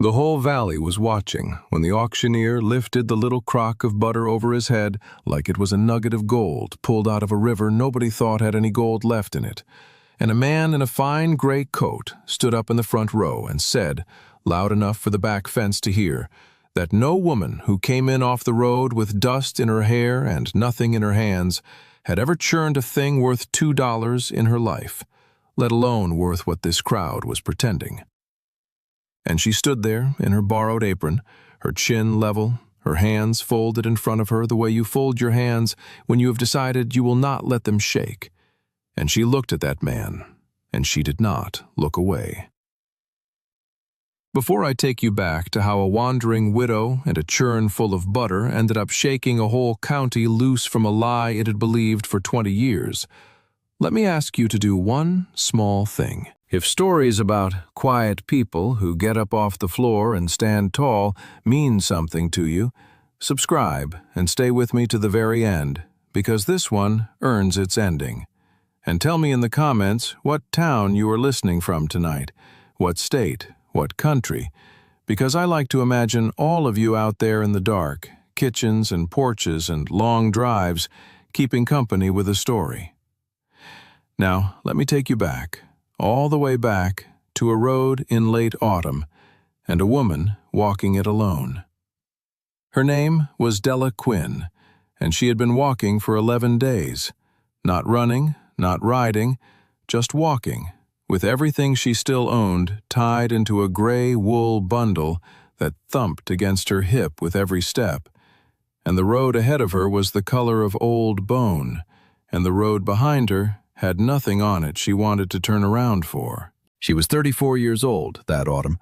The whole valley was watching when the auctioneer lifted the little crock of butter over his head like it was a nugget of gold pulled out of a river nobody thought had any gold left in it. And a man in a fine gray coat stood up in the front row and said, loud enough for the back fence to hear, that no woman who came in off the road with dust in her hair and nothing in her hands had ever churned a thing worth $2 in her life, let alone worth what this crowd was pretending. And she stood there in her borrowed apron, her chin level, her hands folded in front of her the way you fold your hands when you have decided you will not let them shake. And she looked at that man, and she did not look away. Before I take you back to how a wandering widow and a churn full of butter ended up shaking a whole county loose from a lie it had believed for 20 years, let me ask you to do one small thing. If stories about quiet people who get up off the floor and stand tall mean something to you, subscribe and stay with me to the very end, because this one earns its ending. And tell me in the comments what town you are listening from tonight, what state, what country, because I like to imagine all of you out there in the dark, kitchens and porches and long drives, keeping company with a story. Now, let me take you back, all the way back, to a road in late autumn, and a woman walking it alone. Her name was Della Quinn, and she had been walking for 11 days, not running, not riding, just walking, with everything she still owned tied into a gray wool bundle that thumped against her hip with every step. And the road ahead of her was the color of old bone, and the road behind her had nothing on it she wanted to turn around for. She was 34 years old that autumn,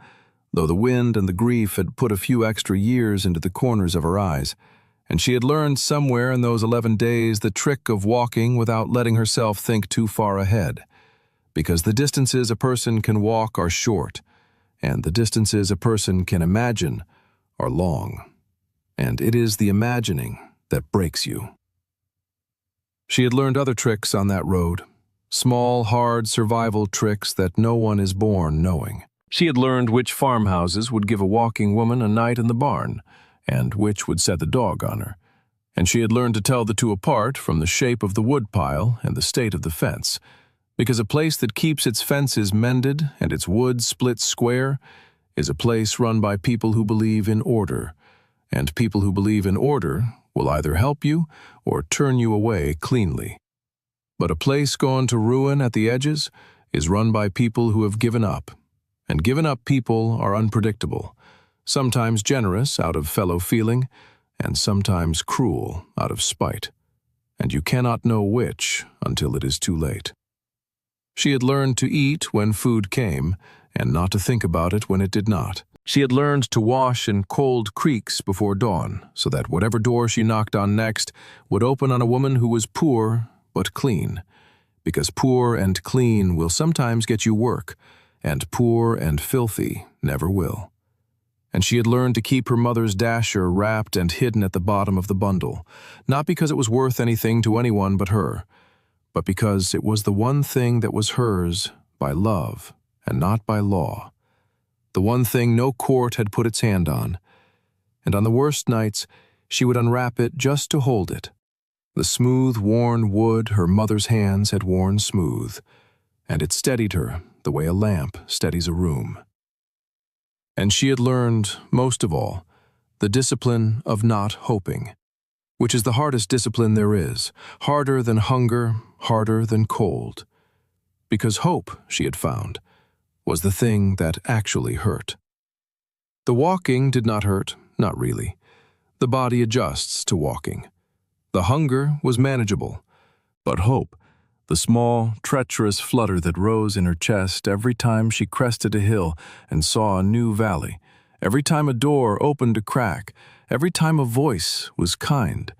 though the wind and the grief had put a few extra years into the corners of her eyes, and she had learned somewhere in those 11 days the trick of walking without letting herself think too far ahead. Because the distances a person can walk are short, and the distances a person can imagine are long. And it is the imagining that breaks you. She had learned other tricks on that road, small, hard survival tricks that no one is born knowing. She had learned which farmhouses would give a walking woman a night in the barn, and which would set the dog on her. And she had learned to tell the two apart from the shape of the woodpile and the state of the fence, because a place that keeps its fences mended and its wood split square is a place run by people who believe in order, and people who believe in order will either help you or turn you away cleanly. But a place gone to ruin at the edges is run by people who have given up, and given up people are unpredictable, sometimes generous out of fellow feeling, and sometimes cruel out of spite, and you cannot know which until it is too late. She had learned to eat when food came, and not to think about it when it did not. She had learned to wash in cold creeks before dawn, so that whatever door she knocked on next would open on a woman who was poor but clean, because poor and clean will sometimes get you work, and poor and filthy never will. And she had learned to keep her mother's dasher wrapped and hidden at the bottom of the bundle, not because it was worth anything to anyone but her, but because it was the one thing that was hers by love and not by law, the one thing no court had put its hand on. And on the worst nights, she would unwrap it just to hold it, the smooth, worn wood her mother's hands had worn smooth, and it steadied her the way a lamp steadies a room. And she had learned, most of all, the discipline of not hoping, which is the hardest discipline there is, harder than hunger, harder than cold. Because hope, she had found, was the thing that actually hurt. The walking did not hurt, not really. The body adjusts to walking. The hunger was manageable. But hope, the small, treacherous flutter that rose in her chest every time she crested a hill and saw a new valley, every time a door opened a crack, every time a voice was kind,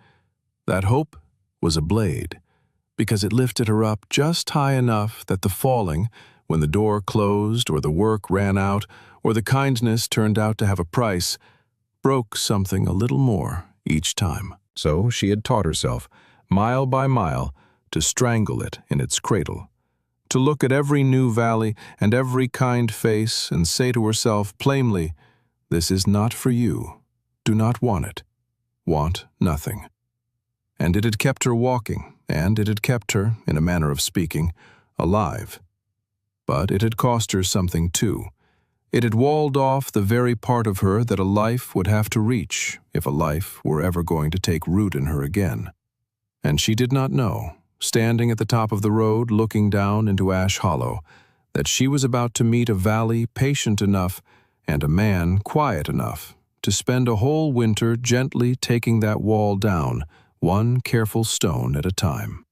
that hope was a blade, because it lifted her up just high enough that the falling, when the door closed or the work ran out or the kindness turned out to have a price, broke something a little more each time. So she had taught herself, mile by mile, to strangle it in its cradle, to look at every new valley and every kind face and say to herself plainly, This is not for you. Do not want it. Want nothing. And it had kept her walking, and it had kept her, in a manner of speaking, alive. But it had cost her something too. It had walled off the very part of her that a life would have to reach if a life were ever going to take root in her again. And she did not know, standing at the top of the road looking down into Ash Hollow, that she was about to meet a valley patient enough and a man quiet enough to spend a whole winter gently taking that wall down, one careful stone at a time.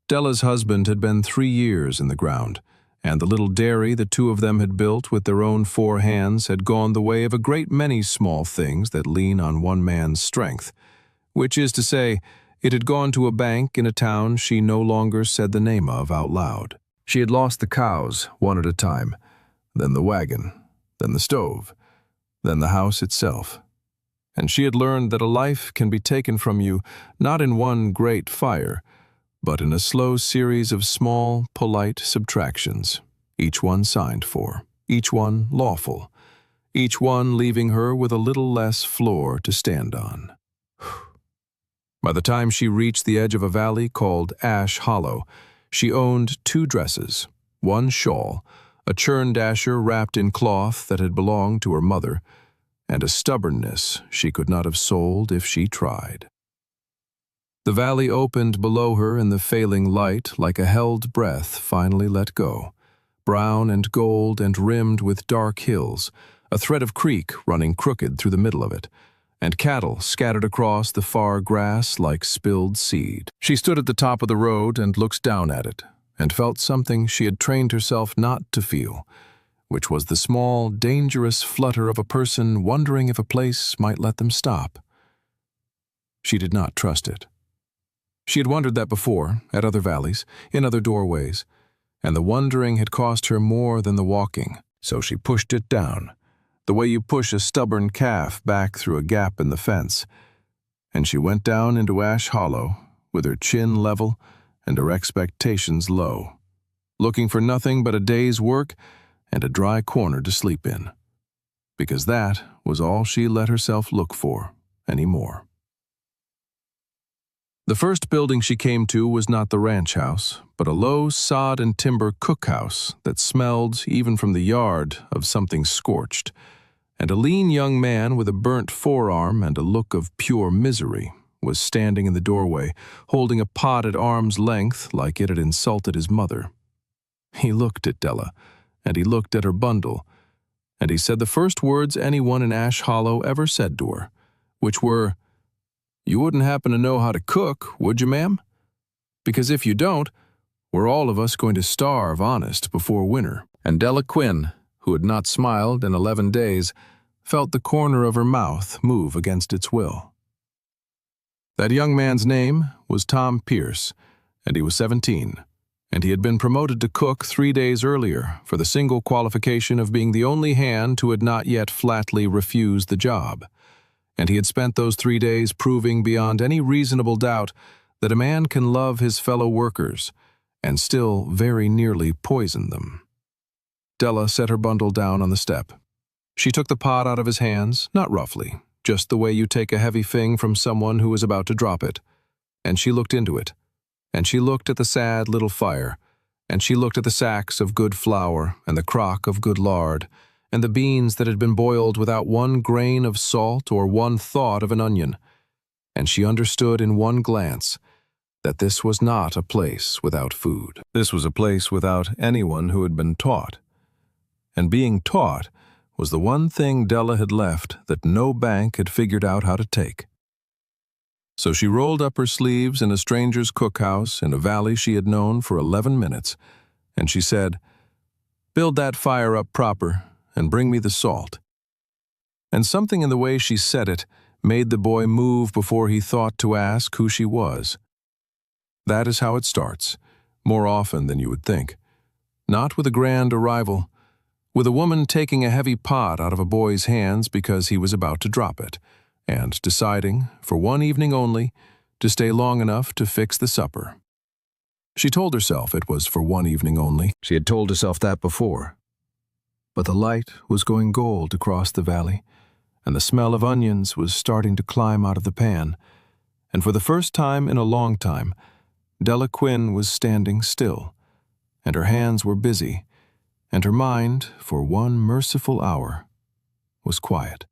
Della's husband had been 3 years in the ground, and the little dairy the two of them had built with their own 4 hands had gone the way of a great many small things that lean on one man's strength, which is to say, it had gone to a bank in a town she no longer said the name of out loud. She had lost the cows, one at a time, then the wagon, then the stove, then the house itself. And she had learned that a life can be taken from you not in one great fire, but in a slow series of small, polite subtractions, each one signed for, each one lawful, each one leaving her with a little less floor to stand on. By the time she reached the edge of a valley called Ash Hollow, she owned 2 dresses, 1 shawl, a churned asher wrapped in cloth that had belonged to her mother, and a stubbornness she could not have sold if she tried. The valley opened below her in the failing light like a held breath finally let go, brown and gold and rimmed with dark hills, a thread of creek running crooked through the middle of it, and cattle scattered across the far grass like spilled seed. She stood at the top of the road and looked down at it, and felt something she had trained herself not to feel, which was the small, dangerous flutter of a person wondering if a place might let them stop. She did not trust it. She had wondered that before, at other valleys, in other doorways, and the wondering had cost her more than the walking, so she pushed it down, the way you push a stubborn calf back through a gap in the fence, and she went down into Ash Hollow, with her chin level and her expectations low, looking for nothing but a day's work and a dry corner to sleep in, because that was all she let herself look for anymore. The first building she came to was not the ranch house, but a low sod and timber cookhouse that smelled, even from the yard, of something scorched, and a lean young man with a burnt forearm and a look of pure misery was standing in the doorway, holding a pot at arm's length like it had insulted his mother. He looked at Della, and he looked at her bundle, and he said the first words anyone in Ash Hollow ever said to her, which were, "You wouldn't happen to know how to cook, would you, ma'am? Because if you don't, we're all of us going to starve honest before winter." And Della Quinn, who had not smiled in 11 days, felt the corner of her mouth move against its will. That young man's name was Tom Pierce, and he was 17, and he had been promoted to cook 3 days earlier for the single qualification of being the only hand who had not yet flatly refused the job. And he had spent those 3 days proving beyond any reasonable doubt that a man can love his fellow workers and still very nearly poison them. Della set her bundle down on the step. She took the pot out of his hands, not roughly, just the way you take a heavy thing from someone who is about to drop it. And she looked into it, and she looked at the sad little fire, and she looked at the sacks of good flour and the crock of good lard, and the beans that had been boiled without one grain of salt or one thought of an onion, and she understood in one glance that this was not a place without food. This was a place without anyone who had been taught. And being taught was the one thing Della had left that no bank had figured out how to take. So she rolled up her sleeves in a stranger's cookhouse in a valley she had known for 11 minutes, and she said, "Build that fire up proper and bring me the salt." And something in the way she said it made the boy move before he thought to ask who she was. That is how it starts, more often than you would think. Not with a grand arrival, with a woman taking a heavy pot out of a boy's hands because he was about to drop it, and deciding, for one evening only, to stay long enough to fix the supper. She told herself it was for one evening only. She had told herself that before. But the light was going gold across the valley, and the smell of onions was starting to climb out of the pan, and for the first time in a long time, Della Quinn was standing still, and her hands were busy, and her mind, for one merciful hour, was quiet.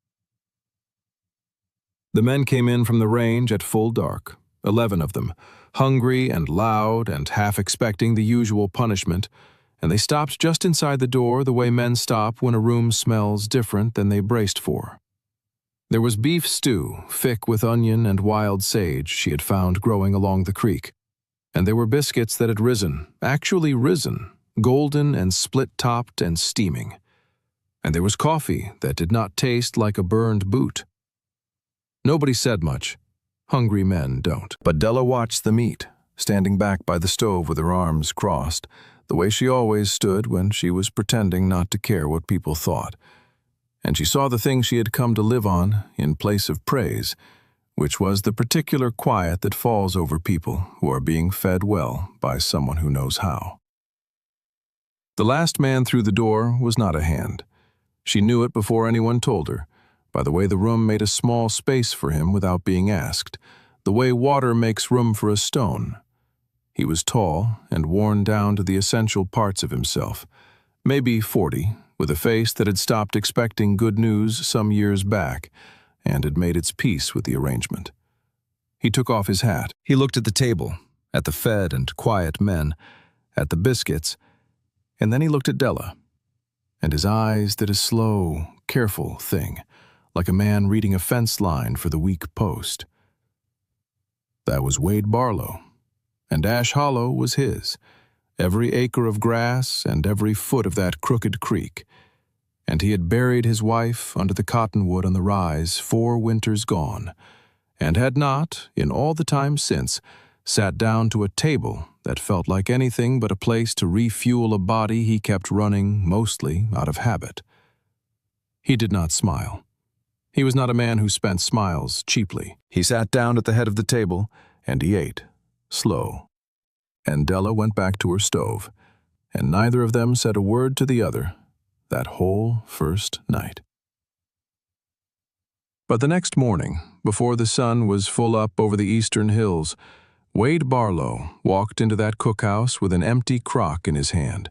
The men came in from the range at full dark, 11 of them, hungry and loud and half expecting the usual punishment, and they stopped just inside the door the way men stop when a room smells different than they braced for. There was beef stew, thick with onion and wild sage she had found growing along the creek, and there were biscuits that had risen, actually risen, golden and split-topped and steaming. And there was coffee that did not taste like a burned boot. Nobody said much. Hungry men don't. But Della watched the meat, standing back by the stove with her arms crossed, the way she always stood when she was pretending not to care what people thought. And she saw the thing she had come to live on in place of praise, which was the particular quiet that falls over people who are being fed well by someone who knows how. The last man through the door was not a hand. She knew it before anyone told her, by the way the room made a small space for him without being asked, the way water makes room for a stone. He was tall and worn down to the essential parts of himself, maybe 40, with a face that had stopped expecting good news some years back and had made its peace with the arrangement. He took off his hat. He looked at the table, at the fed and quiet men, at the biscuits, and then he looked at Della, and his eyes did a slow, careful thing, like a man reading a fence line for the weak post. That was Wade Barlow, and Ash Hollow was his, every acre of grass and every foot of that crooked creek, and he had buried his wife under the cottonwood on the rise 4 winters gone, and had not, in all the time since, sat down to a table that felt like anything but a place to refuel a body he kept running mostly out of habit. He did not smile. He was not a man who spent smiles cheaply. He sat down at the head of the table, and he ate, slow. And Della went back to her stove, and neither of them said a word to the other that whole first night. But the next morning, before the sun was full up over the eastern hills, Wade Barlow walked into that cookhouse with an empty crock in his hand,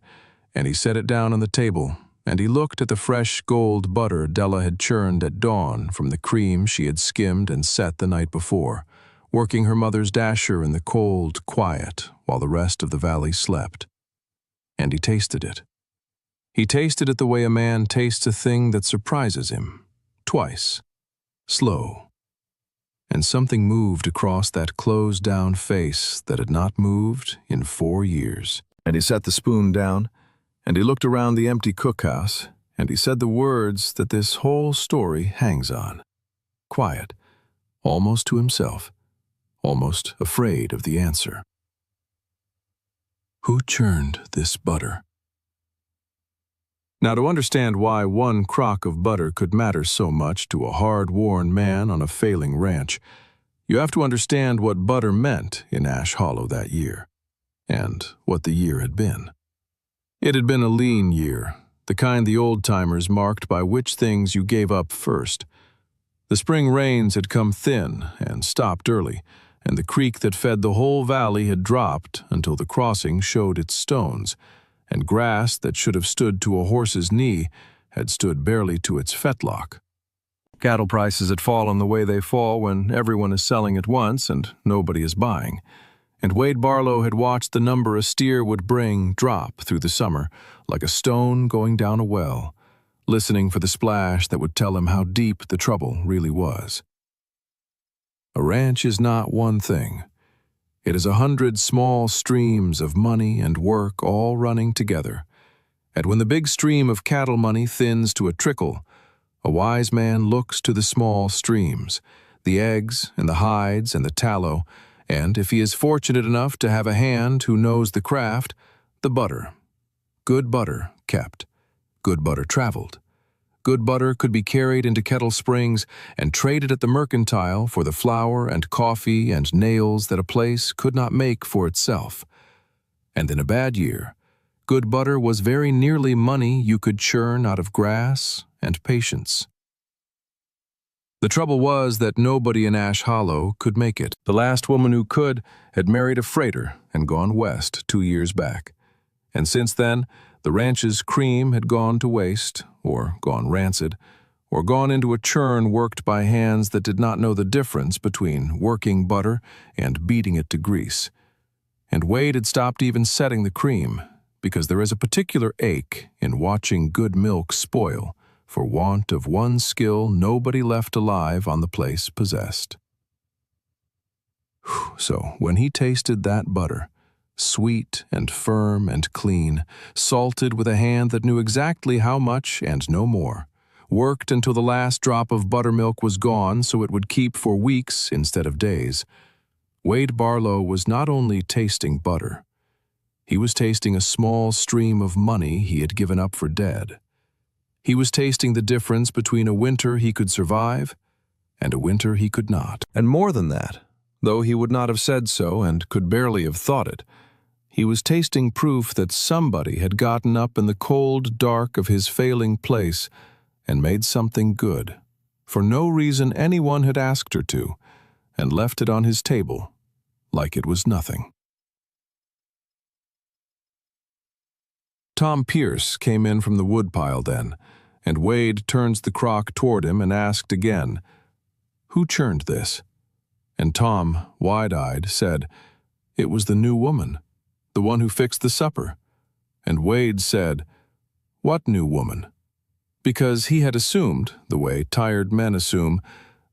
and he set it down on the table, and he looked at the fresh gold butter Della had churned at dawn from the cream she had skimmed and set the night before, working her mother's dasher in the cold quiet while the rest of the valley slept. And he tasted it. He tasted it the way a man tastes a thing that surprises him, twice, slow. And something moved across that closed-down face that had not moved in 4 years. And he set the spoon down, and he looked around the empty cookhouse, and he said the words that this whole story hangs on. Quiet, almost to himself, almost afraid of the answer. Who churned this butter? Now, to understand why 1 crock of butter could matter so much to a hard-worn man on a failing ranch, you have to understand what butter meant in Ash Hollow that year, and what the year had been. It had been a lean year, the kind the old-timers marked by which things you gave up first. The spring rains had come thin and stopped early, and the creek that fed the whole valley had dropped until the crossing showed its stones, and grass that should have stood to a horse's knee had stood barely to its fetlock. Cattle prices had fallen the way they fall when everyone is selling at once and nobody is buying, and Wade Barlow had watched the number a steer would bring drop through the summer like a stone going down a well, listening for the splash that would tell him how deep the trouble really was. A ranch is not one thing. It is 100 small streams of money and work all running together. And when the big stream of cattle money thins to a trickle, a wise man looks to the small streams, the eggs and the hides and the tallow, and if he is fortunate enough to have a hand who knows the craft, the butter. Good butter kept. Good butter traveled. Good butter could be carried into Kettle Springs and traded at the mercantile for the flour and coffee and nails that a place could not make for itself. And in a bad year, good butter was very nearly money you could churn out of grass and patience. The trouble was that nobody in Ash Hollow could make it. The last woman who could had married a freighter and gone west 2 years back. And since then, the ranch's cream had gone to waste, or gone rancid, or gone into a churn worked by hands that did not know the difference between working butter and beating it to grease. And Wade had stopped even setting the cream, because there is a particular ache in watching good milk spoil for want of one skill nobody left alive on the place possessed. So when he tasted that butter, sweet and firm and clean, salted with a hand that knew exactly how much and no more, worked until the last drop of buttermilk was gone so it would keep for weeks instead of days, Wade Barlow was not only tasting butter, he was tasting a small stream of money he had given up for dead. He was tasting the difference between a winter he could survive and a winter he could not. And more than that, though he would not have said so and could barely have thought it, he was tasting proof that somebody had gotten up in the cold dark of his failing place and made something good, for no reason anyone had asked her to, and left it on his table like it was nothing. Tom Pierce came in from the woodpile then, and Wade turns the crock toward him and asked again, "Who churned this?" And Tom, wide-eyed, said, "It was the new woman, the one who fixed the supper." And Wade said, "What new woman?" Because he had assumed, the way tired men assume,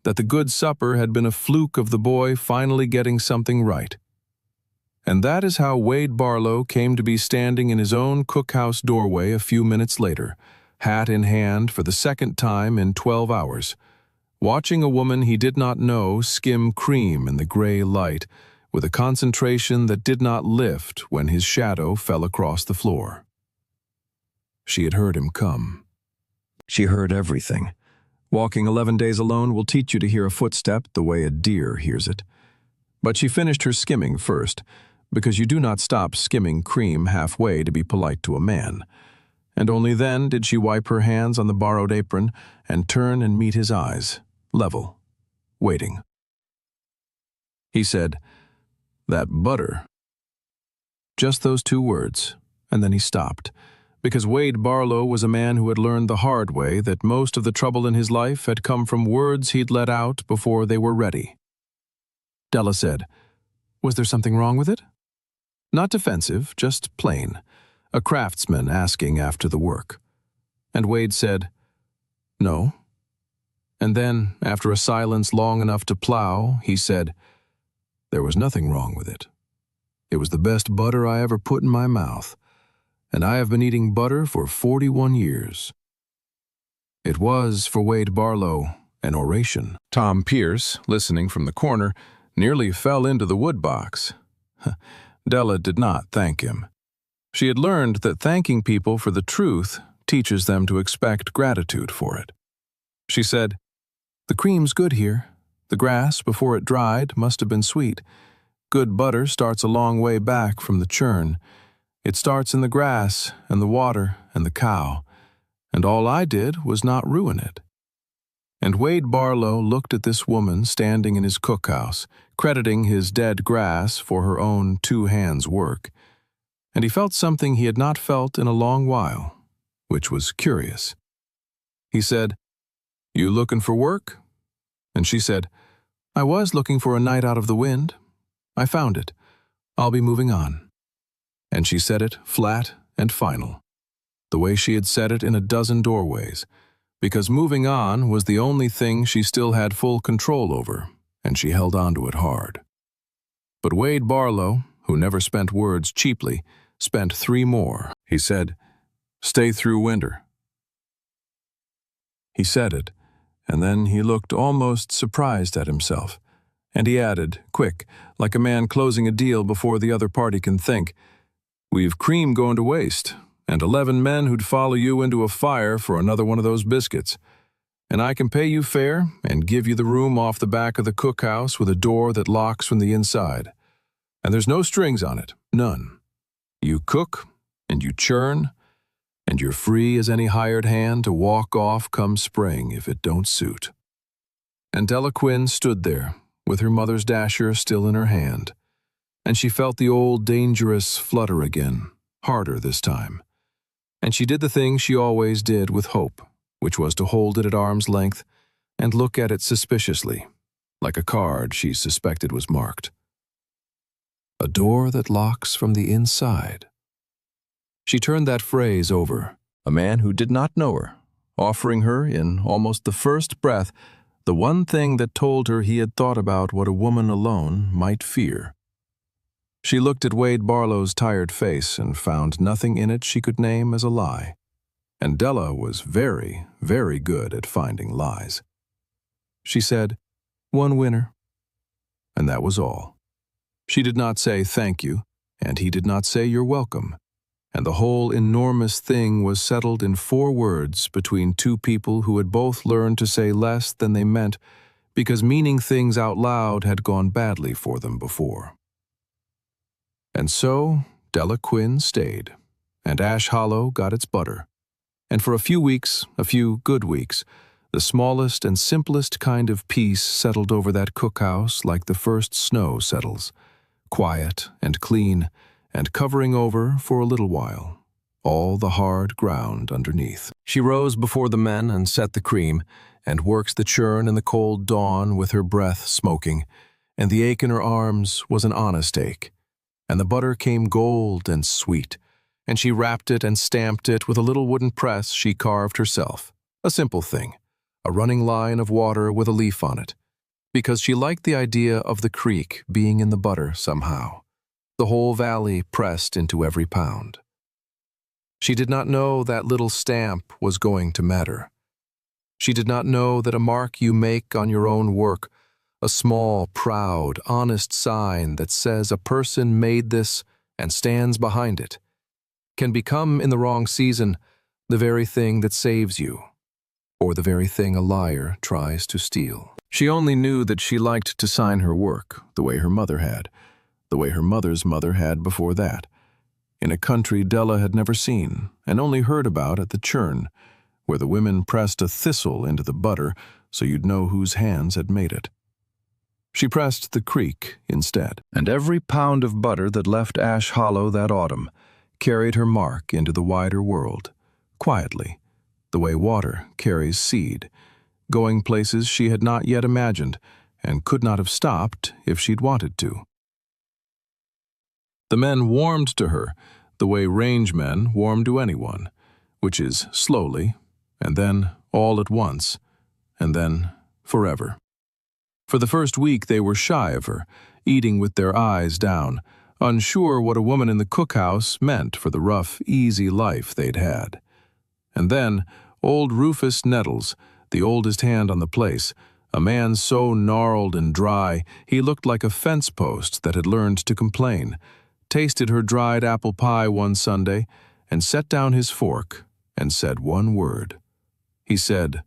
that the good supper had been a fluke of the boy finally getting something right. And that is how Wade Barlow came to be standing in his own cookhouse doorway a few minutes later, hat in hand for the second time in 12 hours, watching a woman he did not know skim cream in the gray light with a concentration that did not lift when his shadow fell across the floor. She had heard him come. She heard everything. Walking 11 days alone will teach you to hear a footstep the way a deer hears it. But she finished her skimming first, because you do not stop skimming cream halfway to be polite to a man. And only then did she wipe her hands on the borrowed apron and turn and meet his eyes, level, waiting. He said, "That butter." Just those 2 words, and then he stopped, because Wade Barlow was a man who had learned the hard way that most of the trouble in his life had come from words he'd let out before they were ready. Della said, "Was there something wrong with it?" Not defensive, just plain, a craftsman asking after the work. And Wade said, "No." And then, after a silence long enough to plow, he said, "There was nothing wrong with it. It was the best butter I ever put in my mouth, and I have been eating butter for 41 years. It was, for Wade Barlow, an oration. Tom Pierce, listening from the corner, nearly fell into the wood box. Della did not thank him. She had learned that thanking people for the truth teaches them to expect gratitude for it. She said, "The cream's good here. The grass, before it dried, must have been sweet. Good butter starts a long way back from the churn. It starts in the grass and the water and the cow, and all I did was not ruin it." And Wade Barlow looked at this woman standing in his cookhouse, crediting his dead grass for her own 2 hands' work, and he felt something he had not felt in a long while, which was curious. He said, "You looking for work?" And she said, "I was looking for a night out of the wind. I found it. I'll be moving on." And she said it flat and final, the way she had said it in a dozen doorways, because moving on was the only thing she still had full control over, and she held on to it hard. But Wade Barlow, who never spent words cheaply, spent 3 more. He said, "Stay through winter." He said it, and then he looked almost surprised at himself, and he added, quick, like a man closing a deal before the other party can think, "We've cream going to waste, and 11 men who'd follow you into a fire for another one of those biscuits. And I can pay you fair and give you the room off the back of the cookhouse with a door that locks from the inside. And there's no strings on it, none. You cook, and you churn, and you're free as any hired hand to walk off come spring if it don't suit. And Della Quinn stood there, with her mother's dasher still in her hand, and she felt the old dangerous flutter again, harder this time. And she did the thing she always did with hope, which was to hold it at arm's length and look at it suspiciously, like a card she suspected was marked. A door that locks from the inside. She turned that phrase over, a man who did not know her, offering her, in almost the first breath, the one thing that told her he had thought about what a woman alone might fear. She looked at Wade Barlow's tired face and found nothing in it she could name as a lie. And Della was very, very good at finding lies. She said, "One winner." And that was all. She did not say thank you, and he did not say you're welcome. And the whole enormous thing was settled in 4 words between 2 people who had both learned to say less than they meant because meaning things out loud had gone badly for them before. And so Della Quinn stayed, and Ash Hollow got its butter. And for a few weeks, a few good weeks, the smallest and simplest kind of peace settled over that cookhouse like the first snow settles, quiet and clean, and covering over, for a little while, all the hard ground underneath. She rose before the men and set the cream, and worked the churn in the cold dawn with her breath smoking, and the ache in her arms was an honest ache, and the butter came gold and sweet, and she wrapped it and stamped it with a little wooden press she carved herself, a simple thing, a running line of water with a leaf on it, because she liked the idea of the creek being in the butter somehow, the whole valley pressed into every pound. She did not know that little stamp was going to matter. She did not know that a mark you make on your own work, a small, proud, honest sign that says a person made this and stands behind it, can become in the wrong season the very thing that saves you, or the very thing a liar tries to steal. She only knew that she liked to sign her work the way her mother had, the way her mother's mother had before that, in a country Della had never seen and only heard about at the churn, where the women pressed a thistle into the butter so you'd know whose hands had made it. She pressed the creek instead, and every pound of butter that left Ash Hollow that autumn carried her mark into the wider world, quietly, the way water carries seed, going places she had not yet imagined and could not have stopped if she'd wanted to. The men warmed to her the way range men warm to anyone, which is slowly, and then all at once, and then forever. For the first week they were shy of her, eating with their eyes down, unsure what a woman in the cookhouse meant for the rough, easy life they'd had. And then old Rufus Nettles, the oldest hand on the place, a man so gnarled and dry he looked like a fence post that had learned to complain, tasted her dried apple pie one Sunday and set down his fork and said one word. He said,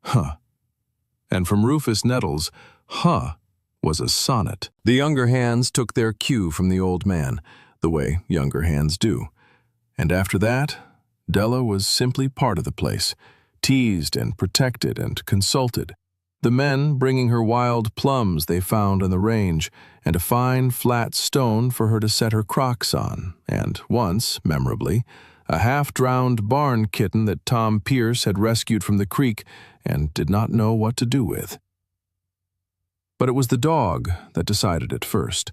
"Huh." And from Rufus Nettles, "huh" was a sonnet. The younger hands took their cue from the old man, the way younger hands do. And after that, Della was simply part of the place, teased and protected and consulted, the men bringing her wild plums they found on the range, and a fine, flat stone for her to set her Crocs on, and once, memorably, a half-drowned barn kitten that Tom Pierce had rescued from the creek and did not know what to do with. But it was the dog that decided it first.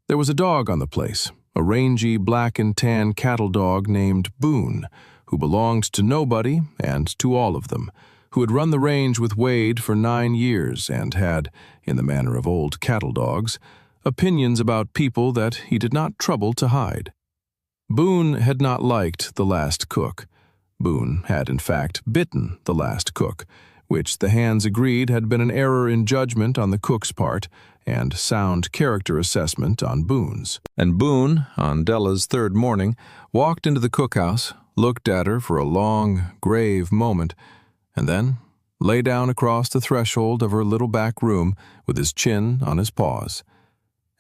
There was a dog on the place, a rangy black and tan cattle dog named Boone, who belonged to nobody and to all of them, who had run the range with Wade for 9 years and had, in the manner of old cattle dogs, opinions about people that he did not trouble to hide. Boone had not liked the last cook. Boone had, in fact, bitten the last cook, which the hands agreed had been an error in judgment on the cook's part and sound character assessment on Boone's. And Boone, on Della's 3rd morning, walked into the cookhouse, looked at her for a long, grave moment, and then lay down across the threshold of her little back room with his chin on his paws,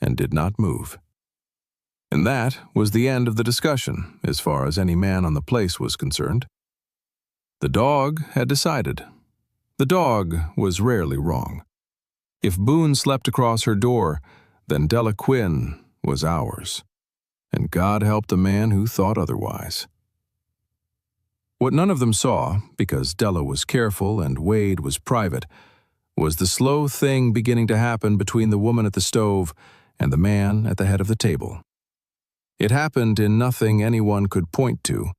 and did not move. And that was the end of the discussion, as far as any man on the place was concerned. The dog had decided. The dog was rarely wrong. If Boone slept across her door, then Della Quinn was ours. And God helped a man who thought otherwise. What none of them saw, because Della was careful and Wade was private, was the slow thing beginning to happen between the woman at the stove and the man at the head of the table. It happened in nothing anyone could point to.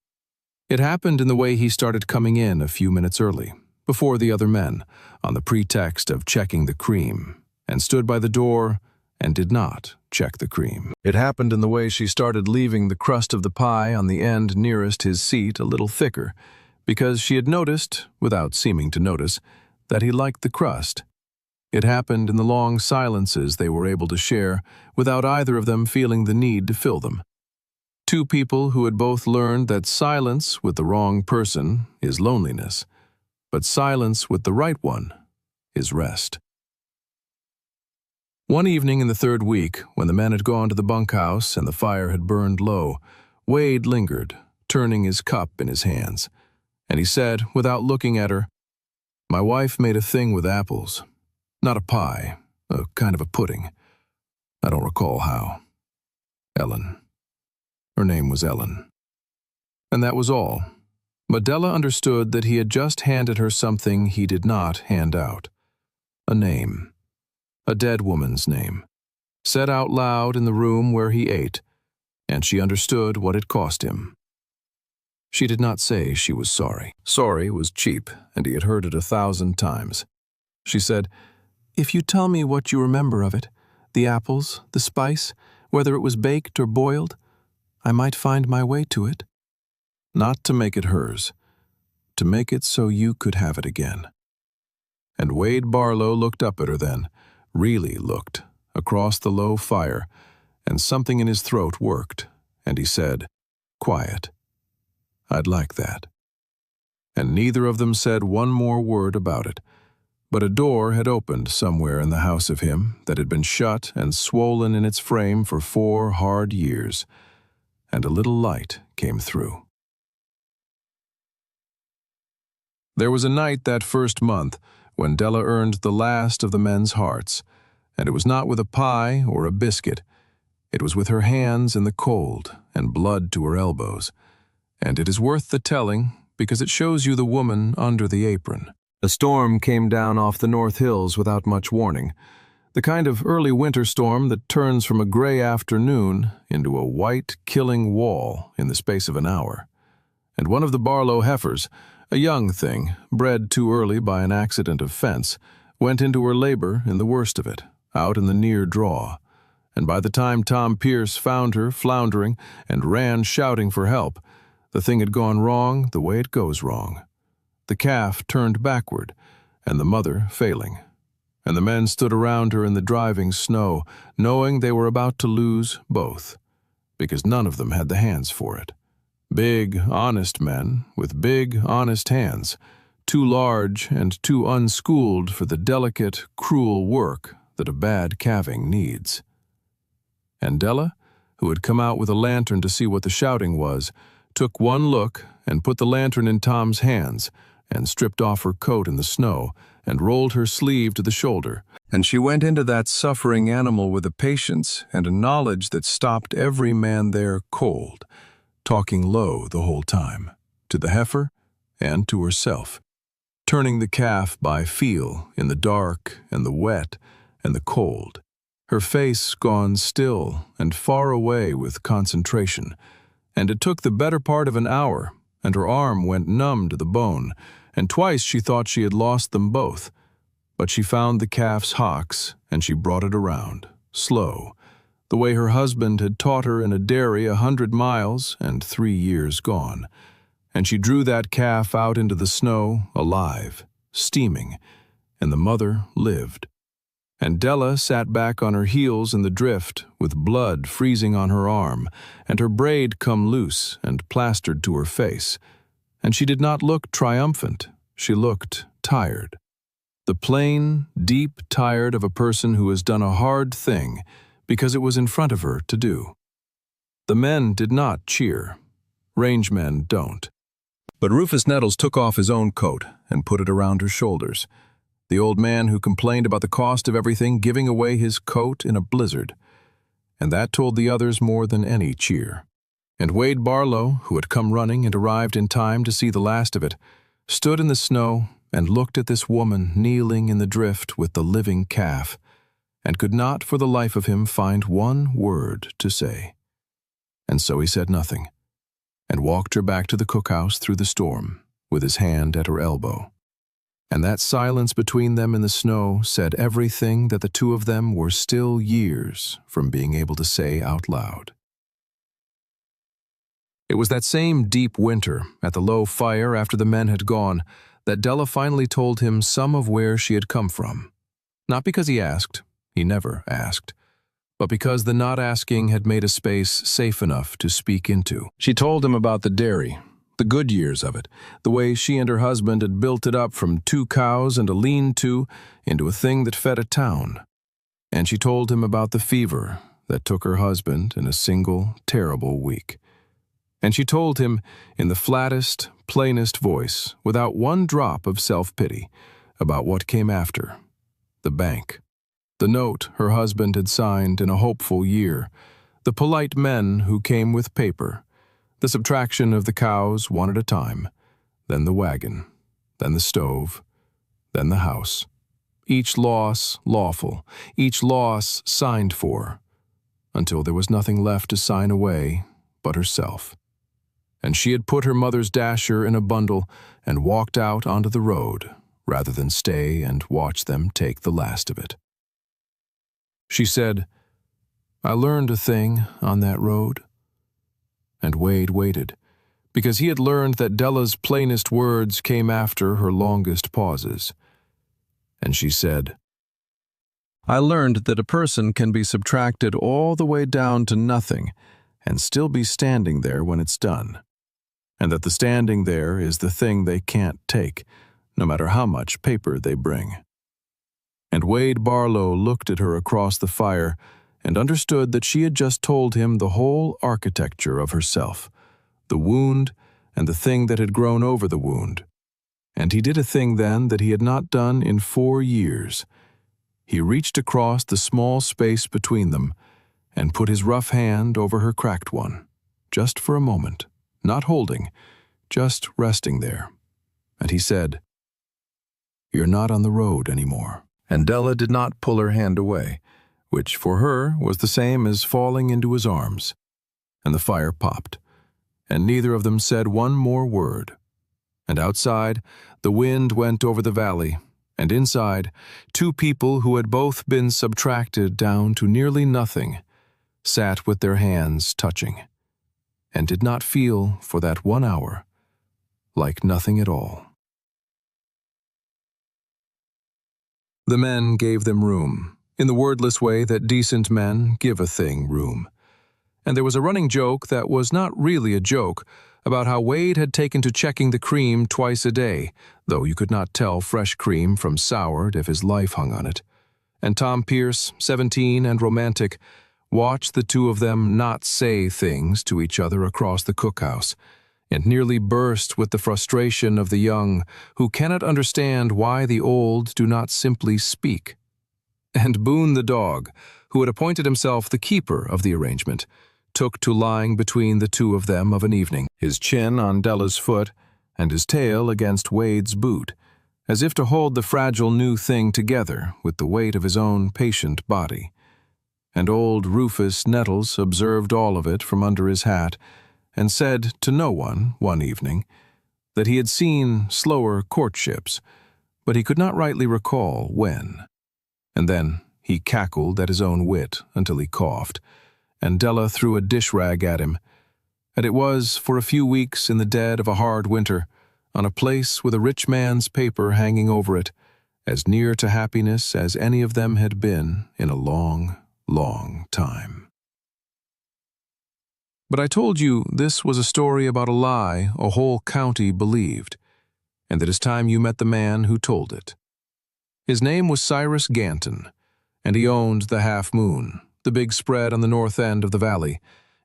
It happened in the way he started coming in a few minutes early, before the other men, on the pretext of checking the cream, and stood by the door and did not check the cream. It happened in the way she started leaving the crust of the pie on the end nearest his seat a little thicker, because she had noticed, without seeming to notice, that he liked the crust. It happened in the long silences they were able to share, without either of them feeling the need to fill them. Two people who had both learned that silence with the wrong person is loneliness, but silence with the right one is rest. One evening in the third week, when the men had gone to the bunkhouse and the fire had burned low, Wade lingered, turning his cup in his hands, and he said, without looking at her, "My wife made a thing with apples. Not a pie, a kind of a pudding. I don't recall how. Ellen. Her name was Ellen." And that was all. But Della understood that he had just handed her something he did not hand out. A name. A dead woman's name. Said out loud in the room where he ate, and she understood what it cost him. She did not say she was sorry. Sorry was cheap, and he had heard it 1,000 times. She said, "If you tell me what you remember of it, the apples, the spice, whether it was baked or boiled, I might find my way to it." Not to make it hers, to make it so you could have it again. And Wade Barlow looked up at her then, really looked, across the low fire, and something in his throat worked, and he said, "Quiet. I'd like that." And neither of them said one more word about it, but a door had opened somewhere in the house of him that had been shut and swollen in its frame for 4 hard years, and a little light came through. There was a night that first month when Della earned the last of the men's hearts, and it was not with a pie or a biscuit. It was with her hands in the cold and blood to her elbows, and it is worth the telling because it shows you the woman under the apron. A storm came down off the North Hills without much warning, the kind of early winter storm that turns from a gray afternoon into a white, killing wall in the space of an hour. And one of the Barlow heifers, a young thing, bred too early by an accident of fence, went into her labor in the worst of it, out in the near draw. And by the time Tom Pierce found her floundering and ran shouting for help, the thing had gone wrong the way it goes wrong. The calf turned backward, and the mother failing. And the men stood around her in the driving snow, knowing they were about to lose both, because none of them had the hands for it. Big, honest men with big, honest hands, too large and too unschooled for the delicate, cruel work that a bad calving needs. And Della, who had come out with a lantern to see what the shouting was, took one look and put the lantern in Tom's hands, and stripped off her coat in the snow, and rolled her sleeve to the shoulder. And she went into that suffering animal with a patience and a knowledge that stopped every man there cold, talking low the whole time, to the heifer and to herself, turning the calf by feel in the dark and the wet and the cold, her face gone still and far away with concentration. And it took the better part of an hour, and her arm went numb to the bone, and twice she thought she had lost them both. But she found the calf's hocks, and she brought it around, slow, the way her husband had taught her in a dairy 100 miles and 3 years gone. And she drew that calf out into the snow, alive, steaming, and the mother lived. And Della sat back on her heels in the drift, with blood freezing on her arm, and her braid come loose and plastered to her face. And she did not look triumphant, she looked tired. The plain, deep tired of a person who has done a hard thing because it was in front of her to do. The men did not cheer. Rangemen don't. But Rufus Nettles took off his own coat and put it around her shoulders. The old man who complained about the cost of everything giving away his coat in a blizzard. And that told the others more than any cheer. And Wade Barlow, who had come running and arrived in time to see the last of it, stood in the snow and looked at this woman kneeling in the drift with the living calf, and could not for the life of him find one word to say. And so he said nothing, and walked her back to the cookhouse through the storm, with his hand at her elbow. And that silence between them in the snow said everything that the two of them were still years from being able to say out loud. It was that same deep winter, at the low fire after the men had gone, that Della finally told him some of where she had come from. Not because he asked, he never asked, but because the not asking had made a space safe enough to speak into. She told him about the dairy, the good years of it, the way she and her husband had built it up from 2 cows and a lean-to into a thing that fed a town. And she told him about the fever that took her husband in a single, terrible week. And she told him, in the flattest, plainest voice, without one drop of self-pity, about what came after. The bank. The note her husband had signed in a hopeful year. The polite men who came with paper. The subtraction of the cows one at a time. Then the wagon. Then the stove. Then the house. Each loss lawful. Each loss signed for. Until there was nothing left to sign away but herself. And she had put her mother's dasher in a bundle and walked out onto the road, rather than stay and watch them take the last of it. She said, "I learned a thing on that road." And Wade waited, because he had learned that Della's plainest words came after her longest pauses. And she said, "I learned that a person can be subtracted all the way down to nothing and still be standing there when it's done. And that the standing there is the thing they can't take, no matter how much paper they bring." And Wade Barlow looked at her across the fire and understood that she had just told him the whole architecture of herself, the wound and the thing that had grown over the wound. And he did a thing then that he had not done in 4 years. He reached across the small space between them and put his rough hand over her cracked one, just for a moment. Not holding, just resting there. And he said, "You're not on the road anymore." And Della did not pull her hand away, which for her was the same as falling into his arms. And the fire popped, and neither of them said one more word. And outside, the wind went over the valley, and inside, 2 people who had both been subtracted down to nearly nothing sat with their hands touching, and did not feel, for that 1 hour, like nothing at all. The men gave them room, in the wordless way that decent men give a thing room. And there was a running joke that was not really a joke about how Wade had taken to checking the cream twice a day, though you could not tell fresh cream from soured if his life hung on it. And Tom Pierce, 17 and romantic, watched the two of them not say things to each other across the cookhouse, and nearly burst with the frustration of the young who cannot understand why the old do not simply speak. And Boone the dog, who had appointed himself the keeper of the arrangement, took to lying between the two of them of an evening, his chin on Della's foot and his tail against Wade's boot, as if to hold the fragile new thing together with the weight of his own patient body. And old Rufus Nettles observed all of it from under his hat, and said to no one evening, that he had seen slower courtships, but he could not rightly recall when. And then he cackled at his own wit until he coughed, and Della threw a dish-rag at him, and it was for a few weeks in the dead of a hard winter, on a place with a rich man's paper hanging over it, as near to happiness as any of them had been in a long, long time. But I told you this was a story about a lie a whole county believed, and that it's time you met the man who told it. His name was Cyrus Ganton, and he owned the Half Moon, the big spread on the north end of the valley,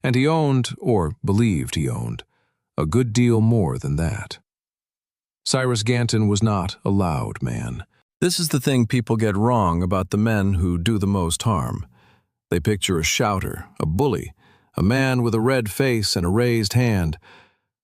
And he owned, or believed he owned, a good deal more than that. Cyrus Ganton was not a loud man. This is the thing people get wrong about the men who do the most harm. They picture a shouter, a bully, a man with a red face and a raised hand,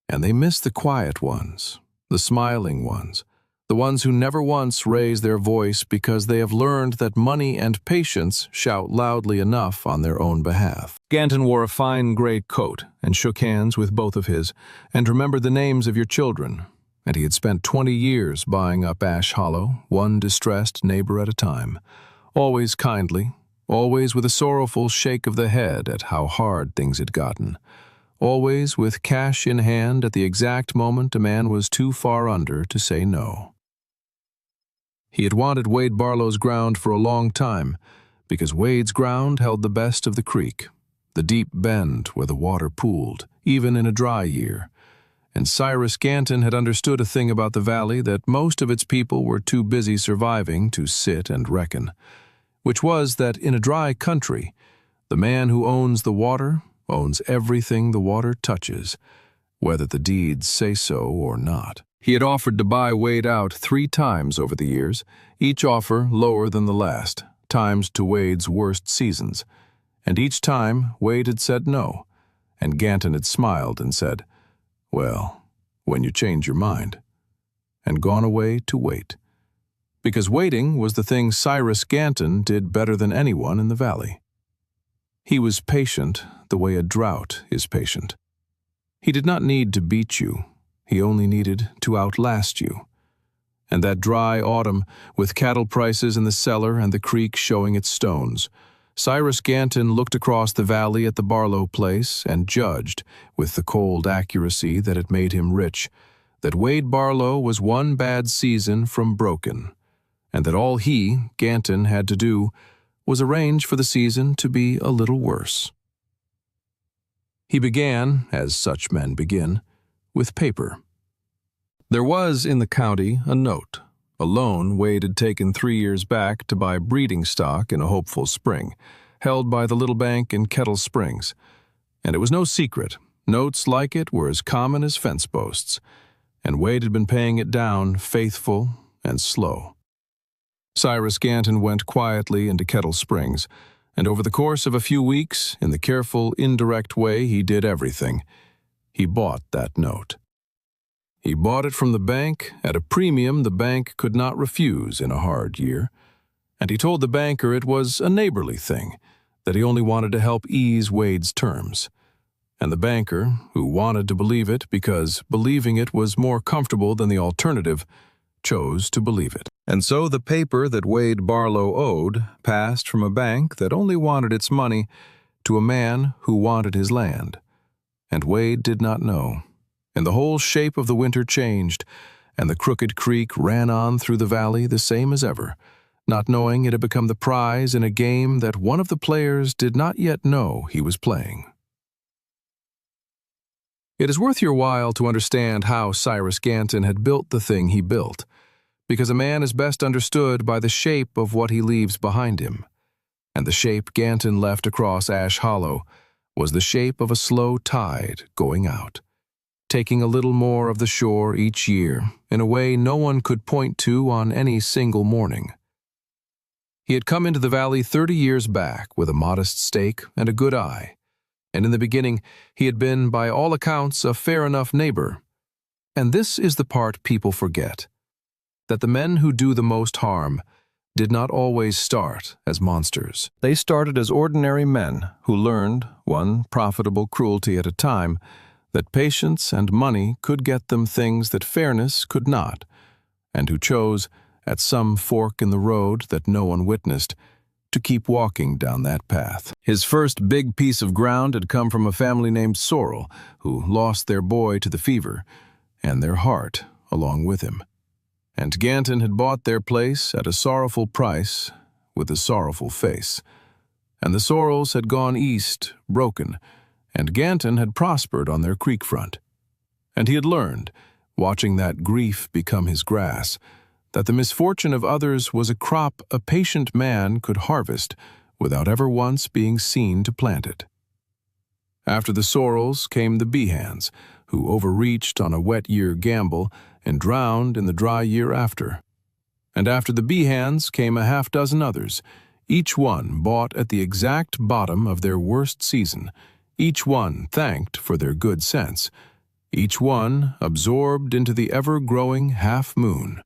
and they miss the quiet ones, the smiling ones, the ones who never once raise their voice because they have learned that money and patience shout loudly enough on their own behalf. Ganton wore a fine gray coat and shook hands with both of his, and remembered the names of your children, and he had spent 20 years buying up Ash Hollow, one distressed neighbor at a time, always kindly, always with a sorrowful shake of the head at how hard things had gotten, always with cash in hand at the exact moment a man was too far under to say no. He had wanted Wade Barlow's ground for a long time, because Wade's ground held the best of the creek, the deep bend where the water pooled, even in a dry year. And Cyrus Ganton had understood a thing about the valley that most of its people were too busy surviving to sit and reckon, which was that in a dry country, the man who owns the water owns everything the water touches, whether the deeds say so or not. He had offered to buy Wade out 3 times over the years, each offer lower than the last, times to Wade's worst seasons. And each time, Wade had said no, and Ganton had smiled and said, "Well, when you change your mind," and gone away to wait. Because waiting was the thing Cyrus Ganton did better than anyone in the valley. He was patient the way a drought is patient. He did not need to beat you, he only needed to outlast you. And that dry autumn, with cattle prices in the cellar and the creek showing its stones, Cyrus Ganton looked across the valley at the Barlow place and judged, with the cold accuracy that had made him rich, that Wade Barlow was one bad season from broken, and that all he, Ganton, had to do was arrange for the season to be a little worse. He began, as such men begin, with paper. There was in the county a note, a loan Wade had taken 3 years back to buy breeding stock in a hopeful spring, held by the little bank in Kettle Springs. And it was no secret, notes like it were as common as fence posts, and Wade had been paying it down faithful and slow. Cyrus Ganton went quietly into Kettle Springs, and over the course of a few weeks, in the careful, indirect way he did everything, he bought that note. He bought it from the bank at a premium the bank could not refuse in a hard year, and he told the banker it was a neighborly thing, that he only wanted to help ease Wade's terms. And the banker, who wanted to believe it because believing it was more comfortable than the alternative, chose to believe it. And so the paper that Wade Barlow owed passed from a bank that only wanted its money to a man who wanted his land. And Wade did not know. And the whole shape of the winter changed, and the crooked creek ran on through the valley the same as ever, not knowing it had become the prize in a game that one of the players did not yet know he was playing. It is worth your while to understand how Cyrus Ganton had built the thing he built, because a man is best understood by the shape of what he leaves behind him. And the shape Ganton left across Ash Hollow was the shape of a slow tide going out, taking a little more of the shore each year in a way no one could point to on any single morning. He had come into the valley 30 years back with a modest stake and a good eye, and in the beginning he had been, by all accounts, a fair enough neighbor. And this is the part people forget, that the men who do the most harm did not always start as monsters. They started as ordinary men who learned, one profitable cruelty at a time, that patience and money could get them things that fairness could not, and who chose, at some fork in the road that no one witnessed, to keep walking down that path. His first big piece of ground had come from a family named Sorrel, who lost their boy to the fever, and their heart along with him. And Ganton had bought their place at a sorrowful price with a sorrowful face. And the Sorrels had gone east, broken, and Ganton had prospered on their creek front. And he had learned, watching that grief become his grass, that the misfortune of others was a crop a patient man could harvest without ever once being seen to plant it. After the sorrels came the Behans, who overreached on a wet year gamble and drowned in the dry year after. And after the Behans came a half-dozen others, each one bought at the exact bottom of their worst season, each one thanked for their good sense, each one absorbed into the ever-growing half-moon,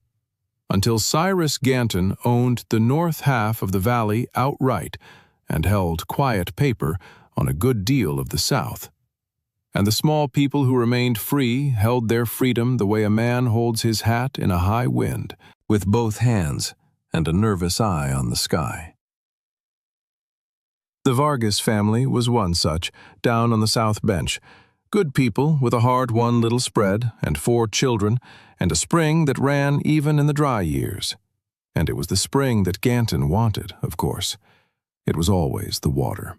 until Cyrus Ganton owned the north half of the valley outright and held quiet paper on a good deal of the south. And the small people who remained free held their freedom the way a man holds his hat in a high wind, with both hands and a nervous eye on the sky. The Vargas family was one such, down on the south bench. Good people with a hard-won little spread and 4 children and a spring that ran even in the dry years. And it was the spring that Ganton wanted, of course. It was always the water.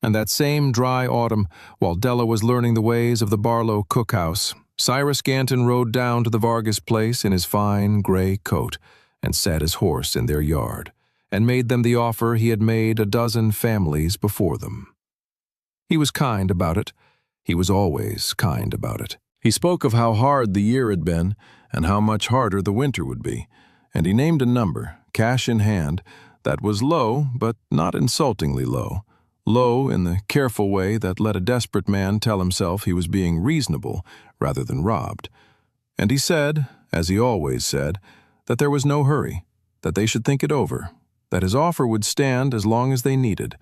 And that same dry autumn, while Della was learning the ways of the Barlow cookhouse, Cyrus Ganton rode down to the Vargas place in his fine gray coat and sat his horse in their yard, and made them the offer he had made a dozen families before them. He was kind about it. He was always kind about it. He spoke of how hard the year had been and how much harder the winter would be, and he named a number, cash in hand, that was low but not insultingly low. Low in the careful way that let a desperate man tell himself he was being reasonable rather than robbed. And he said, as he always said, that there was no hurry, that they should think it over, that his offer would stand as long as they needed,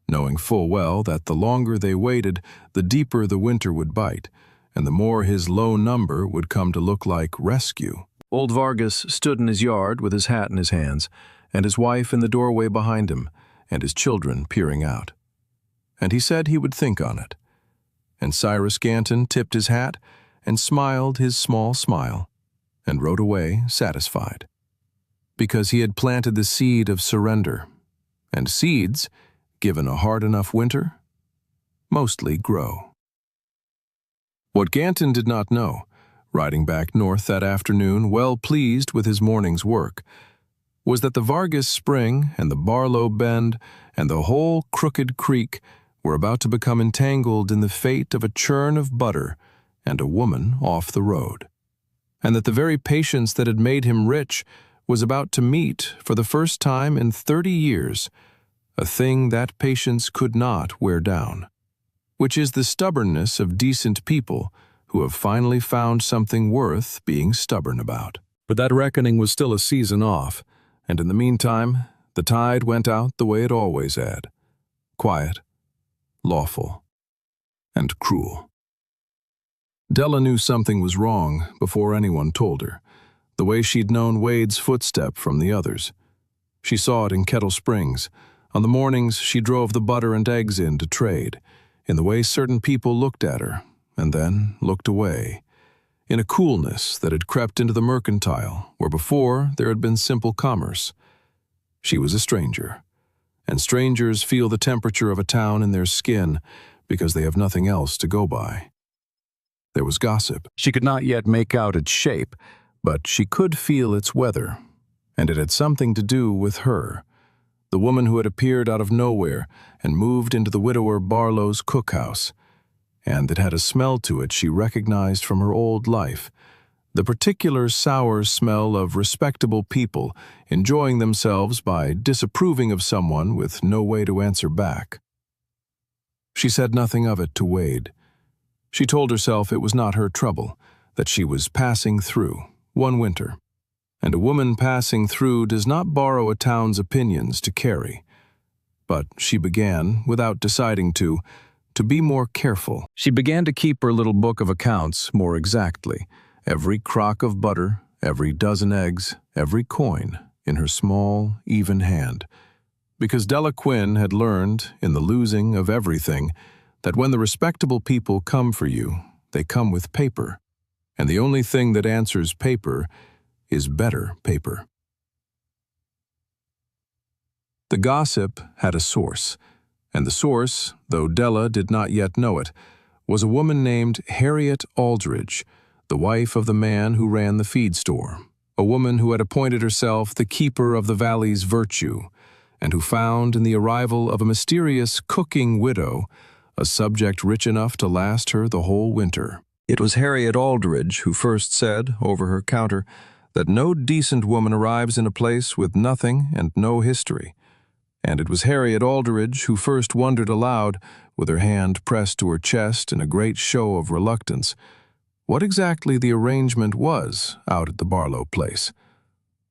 knowing full well that the longer they waited, the deeper the winter would bite, and the more his low number would come to look like rescue. Old Vargas stood in his yard with his hat in his hands, and his wife in the doorway behind him, and his children peering out. And he said he would think on it. And Cyrus Ganton tipped his hat and smiled his small smile and rode away satisfied. Because he had planted the seed of surrender, and seeds, given a hard enough winter, mostly grow. What Ganton did not know, riding back north that afternoon well pleased with his morning's work, was that the Vargas Spring and the Barlow Bend and the whole Crooked Creek were about to become entangled in the fate of a churn of butter and a woman off the road, and that the very patience that had made him rich was about to meet, for the first time in 30 years, a thing that patience could not wear down, which is the stubbornness of decent people who have finally found something worth being stubborn about. But that reckoning was still a season off, and in the meantime, the tide went out the way it always had, quiet, lawful, and cruel. Della knew something was wrong before anyone told her, the way she'd known Wade's footstep from the others. She saw it in Kettle Springs, on the mornings she drove the butter and eggs in to trade, in the way certain people looked at her and then looked away, in a coolness that had crept into the mercantile where before there had been simple commerce. She was a stranger, and strangers feel the temperature of a town in their skin because they have nothing else to go by. There was gossip. She could not yet make out its shape, but she could feel its weather, and it had something to do with her, the woman who had appeared out of nowhere and moved into the widower Barlow's cookhouse, and it had a smell to it she recognized from her old life, the particular sour smell of respectable people enjoying themselves by disapproving of someone with no way to answer back. She said nothing of it to Wade. She told herself it was not her trouble, that she was passing through, one winter, and a woman passing through does not borrow a town's opinions to carry. But she began, without deciding to be more careful. She began to keep her little book of accounts more exactly, every crock of butter, every dozen eggs, every coin, in her small, even hand, because Della Quinn had learned, in the losing of everything, that when the respectable people come for you, they come with paper, and the only thing that answers paper is better paper. The gossip had a source, and the source, though Della did not yet know it, was a woman named Harriet Aldridge, the wife of the man who ran the feed store, a woman who had appointed herself the keeper of the valley's virtue, and who found in the arrival of a mysterious cooking widow a subject rich enough to last her the whole winter. It was Harriet Aldridge who first said, over her counter, that no decent woman arrives in a place with nothing and no history. And it was Harriet Aldridge who first wondered aloud, with her hand pressed to her chest in a great show of reluctance, what exactly the arrangement was out at the Barlow place.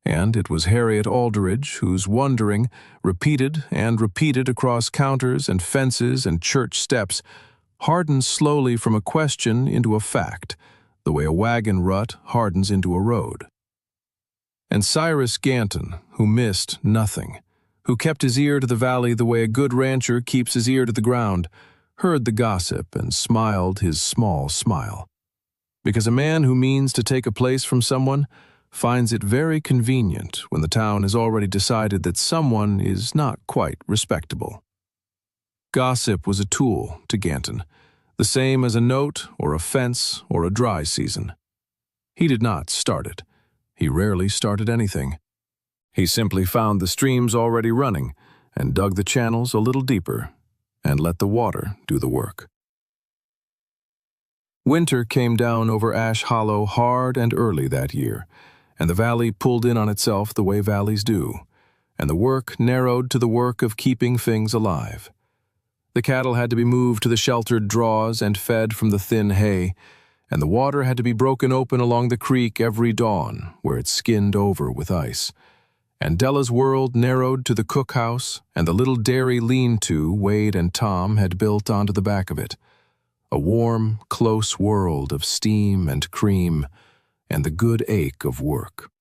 And it was Harriet Aldridge whose wondering, repeated and repeated across counters and fences and church steps, hardened slowly from a question into a fact, the way a wagon rut hardens into a road. And Cyrus Ganton, who missed nothing, who kept his ear to the valley the way a good rancher keeps his ear to the ground, heard the gossip and smiled his small smile. Because a man who means to take a place from someone finds it very convenient when the town has already decided that someone is not quite respectable. Gossip was a tool to Ganton, the same as a note or a fence or a dry season. He did not start it. He rarely started anything. He simply found the streams already running and dug the channels a little deeper and let the water do the work. Winter came down over Ash Hollow hard and early that year, and the valley pulled in on itself the way valleys do, and the work narrowed to the work of keeping things alive. The cattle had to be moved to the sheltered draws and fed from the thin hay, and the water had to be broken open along the creek every dawn, where it skinned over with ice. And Della's world narrowed to the cookhouse and the little dairy lean-to Wade and Tom had built onto the back of it. A warm, close world of steam and cream, and the good ache of work.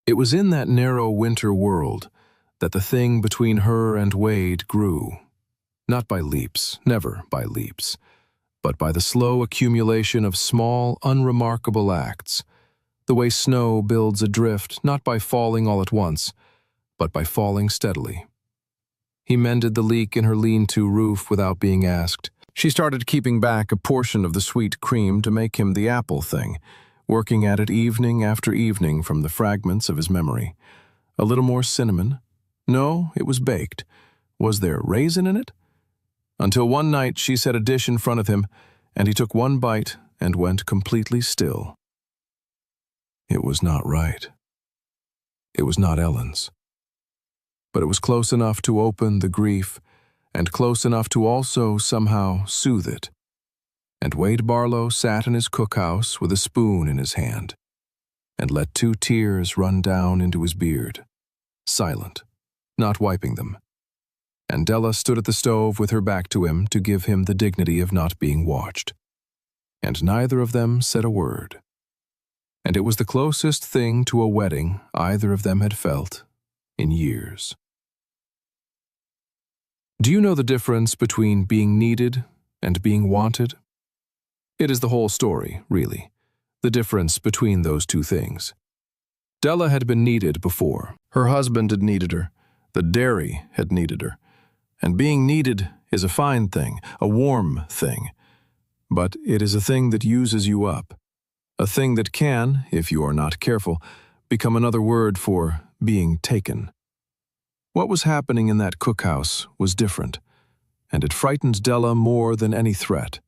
It was in that narrow winter world that the thing between her and Wade grew. Not by leaps, never by leaps, but by the slow accumulation of small, unremarkable acts, the way snow builds a drift not by falling all at once, but by falling steadily. He mended the leak in her lean-to roof without being asked. She started keeping back a portion of the sweet cream to make him the apple thing, working at it evening after evening from the fragments of his memory. A little more cinnamon? No, it was baked. Was there raisin in it? Until one night she set a dish in front of him, and he took one bite and went completely still. It was not right. It was not Ellen's. But it was close enough to open the grief, and close enough to also somehow soothe it. And Wade Barlow sat in his cookhouse with a spoon in his hand, and let 2 tears run down into his beard, silent, not wiping them. And Della stood at the stove with her back to him to give him the dignity of not being watched. And neither of them said a word. And it was the closest thing to a wedding either of them had felt in years. Do you know the difference between being needed and being wanted? It is the whole story, really, the difference between those two things. Della had been needed before. Her husband had needed her. The dairy had needed her. And being needed is a fine thing, a warm thing. But it is a thing that uses you up. A thing that can, if you are not careful, become another word for being taken. What was happening in that cookhouse was different, and it frightened Della more than any threat.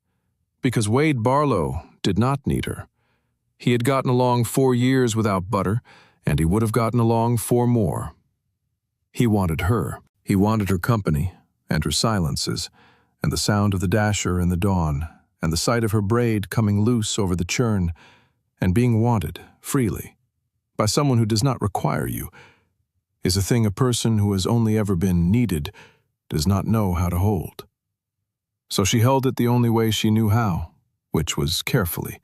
Because Wade Barlow did not need her. He had gotten along 4 years without butter, and he would have gotten along 4 more. He wanted her. He wanted her company, and her silences, and the sound of the dasher in the dawn, and the sight of her braid coming loose over the churn, and being wanted, freely, by someone who does not require you, is a thing a person who has only ever been needed does not know how to hold. So she held it the only way she knew how, which was carefully,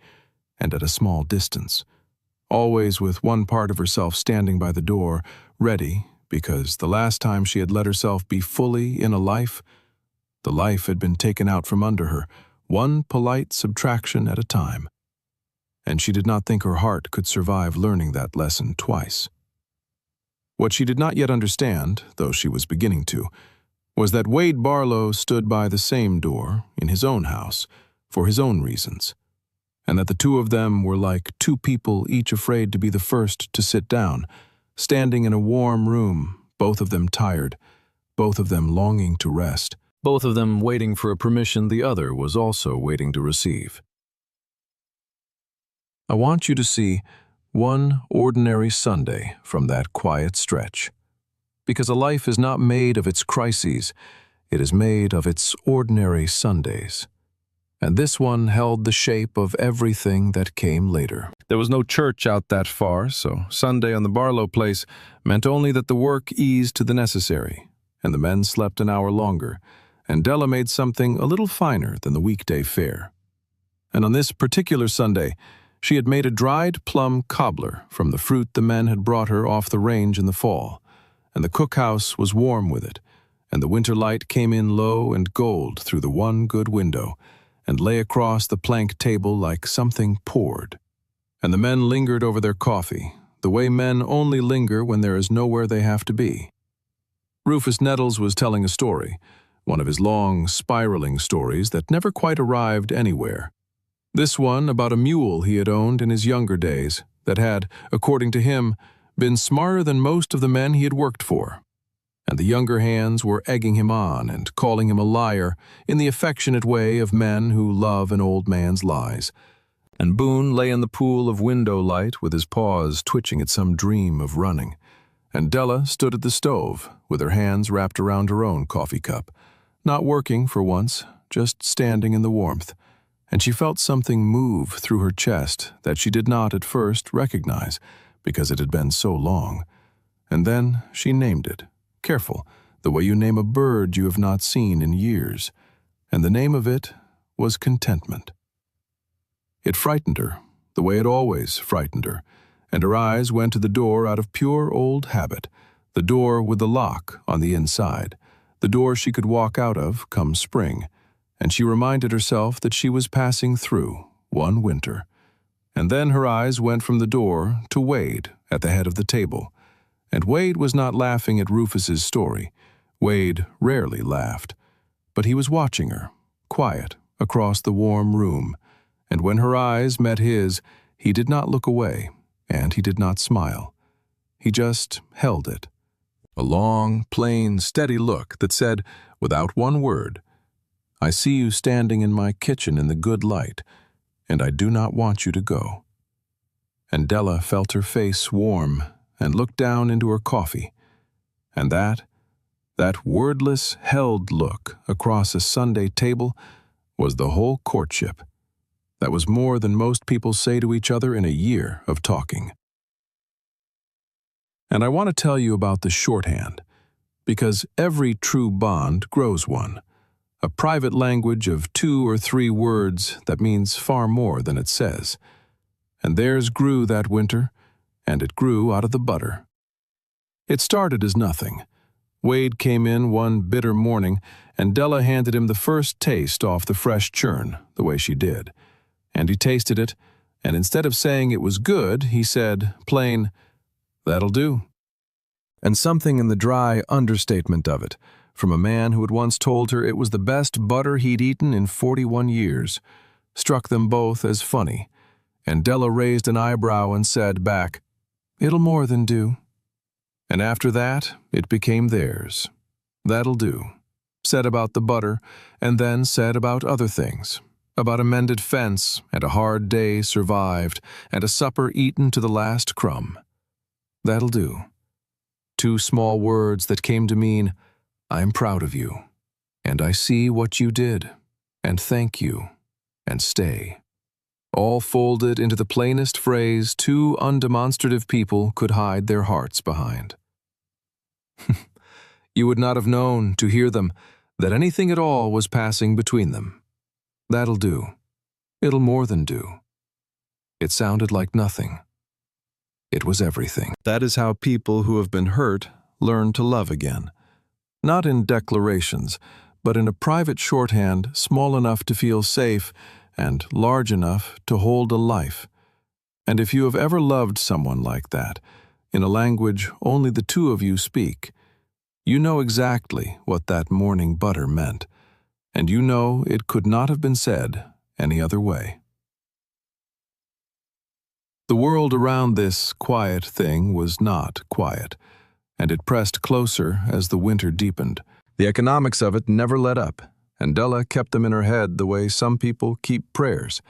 and at a small distance, always with one part of herself standing by the door, ready, because the last time she had let herself be fully in a life, the life had been taken out from under her, one polite subtraction at a time. And she did not think her heart could survive learning that lesson twice. What she did not yet understand, though she was beginning to, was that Wade Barlow stood by the same door, in his own house, for his own reasons, and that the two of them were like 2 people each afraid to be the first to sit down, standing in a warm room, both of them tired, both of them longing to rest, both of them waiting for a permission the other was also waiting to receive. I want you to see one ordinary Sunday from that quiet stretch. Because a life is not made of its crises, it is made of its ordinary Sundays. And this one held the shape of everything that came later. There was no church out that far, so Sunday on the Barlow place meant only that the work eased to the necessary, and the men slept an hour longer, and Della made something a little finer than the weekday fare. And on this particular Sunday, she had made a dried plum cobbler from the fruit the men had brought her off the range in the fall, and the cookhouse was warm with it, and the winter light came in low and gold through the one good window, and lay across the plank table like something poured. And the men lingered over their coffee, the way men only linger when there is nowhere they have to be. Rufus Nettles was telling a story, one of his long, spiraling stories that never quite arrived anywhere. This one about a mule he had owned in his younger days that had, according to him, been smarter than most of the men he had worked for. And the younger hands were egging him on and calling him a liar in the affectionate way of men who love an old man's lies. And Boone lay in the pool of window light with his paws twitching at some dream of running. And Della stood at the stove with her hands wrapped around her own coffee cup, not working for once, just standing in the warmth. And she felt something move through her chest that she did not at first recognize because it had been so long. And then she named it. Careful, the way you name a bird you have not seen in years. And the name of it was contentment. It frightened her, the way it always frightened her, and her eyes went to the door out of pure old habit, the door with the lock on the inside, the door she could walk out of come spring, and she reminded herself that she was passing through one winter. And then her eyes went from the door to Wade at the head of the table. And Wade was not laughing at Rufus's story. Wade rarely laughed. But he was watching her, quiet, across the warm room. And when her eyes met his, he did not look away, and he did not smile. He just held it. A long, plain, steady look that said, without one word, "I see you standing in my kitchen in the good light, and I do not want you to go." And Della felt her face warm and looked down into her coffee. And that wordless, held look across a Sunday table was the whole courtship. That was more than most people say to each other in a year of talking. And I want to tell you about the shorthand, because every true bond grows one, a private language of 2 or 3 words that means far more than it says. And theirs grew that winter, and it grew out of the butter. It started as nothing. Wade came in one bitter morning, and Della handed him the first taste off the fresh churn, the way she did. And he tasted it, and instead of saying it was good, he said, plain, "That'll do." And something in the dry understatement of it, from a man who had once told her it was the best butter he'd eaten in 41 years, struck them both as funny. And Della raised an eyebrow and said back, "It'll more than do." And after that, it became theirs. "That'll do," said about the butter, and then said about other things, about a mended fence, and a hard day survived, and a supper eaten to the last crumb. "That'll do." 2 small words that came to mean, "I'm proud of you, and I see what you did, and thank you, and stay." All folded into the plainest phrase 2 undemonstrative people could hide their hearts behind. You would not have known, to hear them, that anything at all was passing between them. "That'll do. It'll more than do." It sounded like nothing. It was everything. That is how people who have been hurt learn to love again. Not in declarations, but in a private shorthand small enough to feel safe and large enough to hold a life. And if you have ever loved someone like that, in a language only the 2 of you speak, you know exactly what that morning butter meant, and you know it could not have been said any other way. The world around this quiet thing was not quiet, and it pressed closer as the winter deepened. The economics of it never let up, and Della kept them in her head the way some people keep prayers.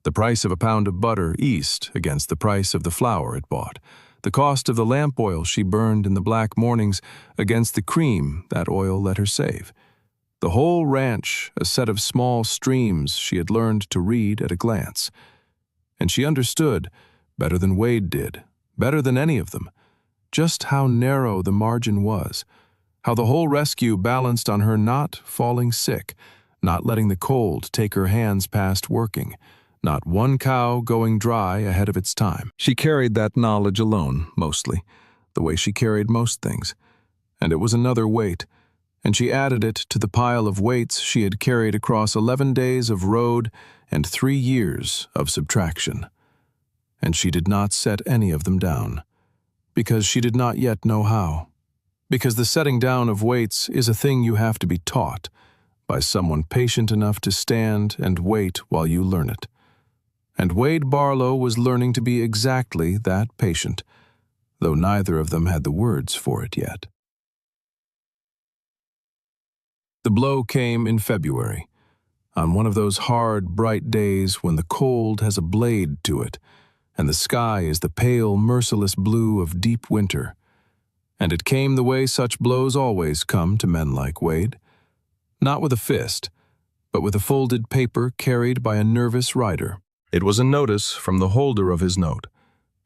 The price of a pound of butter east against the price of the flour it bought. The cost of the lamp oil she burned in the black mornings against the cream that oil let her save. The whole ranch, a set of small streams she had learned to read at a glance. And she understood, better than Wade did, better than any of them, just how narrow the margin was, how the whole rescue balanced on her not falling sick, not letting the cold take her hands past working, not one cow going dry ahead of its time. She carried that knowledge alone, mostly, the way she carried most things. And it was another weight, and she added it to the pile of weights she had carried across 11 days of road and 3 years of subtraction. And she did not set any of them down, because she did not yet know how. Because the setting down of weights is a thing you have to be taught by someone patient enough to stand and wait while you learn it. And Wade Barlow was learning to be exactly that patient, though neither of them had the words for it yet. The blow came in February, on one of those hard, bright days when the cold has a blade to it, and the sky is the pale, merciless blue of deep winter. And it came the way such blows always come to men like Wade, not with a fist, but with a folded paper carried by a nervous rider. It was a notice from the holder of his note,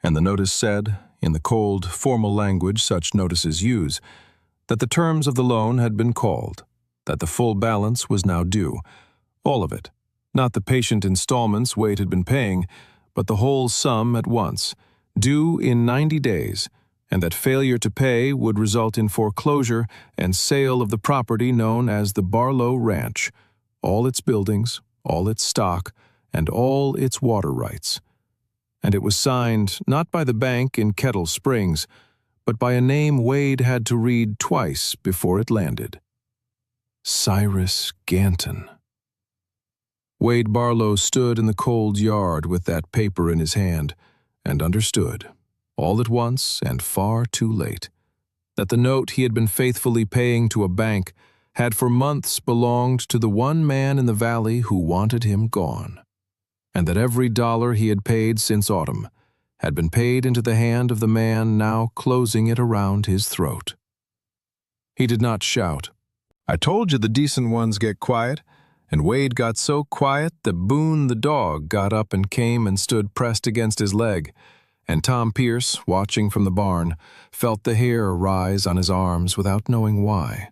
and the notice said, in the cold, formal language such notices use, that the terms of the loan had been called, that the full balance was now due, all of it, not the patient installments Wade had been paying, but the whole sum at once, due in 90 days, and that failure to pay would result in foreclosure and sale of the property known as the Barlow Ranch, all its buildings, all its stock, and all its water rights. And it was signed not by the bank in Kettle Springs, but by a name Wade had to read twice before it landed. Cyrus Ganton. Wade Barlow stood in the cold yard with that paper in his hand, and understood, all at once and far too late, that the note he had been faithfully paying to a bank had for months belonged to the one man in the valley who wanted him gone, and that every dollar he had paid since autumn had been paid into the hand of the man now closing it around his throat. He did not shout, "I told you the decent ones get quiet," and Wade got so quiet that Boone the dog got up and came and stood pressed against his leg, and Tom Pierce, watching from the barn, felt the hair rise on his arms without knowing why.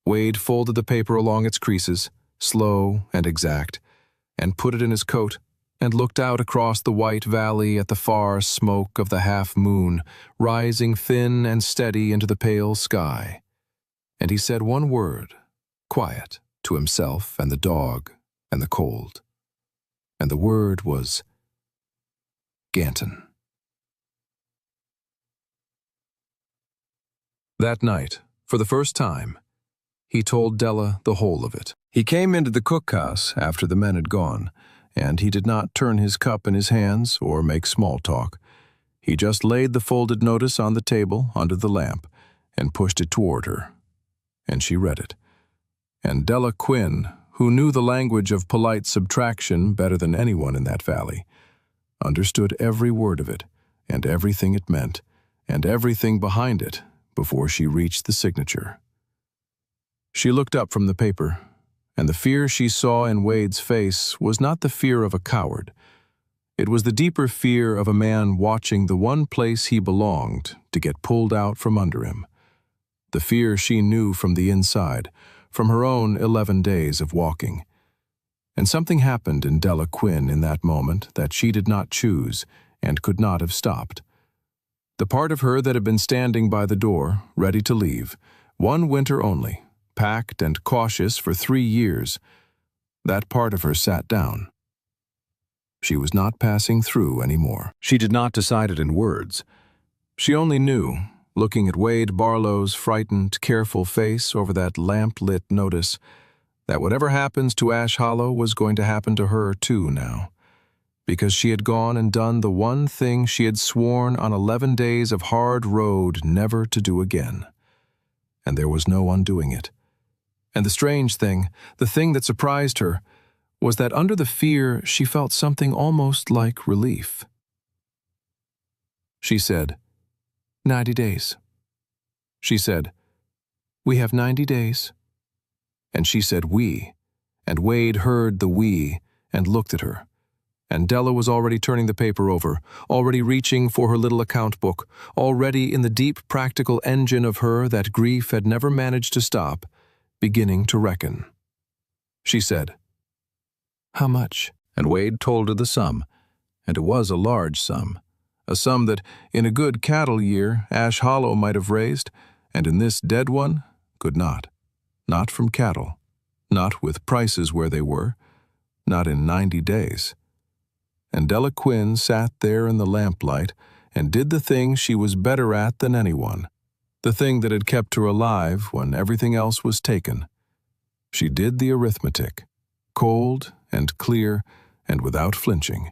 Wade folded the paper along its creases, slow and exact, and put it in his coat, and looked out across the white valley at the far smoke of the half-moon, rising thin and steady into the pale sky. And he said one word, quiet, to himself and the dog and the cold. And the word was Ganton. That night, for the first time, he told Della the whole of it. He came into the cookhouse after the men had gone, and he did not turn his cup in his hands or make small talk. He just laid the folded notice on the table under the lamp and pushed it toward her. And she read it. And Della Quinn, who knew the language of polite subtraction better than anyone in that valley, understood every word of it, and everything it meant, and everything behind it before she reached the signature. She looked up from the paper, and the fear she saw in Wade's face was not the fear of a coward. It was the deeper fear of a man watching the one place he belonged to get pulled out from under him. The fear she knew from the inside, from her own 11 days of walking. And something happened in Della Quinn in that moment that she did not choose and could not have stopped. The part of her that had been standing by the door, ready to leave, one winter only, packed and cautious for 3 years, that part of her sat down. She was not passing through anymore. She did not decide it in words. She only knew, looking at Wade Barlow's frightened, careful face over that lamp-lit notice, that whatever happens to Ash Hollow was going to happen to her too now, because she had gone and done the one thing she had sworn on 11 days of hard road never to do again. And there was no undoing it. And the strange thing, the thing that surprised her, was that under the fear she felt something almost like relief. She said, 90 days. She said, we have 90 days. And she said, we. And Wade heard the we and looked at her. And Della was already turning the paper over, already reaching for her little account book, already in the deep practical engine of her that grief had never managed to stop, beginning to reckon. She said, how much? And Wade told her the sum, and it was a large sum, a sum that, in a good cattle year, Ash Hollow might have raised, and in this dead one, could not. Not from cattle, not with prices where they were, not in 90 days. And Della Quinn sat there in the lamplight and did the thing she was better at than anyone, the thing that had kept her alive when everything else was taken. She did the arithmetic, cold and clear and without flinching,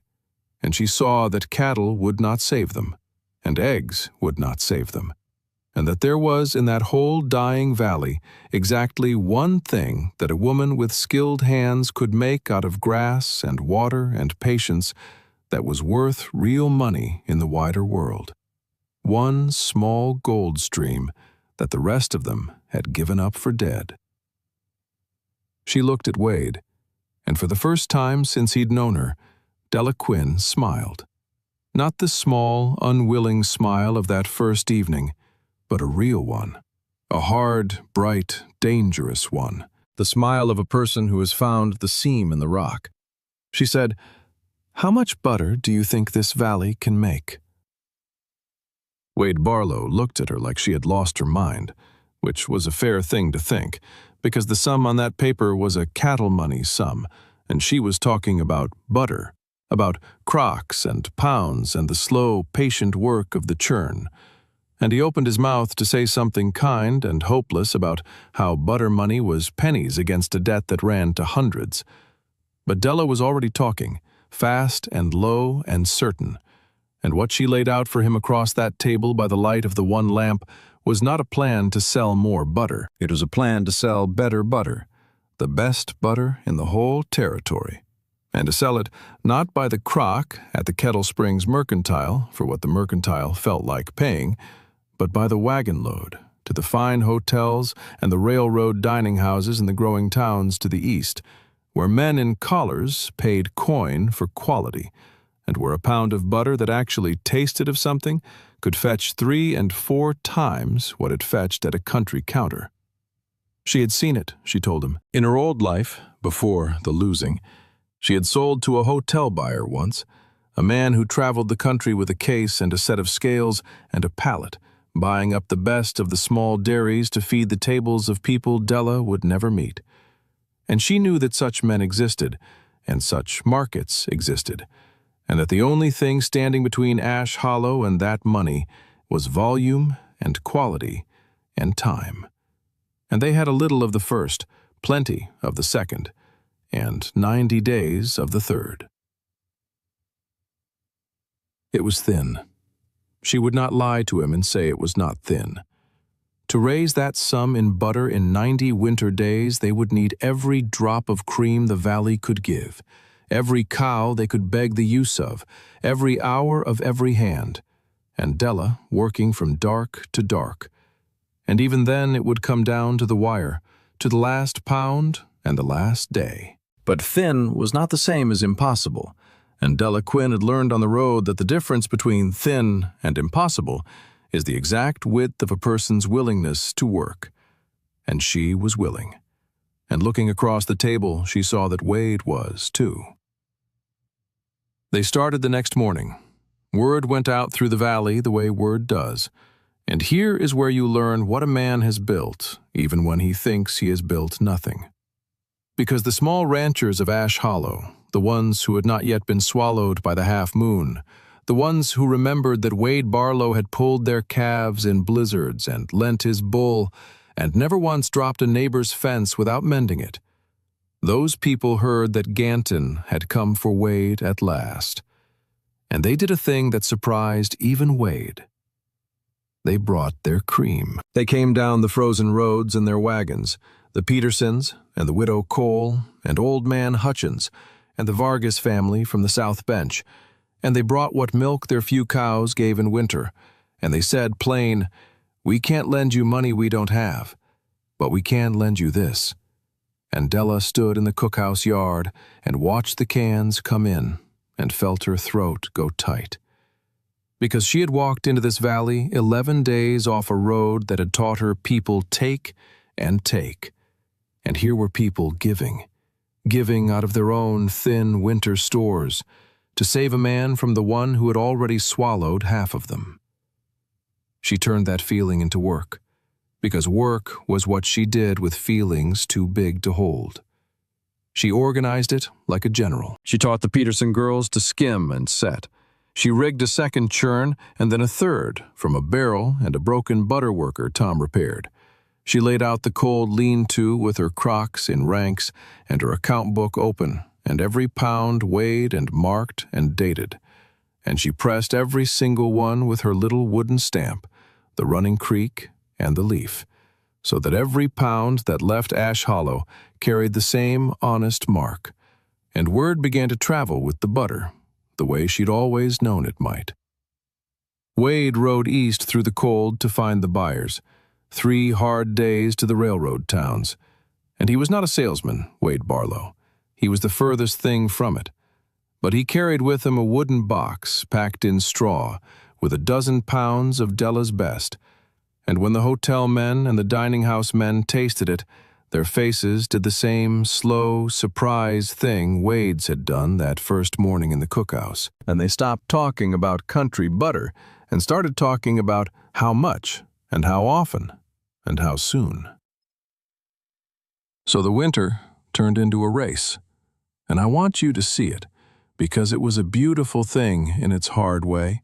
and she saw that cattle would not save them, and eggs would not save them, and that there was in that whole dying valley exactly one thing that a woman with skilled hands could make out of grass and water and patience that was worth real money in the wider world. One small gold stream that the rest of them had given up for dead. She looked at Wade, and for the first time since he'd known her, Della Quinn smiled. Not the small, unwilling smile of that first evening, but a real one. A hard, bright, dangerous one. The smile of a person who has found the seam in the rock. She said, how much butter do you think this valley can make? Wade Barlow looked at her like she had lost her mind, which was a fair thing to think, because the sum on that paper was a cattle money sum, and she was talking about butter, about crocks and pounds and the slow, patient work of the churn. And he opened his mouth to say something kind and hopeless about how butter money was pennies against a debt that ran to hundreds. But Della was already talking, fast and low and certain, and what she laid out for him across that table by the light of the one lamp was not a plan to sell more butter. It was a plan to sell better butter, the best butter in the whole territory, and to sell it not by the crock at the Kettle Springs Mercantile for what the mercantile felt like paying, but by the wagon load to the fine hotels and the railroad dining houses in the growing towns to the east, where men in collars paid coin for quality, and where a pound of butter that actually tasted of something could fetch 3 and 4 times what it fetched at a country counter. She had seen it, she told him. In her old life, before the losing, she had sold to a hotel buyer once, a man who traveled the country with a case and a set of scales and a pallet, buying up the best of the small dairies to feed the tables of people Della would never meet. And she knew that such men existed, and such markets existed, and that the only thing standing between Ash Hollow and that money was volume and quality and time. And they had a little of the first, plenty of the second, and 90 days of the third. It was thin. She would not lie to him and say it was not thin. To raise that sum in butter in 90 winter days, they would need every drop of cream the valley could give, every cow they could beg the use of, every hour of every hand, and Della working from dark to dark. And even then it would come down to the wire, to the last pound and the last day. But thin was not the same as impossible, and Della Quinn had learned on the road that the difference between thin and impossible is the exact width of a person's willingness to work. And she was willing. And looking across the table, she saw that Wade was, too. They started the next morning. Word went out through the valley the way word does. And here is where you learn what a man has built, even when he thinks he has built nothing. Because the small ranchers of Ash Hollow, the ones who had not yet been swallowed by the half-moon, the ones who remembered that Wade Barlow had pulled their calves in blizzards and lent his bull and never once dropped a neighbor's fence without mending it, those people heard that Ganton had come for Wade at last. And they did a thing that surprised even Wade. They brought their cream. They came down the frozen roads in their wagons, The Petersons, and the widow Cole, and old man Hutchins, and the Vargas family from the South Bench, and they brought what milk their few cows gave in winter, and they said plain, "We can't lend you money we don't have, but we can lend you this." And Della stood in the cookhouse yard and watched the cans come in and felt her throat go tight. Because she had walked into this valley 11 days off a road that had taught her people take and take. And here were people giving out of their own thin winter stores to save a man from the one who had already swallowed half of them. She turned that feeling into work, because work was what she did with feelings too big to hold. She organized it like a general. She taught the Peterson girls to skim and set. She rigged a second churn and then a third from a barrel and a broken butter worker Tom repaired. She laid out the cold lean-to with her crocks in ranks and her account book open, and every pound weighed and marked and dated. And she pressed every single one with her little wooden stamp, the running creek and the leaf, so that every pound that left Ash Hollow carried the same honest mark. And word began to travel with the butter, the way she'd always known it might. Wade rode east through the cold to find the buyers, 3 hard days to the railroad towns. And he was not a salesman, Wade Barlow. He was the furthest thing from it. But he carried with him a wooden box packed in straw with 12 pounds of Della's best. And when the hotel men and the dining house men tasted it, their faces did the same slow, surprise thing Wade's had done that first morning in the cookhouse. And they stopped talking about country butter and started talking about how much and how often and how soon. So the winter turned into a race, and I want you to see it, because it was a beautiful thing in its hard way.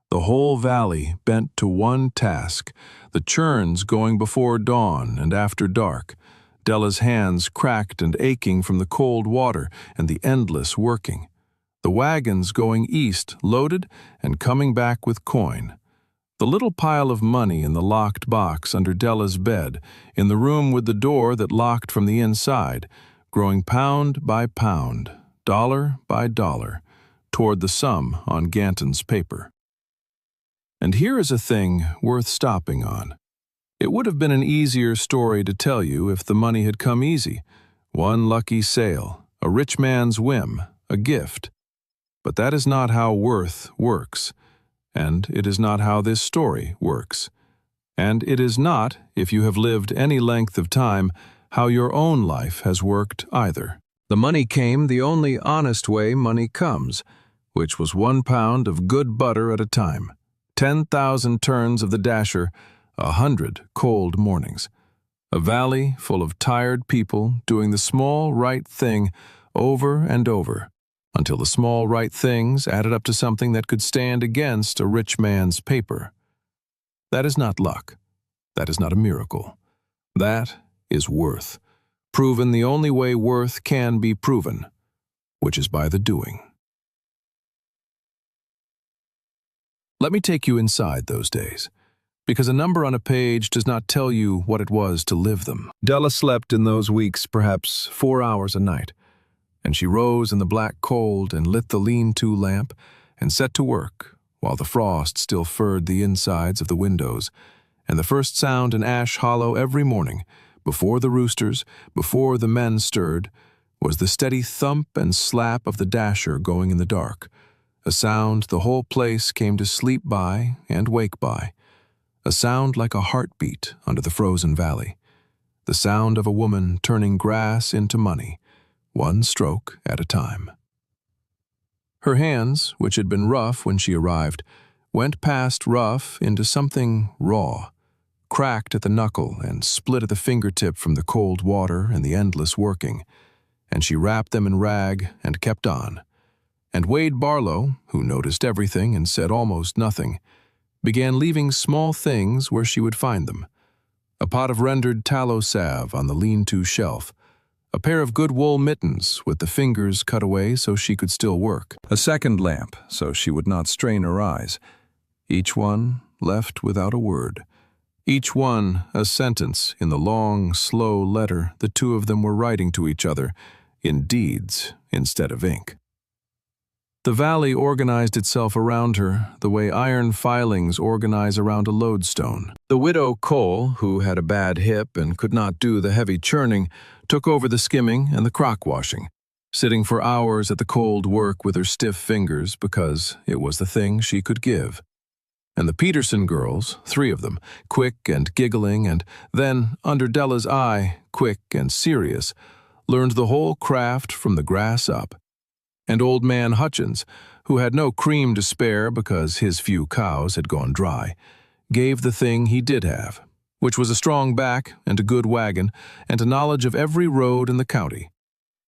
The whole valley bent to one task, the churns going before dawn and after dark, Della's hands cracked and aching from the cold water and the endless working, the wagons going east loaded and coming back with coin, the little pile of money in the locked box under Della's bed, in the room with the door that locked from the inside, growing pound by pound, dollar by dollar, toward the sum on Ganton's paper. And here is a thing worth stopping on. It would have been an easier story to tell you if the money had come easy, one lucky sale, a rich man's whim, a gift. But that is not how worth works, and it is not how this story works. And it is not, if you have lived any length of time, how your own life has worked either. The money came the only honest way money comes, which was 1 pound of good butter at a time, 10,000 turns of the dasher, 100 cold mornings. A valley full of tired people doing the small right thing over and over, until the small right things added up to something that could stand against a rich man's paper. That is not luck. That is not a miracle. That is worth, proven the only way worth can be proven, which is by the doing. Let me take you inside those days, because a number on a page does not tell you what it was to live them. Della slept in those weeks perhaps 4 hours a night, and she rose in the black cold and lit the lean-to lamp and set to work while the frost still furred the insides of the windows, and the first sound in Ash Hollow every morning, before the roosters, before the men stirred, was the steady thump and slap of the dasher going in the dark, a sound the whole place came to sleep by and wake by, a sound like a heartbeat under the frozen valley, the sound of a woman turning grass into money, one stroke at a time. Her hands, which had been rough when she arrived, went past rough into something raw, cracked at the knuckle and split at the fingertip from the cold water and the endless working, and she wrapped them in rag and kept on. And Wade Barlow, who noticed everything and said almost nothing, began leaving small things where she would find them. A pot of rendered tallow salve on the lean-to shelf, a pair of good wool mittens with the fingers cut away so she could still work, a second lamp so she would not strain her eyes, each one left without a word, each one a sentence in the long, slow letter the two of them were writing to each other, in deeds instead of ink. The valley organized itself around her the way iron filings organize around a lodestone. The widow Cole, who had a bad hip and could not do the heavy churning, took over the skimming and the crock washing, sitting for hours at the cold work with her stiff fingers because it was the thing she could give. And the Peterson girls, 3 of them, quick and giggling, and then, under Della's eye, quick and serious, learned the whole craft from the grass up. And old man Hutchins, who had no cream to spare because his few cows had gone dry, gave the thing he did have, which was a strong back and a good wagon and a knowledge of every road in the county.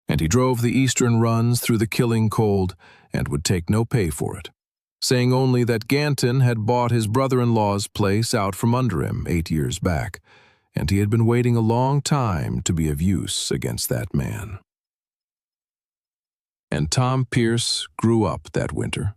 And he drove the eastern runs through the killing cold and would take no pay for it, saying only that Ganton had bought his brother-in-law's place out from under him 8 years back, and he had been waiting a long time to be of use against that man. And Tom Pierce grew up that winter,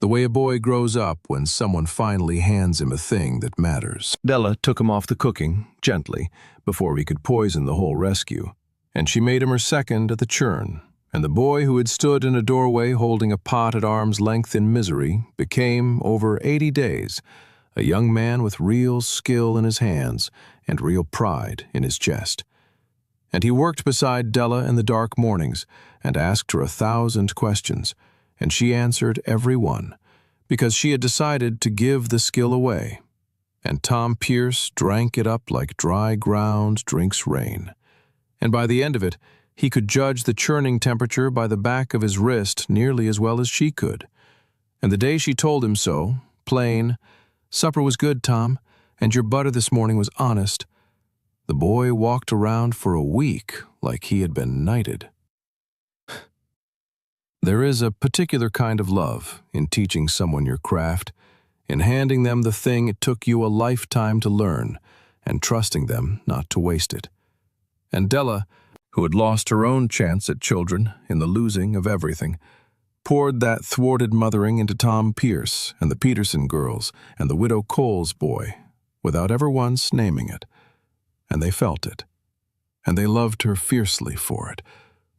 the way a boy grows up when someone finally hands him a thing that matters. Della took him off the cooking, gently, before he could poison the whole rescue, and she made him her second at the churn, and the boy who had stood in a doorway holding a pot at arm's length in misery became, over 80 days, a young man with real skill in his hands and real pride in his chest. And he worked beside Della in the dark mornings and asked her 1,000 questions, and she answered every one, because she had decided to give the skill away. And Tom Pierce drank it up like dry ground drinks rain. And by the end of it, he could judge the churning temperature by the back of his wrist nearly as well as she could. And the day she told him so, plain, "Supper was good, Tom, and your butter this morning was honest," the boy walked around for a week like he had been knighted. There is a particular kind of love in teaching someone your craft, in handing them the thing it took you a lifetime to learn, and trusting them not to waste it. And Della, who had lost her own chance at children in the losing of everything, poured that thwarted mothering into Tom Pierce and the Peterson girls and the widow Cole's boy, without ever once naming it. And they felt it, and they loved her fiercely for it,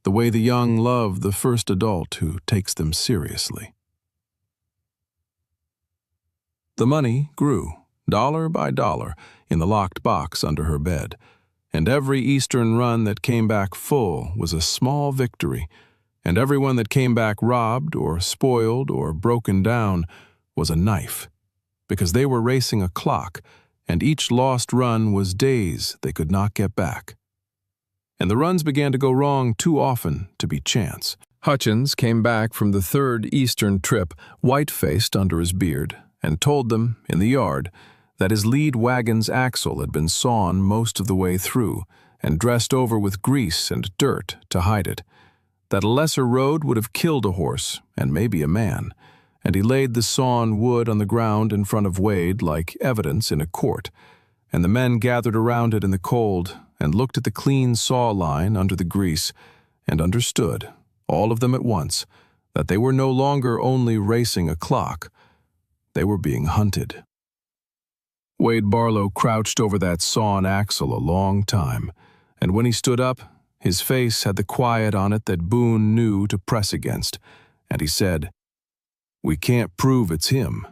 the way the young love the first adult who takes them seriously. The money grew, dollar by dollar, in the locked box under her bed, and every Eastern run that came back full was a small victory, and everyone that came back robbed or spoiled or broken down was a knife, because they were racing a clock, and each lost run was days they could not get back. And the runs began to go wrong too often to be chance. Hutchins came back from the 3rd Eastern trip, white-faced under his beard, and told them, in the yard, that his lead wagon's axle had been sawn most of the way through and dressed over with grease and dirt to hide it, that a lesser road would have killed a horse and maybe a man, and he laid the sawn wood on the ground in front of Wade like evidence in a court, and the men gathered around it in the cold and looked at the clean saw line under the grease and understood, all of them at once, that they were no longer only racing a clock, they were being hunted. Wade Barlow crouched over that sawn axle a long time, and when he stood up, his face had the quiet on it that Boone knew to press against, and he said, "We can't prove it's him."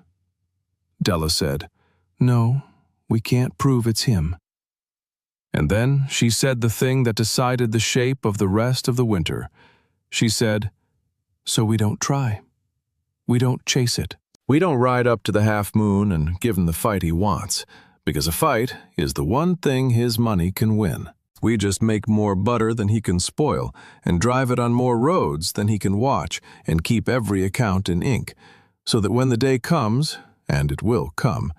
Della said, "No, we can't prove it's him." And then she said the thing that decided the shape of the rest of the winter. She said, "So we don't try. We don't chase it. We don't ride up to the half moon and give him the fight he wants, because a fight is the one thing his money can win. We just make more butter than he can spoil and drive it on more roads than he can watch and keep every account in ink, so that when the day comes, and it will come,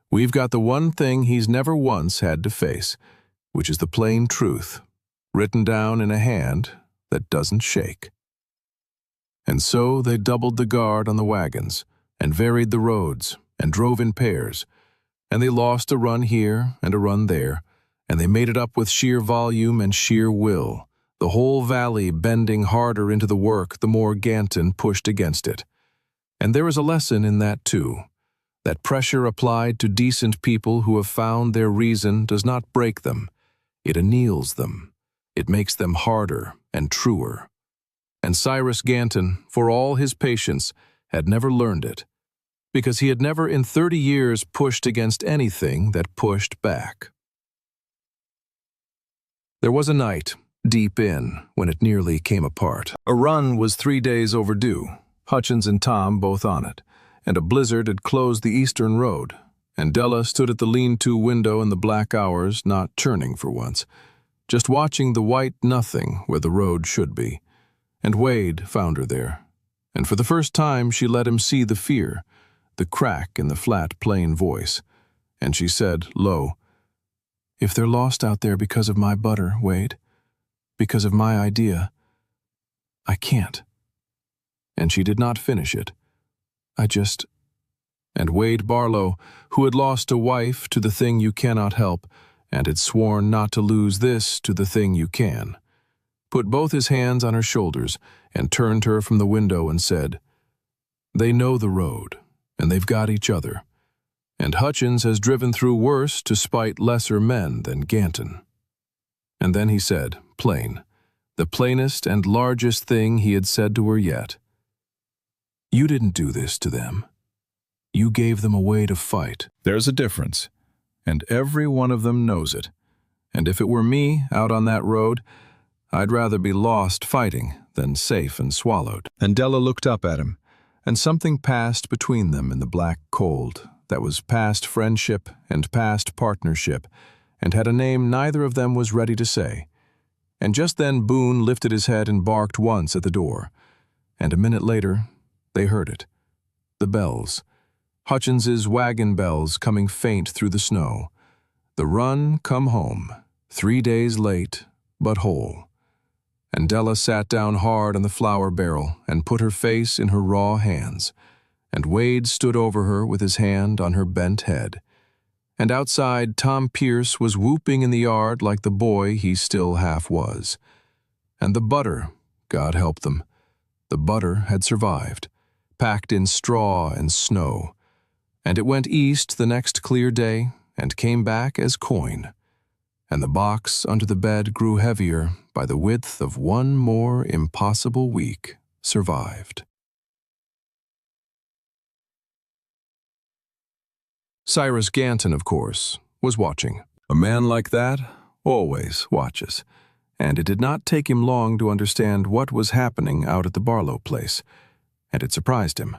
we've got the one thing he's never once had to face, which is the plain truth, written down in a hand that doesn't shake." And so they doubled the guard on the wagons, and varied the roads, and drove in pairs, and they lost a run here and a run there, and they made it up with sheer volume and sheer will, the whole valley bending harder into the work the more Ganton pushed against it. And there is a lesson in that too, that pressure applied to decent people who have found their reason does not break them. It anneals them. It makes them harder and truer. And Cyrus Ganton, for all his patience, had never learned it, because he had never in 30 years pushed against anything that pushed back. There was a night, deep in, when it nearly came apart. A run was 3 days overdue, Hutchins and Tom both on it, and a blizzard had closed the eastern road, and Della stood at the lean-to window in the black hours, not churning for once, just watching the white nothing where the road should be. And Wade found her there, and for the first time she let him see the fear, the crack in the flat, plain voice, and she said, low, "If they're lost out there because of my butter, Wade, because of my idea, I can't." And she did not finish it. And Wade Barlow, who had lost a wife to the thing you cannot help, and had sworn not to lose this to the thing you can, put both his hands on her shoulders and turned her from the window and said, "They know the road, and they've got each other, and Hutchins has driven through worse to spite lesser men than Ganton." And then he said, plain, the plainest and largest thing he had said to her yet, "You didn't do this to them. You gave them a way to fight. There's a difference, and every one of them knows it. And if it were me out on that road, I'd rather be lost fighting than safe and swallowed." And Della looked up at him, and something passed between them in the black cold that was past friendship and past partnership, and had a name neither of them was ready to say. And just then Boone lifted his head and barked once at the door, and a minute later they heard it. The bells. Hutchins's wagon bells coming faint through the snow. The run come home, 3 days late, but whole. And Della sat down hard on the flour barrel and put her face in her raw hands, and Wade stood over her with his hand on her bent head. And outside Tom Pierce was whooping in the yard like the boy he still half was. And the butter, God help them, the butter had survived, packed in straw and snow, and it went east the next clear day and came back as coin, and the box under the bed grew heavier by the width of one more impossible week survived. Cyrus Ganton, of course, was watching. A man like that always watches, and it did not take him long to understand what was happening out at the Barlow place, and it surprised him.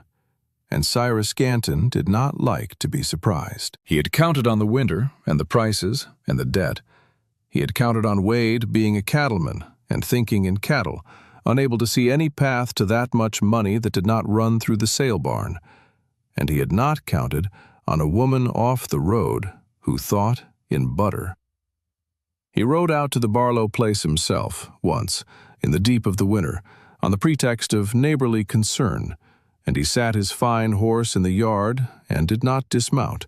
And Cyrus Ganton did not like to be surprised. He had counted on the winter and the prices and the debt. He had counted on Wade being a cattleman and thinking in cattle, unable to see any path to that much money that did not run through the sale barn. And he had not counted on a woman off the road who thought in butter. He rode out to the Barlow place himself, once, in the deep of the winter, on the pretext of neighborly concern, and he sat his fine horse in the yard and did not dismount.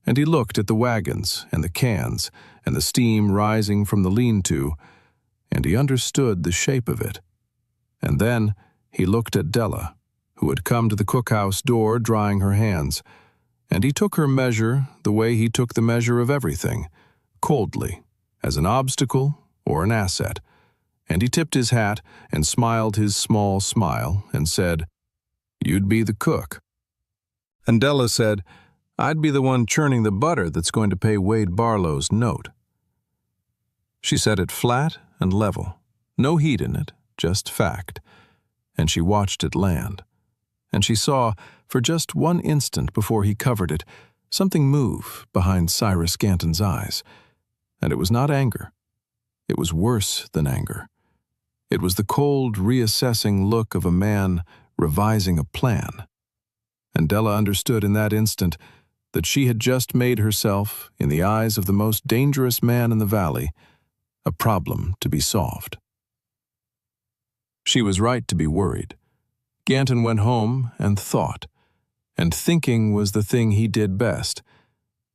And he looked at the wagons and the cans and the steam rising from the lean-to, and he understood the shape of it. And then he looked at Della, who had come to the cookhouse door drying her hands, and he took her measure the way he took the measure of everything, coldly, as an obstacle or an asset. And he tipped his hat and smiled his small smile and said, "You'd be the cook." And Della said, "I'd be the one churning the butter that's going to pay Wade Barlow's note." She said it flat and level, no heat in it, just fact. And she watched it land. And she saw, for just one instant before he covered it, something move behind Cyrus Ganton's eyes. And it was not anger. It was worse than anger. It was the cold, reassessing look of a man revising a plan. And Della understood in that instant that she had just made herself, in the eyes of the most dangerous man in the valley, a problem to be solved. She was right to be worried. Ganton went home and thought, and thinking was the thing he did best,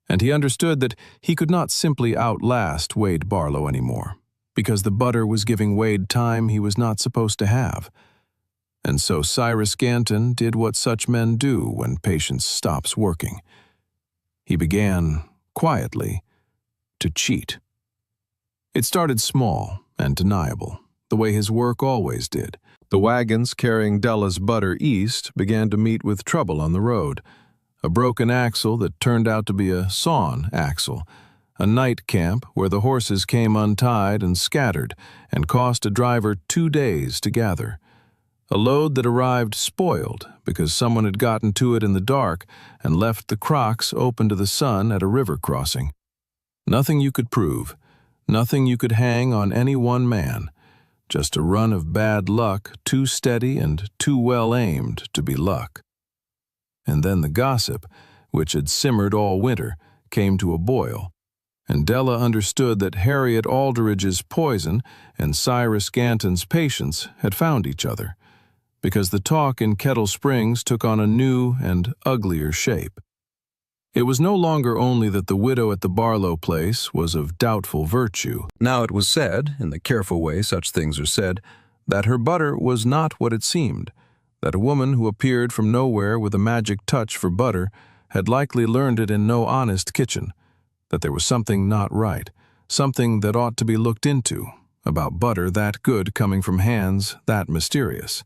and he understood that he could not simply outlast Wade Barlow anymore, because the butter was giving Wade time he was not supposed to have. And so Cyrus Ganton did what such men do when patience stops working. He began, quietly, to cheat. It started small and deniable, the way his work always did. The wagons carrying Della's butter east began to meet with trouble on the road. A broken axle that turned out to be a sawn axle, a night camp where the horses came untied and scattered and cost a driver 2 days to gather. A load that arrived spoiled because someone had gotten to it in the dark and left the crocks open to the sun at a river crossing. Nothing you could prove, nothing you could hang on any one man, just a run of bad luck too steady and too well aimed to be luck. And then the gossip, which had simmered all winter, came to a boil, and Della understood that Harriet Aldridge's poison and Cyrus Ganton's patience had found each other, because the talk in Kettle Springs took on a new and uglier shape. It was no longer only that the widow at the Barlow place was of doubtful virtue. Now it was said, in the careful way such things are said, that her butter was not what it seemed, that a woman who appeared from nowhere with a magic touch for butter had likely learned it in no honest kitchen, that there was something not right, something that ought to be looked into, about butter that good coming from hands that mysterious.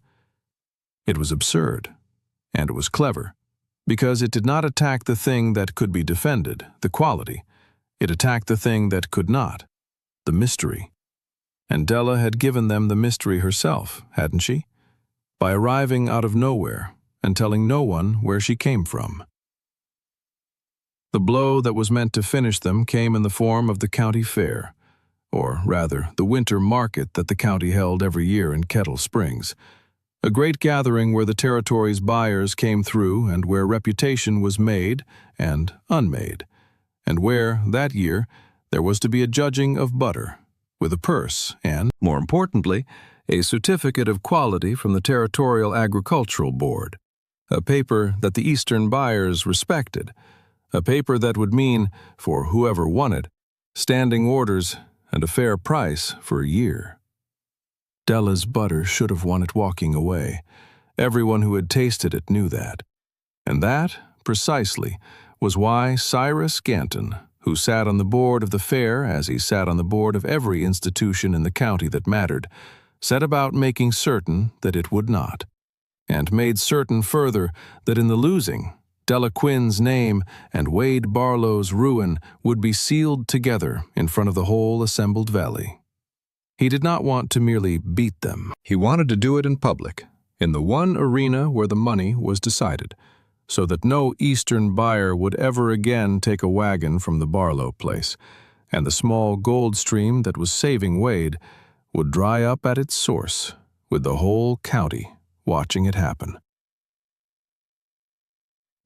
It was absurd, and it was clever, because it did not attack the thing that could be defended, the quality. It attacked the thing that could not, the mystery. And Della had given them the mystery herself, hadn't she? By arriving out of nowhere and telling no one where she came from. The blow that was meant to finish them came in the form of the county fair, or rather the winter market that the county held every year in Kettle Springs. A great gathering where the territory's buyers came through and where reputation was made and unmade, and where, that year, there was to be a judging of butter, with a purse and, more importantly, a certificate of quality from the Territorial Agricultural Board, a paper that the Eastern buyers respected, a paper that would mean, for whoever won it, standing orders and a fair price for a year. Della's butter should have won it walking away. Everyone who had tasted it knew that. And that, precisely, was why Cyrus Ganton, who sat on the board of the fair as he sat on the board of every institution in the county that mattered, set about making certain that it would not, and made certain further that in the losing, Della Quinn's name and Wade Barlow's ruin would be sealed together in front of the whole assembled valley. He did not want to merely beat them. He wanted to do it in public, in the one arena where the money was decided, so that no Eastern buyer would ever again take a wagon from the Barlow place, and the small gold stream that was saving Wade would dry up at its source, with the whole county watching it happen.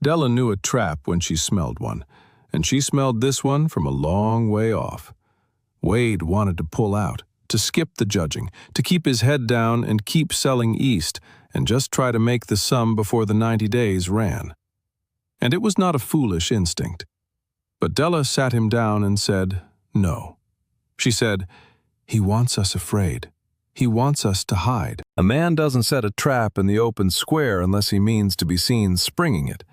Della knew a trap when she smelled one, and she smelled this one from a long way off. Wade wanted to pull out, to skip the judging, to keep his head down and keep selling east, and just try to make the sum before the 90 days ran. And it was not a foolish instinct. But Della sat him down and said, no. She said, he wants us afraid. He wants us to hide. A man doesn't set a trap in the open square unless he means to be seen springing it.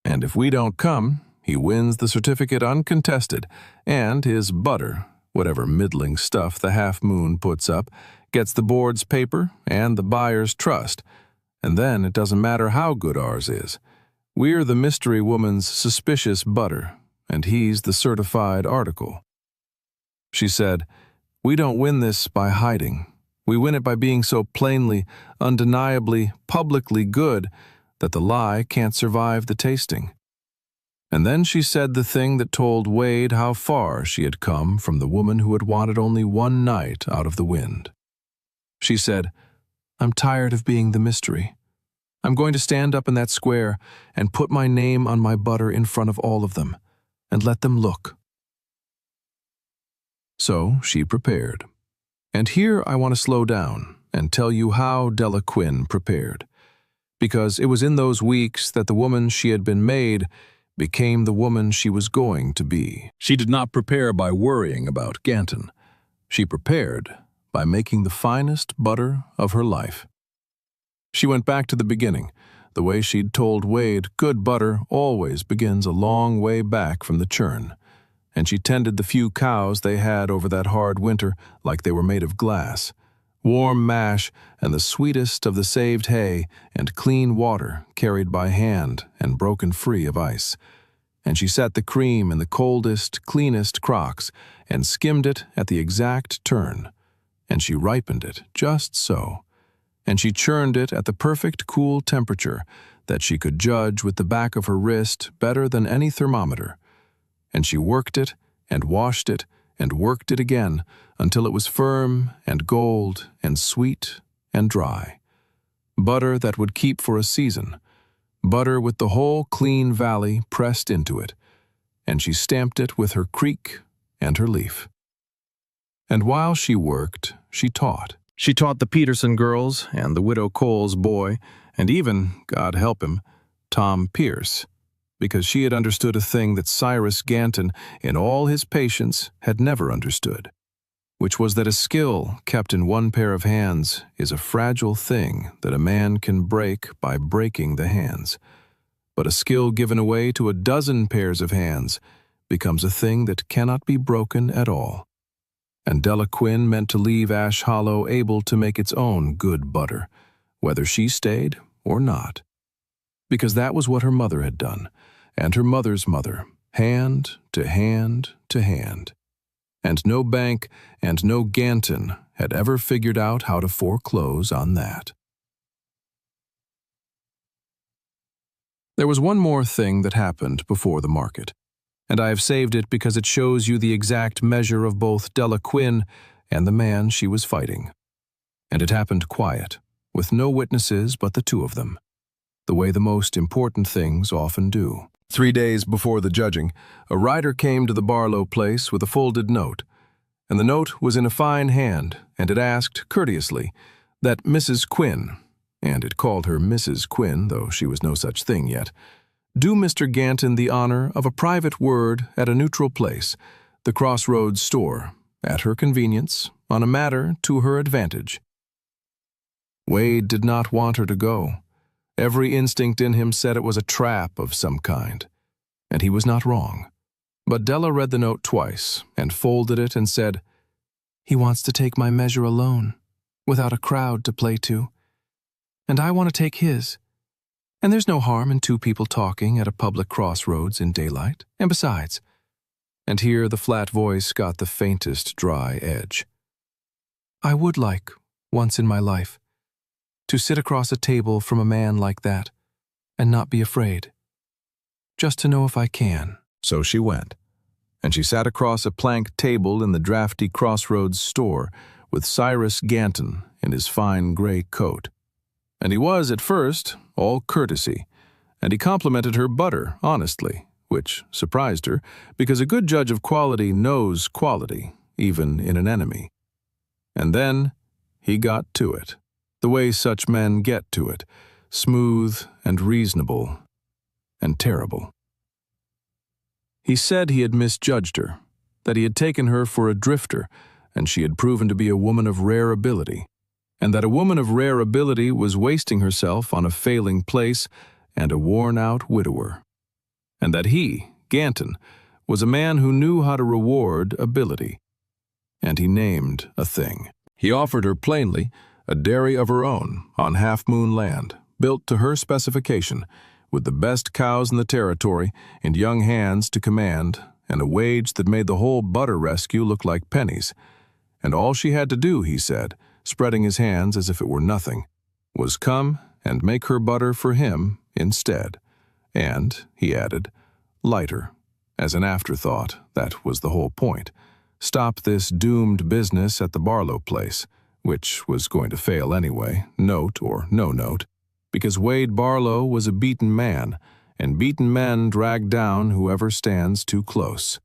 And if we don't come, he wins the certificate uncontested, and his butter, whatever middling stuff the Half Moon puts up, gets the board's paper and the buyer's trust, and then it doesn't matter how good ours is. We're the mystery woman's suspicious butter, and he's the certified article. She said, we don't win this by hiding. We win it by being so plainly, undeniably, publicly good that the lie can't survive the tasting. And then she said the thing that told Wade how far she had come from the woman who had wanted only one night out of the wind. She said, I'm tired of being the mystery. I'm going to stand up in that square and put my name on my butter in front of all of them, and let them look. So she prepared. And here I want to slow down and tell you how Della Quinn prepared. Because it was in those weeks that the woman she had been made became the woman she was going to be. She did not prepare by worrying about Ganton. She prepared by making the finest butter of her life. She went back to the beginning, the way she'd told Wade good butter always begins a long way back from the churn, and she tended the few cows they had over that hard winter like they were made of glass. Warm mash and the sweetest of the saved hay and clean water carried by hand and broken free of ice. And she set the cream in the coldest, cleanest crocks and skimmed it at the exact turn. And she ripened it just so. And she churned it at the perfect cool temperature that she could judge with the back of her wrist better than any thermometer. And she worked it and washed it and worked it again until it was firm and gold and sweet and dry. Butter that would keep for a season. Butter with the whole clean valley pressed into it. And she stamped it with her creak and her leaf. And while she worked, she taught. She taught the Peterson girls and the Widow Cole's boy, and even, God help him, Tom Pierce, because she had understood a thing that Cyrus Ganton, in all his patience, had never understood, which was that a skill kept in one pair of hands is a fragile thing that a man can break by breaking the hands. But a skill given away to a dozen pairs of hands becomes a thing that cannot be broken at all. And Della Quinn meant to leave Ash Hollow able to make its own good butter, whether she stayed or not. Because that was what her mother had done, and her mother's mother, hand to hand to hand. And no bank and no Ganton had ever figured out how to foreclose on that. There was one more thing that happened before the market, and I have saved it because it shows you the exact measure of both Della Quinn and the man she was fighting. And it happened quiet, with no witnesses but the two of them, the way the most important things often do. 3 days before the judging, a rider came to the Barlow place with a folded note, and the note was in a fine hand, and it asked, courteously, that Mrs. Quinn, and it called her Mrs. Quinn, though she was no such thing yet, do Mr. Ganton the honor of a private word at a neutral place, the Crossroads store, at her convenience, on a matter to her advantage. Wade did not want her to go. Every instinct in him said it was a trap of some kind, and he was not wrong. But Della read the note twice and folded it and said, "He wants to take my measure alone, without a crowd to play to. And I want to take his. And there's no harm in two people talking at a public crossroads in daylight. And besides," and here the flat voice got the faintest dry edge, "I would like, once in my life, to sit across a table from a man like that and not be afraid. Just to know if I can." So she went, and she sat across a plank table in the drafty Crossroads store with Cyrus Ganton in his fine gray coat. And he was, at first, all courtesy, and he complimented her butter honestly, which surprised her, because a good judge of quality knows quality, even in an enemy. And then he got to it, the way such men get to it, smooth and reasonable and terrible. He said he had misjudged her, that he had taken her for a drifter, and she had proven to be a woman of rare ability, and that a woman of rare ability was wasting herself on a failing place and a worn-out widower, and that he, Ganton, was a man who knew how to reward ability. And he named a thing. He offered her plainly a dairy of her own on Half Moon land, built to her specification, with the best cows in the territory and young hands to command, and a wage that made the whole butter rescue look like pennies. And all she had to do, he said, spreading his hands as if it were nothing, was come and make her butter for him instead. And, he added, lighter, as an afterthought, that was the whole point. Stop this doomed business at the Barlow place, which was going to fail anyway, note or no note, because Wade Barlow was a beaten man, and beaten men drag down whoever stands too close.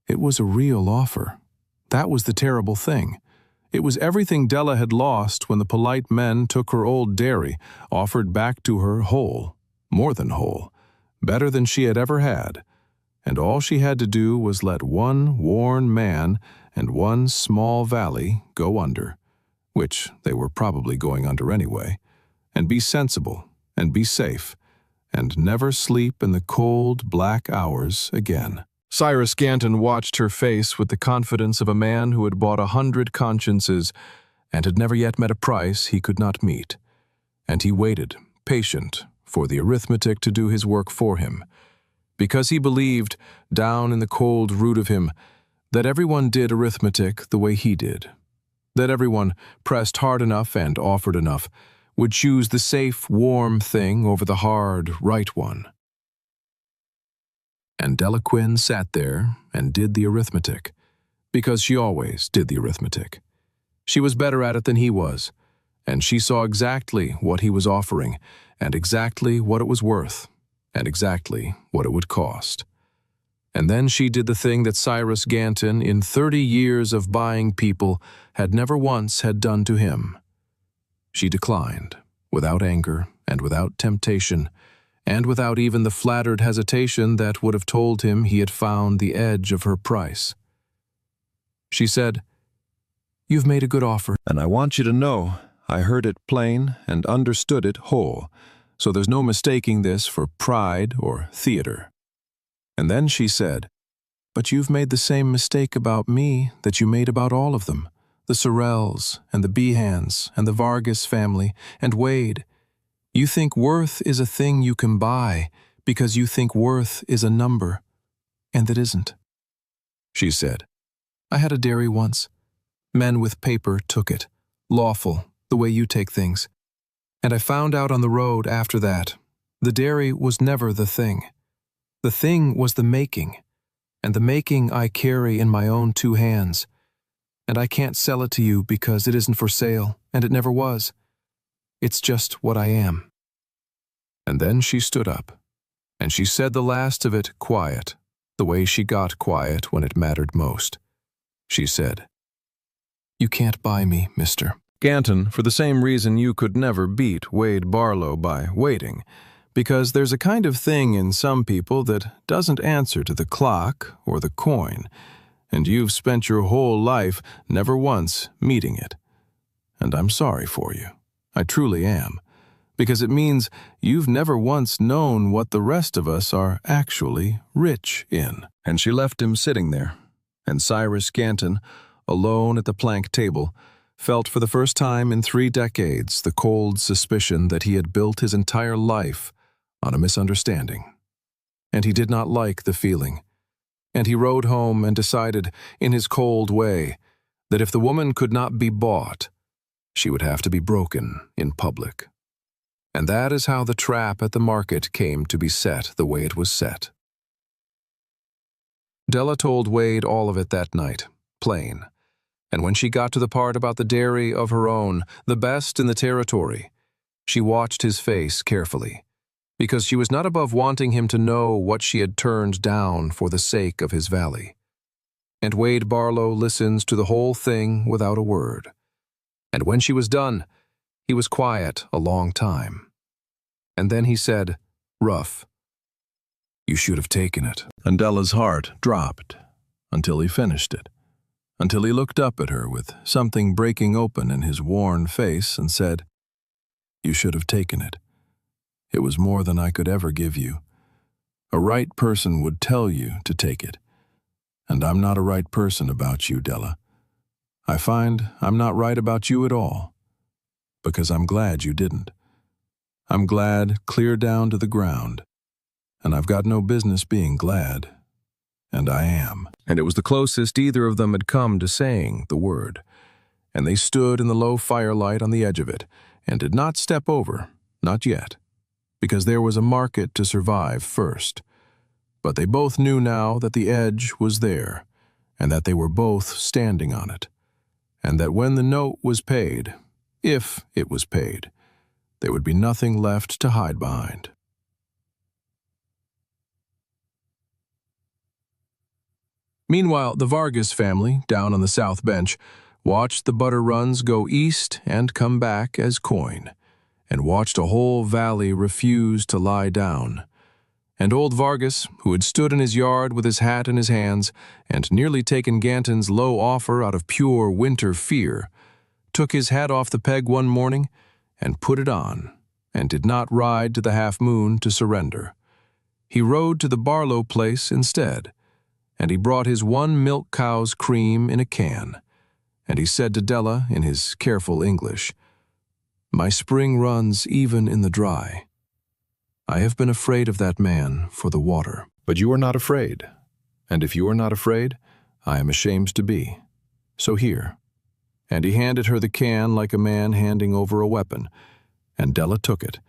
It was a real offer. That was the terrible thing. It was everything Della had lost when the polite men took her old dairy, offered back to her whole, more than whole, better than she had ever had, and all she had to do was let one worn man and one small valley go under, which they were probably going under anyway, and be sensible, and be safe, and never sleep in the cold, black hours again. Cyrus Ganton watched her face with the confidence of a man who had bought 100 consciences and had never yet met a price he could not meet. And he waited, patient, for the arithmetic to do his work for him, because he believed, down in the cold root of him, that everyone did arithmetic the way he did, that everyone, pressed hard enough and offered enough, would choose the safe, warm thing over the hard, right one. And Della Quinn sat there and did the arithmetic, because she always did the arithmetic. She was better at it than he was, and she saw exactly what he was offering, and exactly what it was worth, and exactly what it would cost. And then she did the thing that Cyrus Ganton, in 30 years of buying people, had never once had done to him. She declined, without anger and without temptation, and without even the flattered hesitation that would have told him he had found the edge of her price. She said, "You've made a good offer, and I want you to know I heard it plain and understood it whole, so there's no mistaking this for pride or theater." And then she said, "But you've made the same mistake about me that you made about all of them, the Sorrells and the Behans and the Vargas family and Wade. You think worth is a thing you can buy because you think worth is a number, and it isn't." She said, "I had a dairy once. Men with paper took it, lawful, the way you take things. And I found out on the road after that, the dairy was never the thing. The thing was the making, and the making I carry in my own 2 hands. And I can't sell it to you because it isn't for sale, and it never was. It's just what I am." And then she stood up, and she said the last of it quiet, the way she got quiet when it mattered most. She said, "You can't buy me, Mr. Ganton, for the same reason you could never beat Wade Barlow by waiting, because there's a kind of thing in some people that doesn't answer to the clock or the coin, and you've spent your whole life never once meeting it. And I'm sorry for you. I truly am, because it means you've never once known what the rest of us are actually rich in." And she left him sitting there, and Cyrus Ganton, alone at the plank table, felt for the first time in 3 decades the cold suspicion that he had built his entire life on a misunderstanding. And he did not like the feeling. And he rode home and decided, in his cold way, that if the woman could not be bought, she would have to be broken in public. And that is how the trap at the market came to be set the way it was set. Della told Wade all of it that night, plain. And when she got to the part about the dairy of her own, the best in the territory, she watched his face carefully, because she was not above wanting him to know what she had turned down for the sake of his valley. And Wade Barlow listens to the whole thing without a word. And when she was done, he was quiet a long time. And then he said, rough, "You should have taken it." And Della's heart dropped until he finished it, until he looked up at her with something breaking open in his worn face and said, "You should have taken it. It was more than I could ever give you. A right person would tell you to take it. And I'm not a right person about you, Della. I find I'm not right about you at all, because I'm glad you didn't. I'm glad clear down to the ground, and I've got no business being glad, and I am." And it was the closest either of them had come to saying the word, and they stood in the low firelight on the edge of it, and did not step over, not yet, because there was a market to survive first. But they both knew now that the edge was there, and that they were both standing on it, and that when the note was paid, if it was paid, there would be nothing left to hide behind. Meanwhile, the Vargas family, down on the south bench, watched the butter runs go east and come back as coin, and watched a whole valley refuse to lie down. And old Vargas, who had stood in his yard with his hat in his hands and nearly taken Ganton's low offer out of pure winter fear, took his hat off the peg one morning and put it on and did not ride to the half-moon to surrender. He rode to the Barlow place instead, and he brought his one milk cow's cream in a can, and he said to Della in his careful English, "My spring runs even in the dry. I have been afraid of that man for the water. But you are not afraid, and if you are not afraid, I am ashamed to be. So here." And he handed her the can like a man handing over a weapon, and Della took it,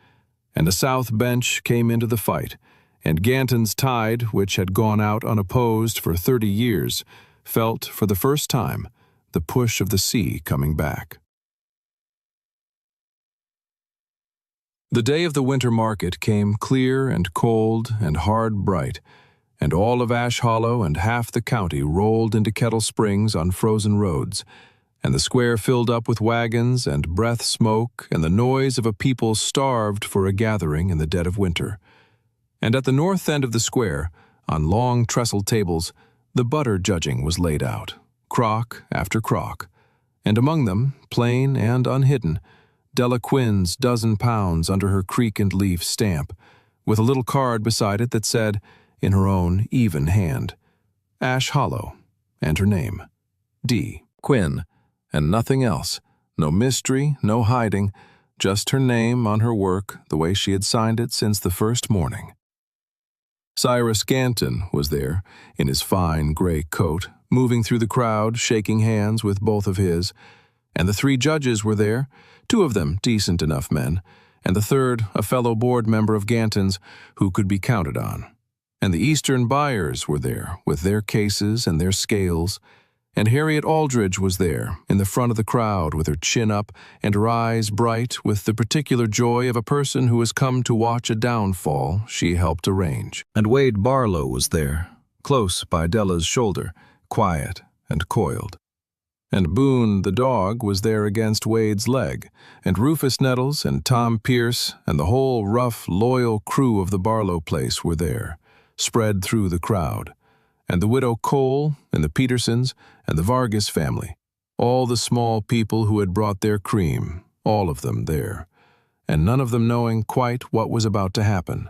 and the South bench came into the fight, and Ganton's tide, which had gone out unopposed for 30 years, felt for the first time the push of the sea coming back. The day of the winter market came clear and cold and hard bright, and all of Ash Hollow and half the county rolled into Kettle Springs on frozen roads, and the square filled up with wagons and breath smoke and the noise of a people starved for a gathering in the dead of winter. And at the north end of the square, on long trestle tables, the butter judging was laid out, crock after crock, and among them, plain and unhidden, Della Quinn's dozen pounds under her creek and leaf stamp, with a little card beside it that said, in her own even hand, Ash Hollow, and her name, D. Quinn, and nothing else, no mystery, no hiding, just her name on her work the way she had signed it since the first morning. Cyrus Ganton was there, in his fine gray coat, moving through the crowd, shaking hands with both of his, and the 3 judges were there, 2 of them decent enough men, and the third a fellow board member of Ganton's who could be counted on. And the Eastern buyers were there, with their cases and their scales, and Harriet Aldridge was there, in the front of the crowd, with her chin up and her eyes bright with the particular joy of a person who has come to watch a downfall she helped arrange. And Wade Barlow was there, close by Della's shoulder, quiet and coiled. And Boone the dog was there against Wade's leg, and Rufus Nettles and Tom Pierce and the whole rough, loyal crew of the Barlow place were there, spread through the crowd. And the widow Cole, and the Petersons, and the Vargas family, all the small people who had brought their cream, all of them there, and none of them knowing quite what was about to happen,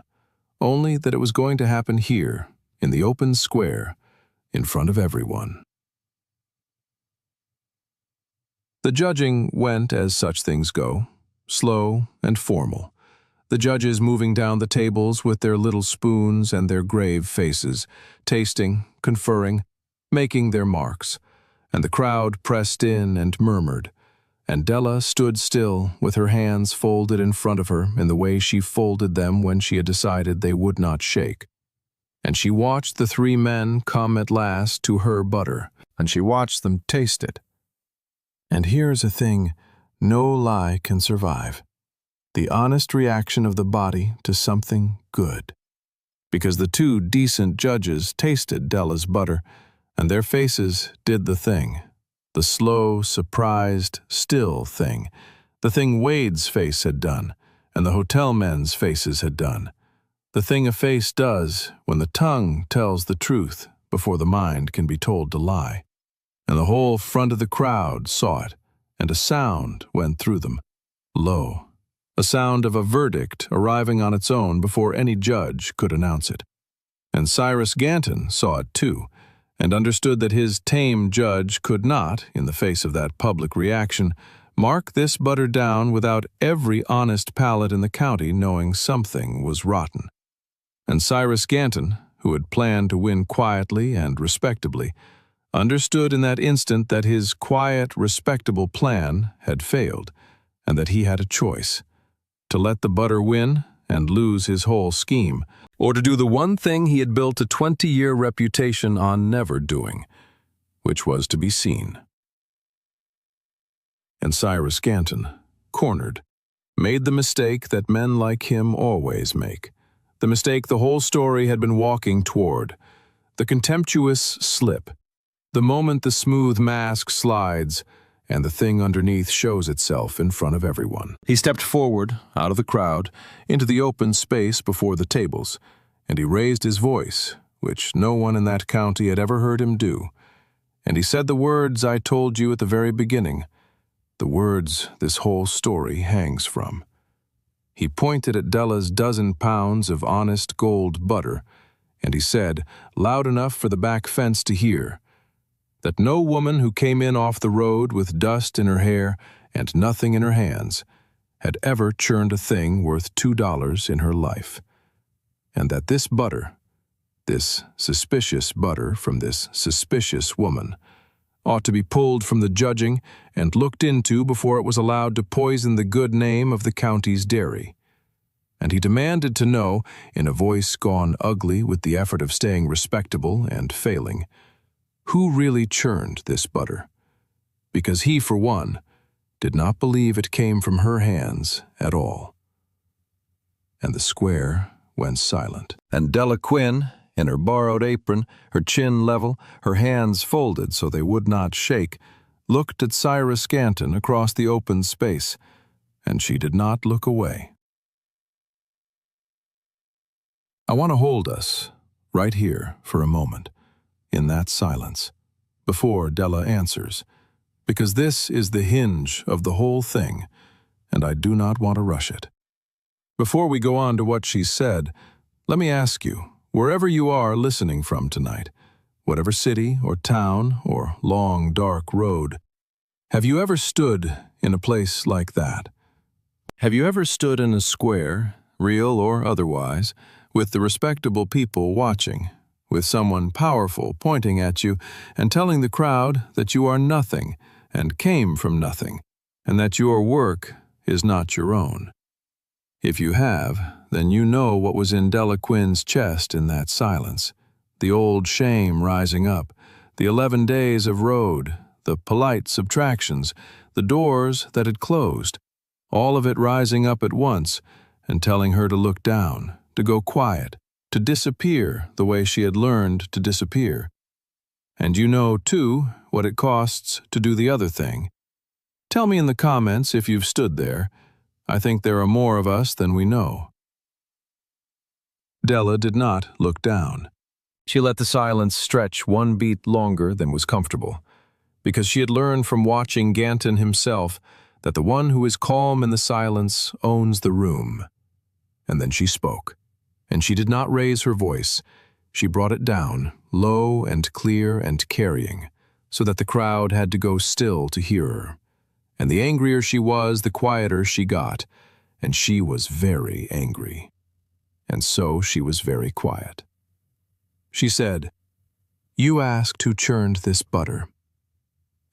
only that it was going to happen here, in the open square, in front of everyone. The judging went as such things go, slow and formal, the judges moving down the tables with their little spoons and their grave faces, tasting, conferring, making their marks, and the crowd pressed in and murmured, and Della stood still with her hands folded in front of her in the way she folded them when she had decided they would not shake. And she watched the 3 men come at last to her butter, and she watched them taste it. And here's a thing no lie can survive. The honest reaction of the body to something good. Because the 2 decent judges tasted Della's butter, and their faces did the thing. The slow, surprised, still thing. The thing Wade's face had done, and the hotel men's faces had done. The thing a face does when the tongue tells the truth before the mind can be told to lie. And the whole front of the crowd saw it, and a sound went through them, low. A sound of a verdict arriving on its own before any judge could announce it. And Cyrus Ganton saw it too, and understood that his tame judge could not, in the face of that public reaction, mark this butter down without every honest palate in the county knowing something was rotten. And Cyrus Ganton, who had planned to win quietly and respectably, understood in that instant that his quiet, respectable plan had failed, and that he had a choice. To let the butter win and lose his whole scheme, or to do the one thing he had built a 20-year reputation on never doing, which was to be seen. And Cyrus Ganton, cornered, made the mistake that men like him always make, the mistake the whole story had been walking toward, the contemptuous slip, the moment the smooth mask slides, and the thing underneath shows itself in front of everyone. He stepped forward, out of the crowd, into the open space before the tables, and he raised his voice, which no one in that county had ever heard him do, and he said the words I told you at the very beginning, the words this whole story hangs from. He pointed at Della's dozen pounds of honest gold butter, and he said, loud enough for the back fence to hear, that no woman who came in off the road with dust in her hair and nothing in her hands had ever churned a thing worth $2 in her life, and that this butter, this suspicious butter from this suspicious woman, ought to be pulled from the judging and looked into before it was allowed to poison the good name of the county's dairy. And he demanded to know, in a voice gone ugly with the effort of staying respectable and failing, who really churned this butter, because he, for one, did not believe it came from her hands at all. And the square went silent. And Della Quinn, in her borrowed apron, her chin level, her hands folded so they would not shake, looked at Cyrus Scanton across the open space, and she did not look away. I want to hold us, right here, for a moment, in that silence, before Della answers, because this is the hinge of the whole thing, and I do not want to rush it. Before we go on to what she said, let me ask you, wherever you are listening from tonight, whatever city or town or long, dark road, have you ever stood in a place like that? Have you ever stood in a square, real or otherwise, with the respectable people watching, with someone powerful pointing at you and telling the crowd that you are nothing and came from nothing, and that your work is not your own? If you have, then you know what was in Della Quinn's chest in that silence. The old shame rising up, the 11 days of road, the polite subtractions, the doors that had closed, all of it rising up at once and telling her to look down, to go quiet, to disappear the way she had learned to disappear. And you know, too, what it costs to do the other thing. Tell me in the comments if you've stood there. I think there are more of us than we know. Della did not look down. She let the silence stretch one beat longer than was comfortable, because she had learned from watching Ganton himself that the one who is calm in the silence owns the room. And then she spoke, and she did not raise her voice. She brought it down, low and clear and carrying, so that the crowd had to go still to hear her. And the angrier she was, the quieter she got, and she was very angry. And so she was very quiet. She said, "You asked who churned this butter."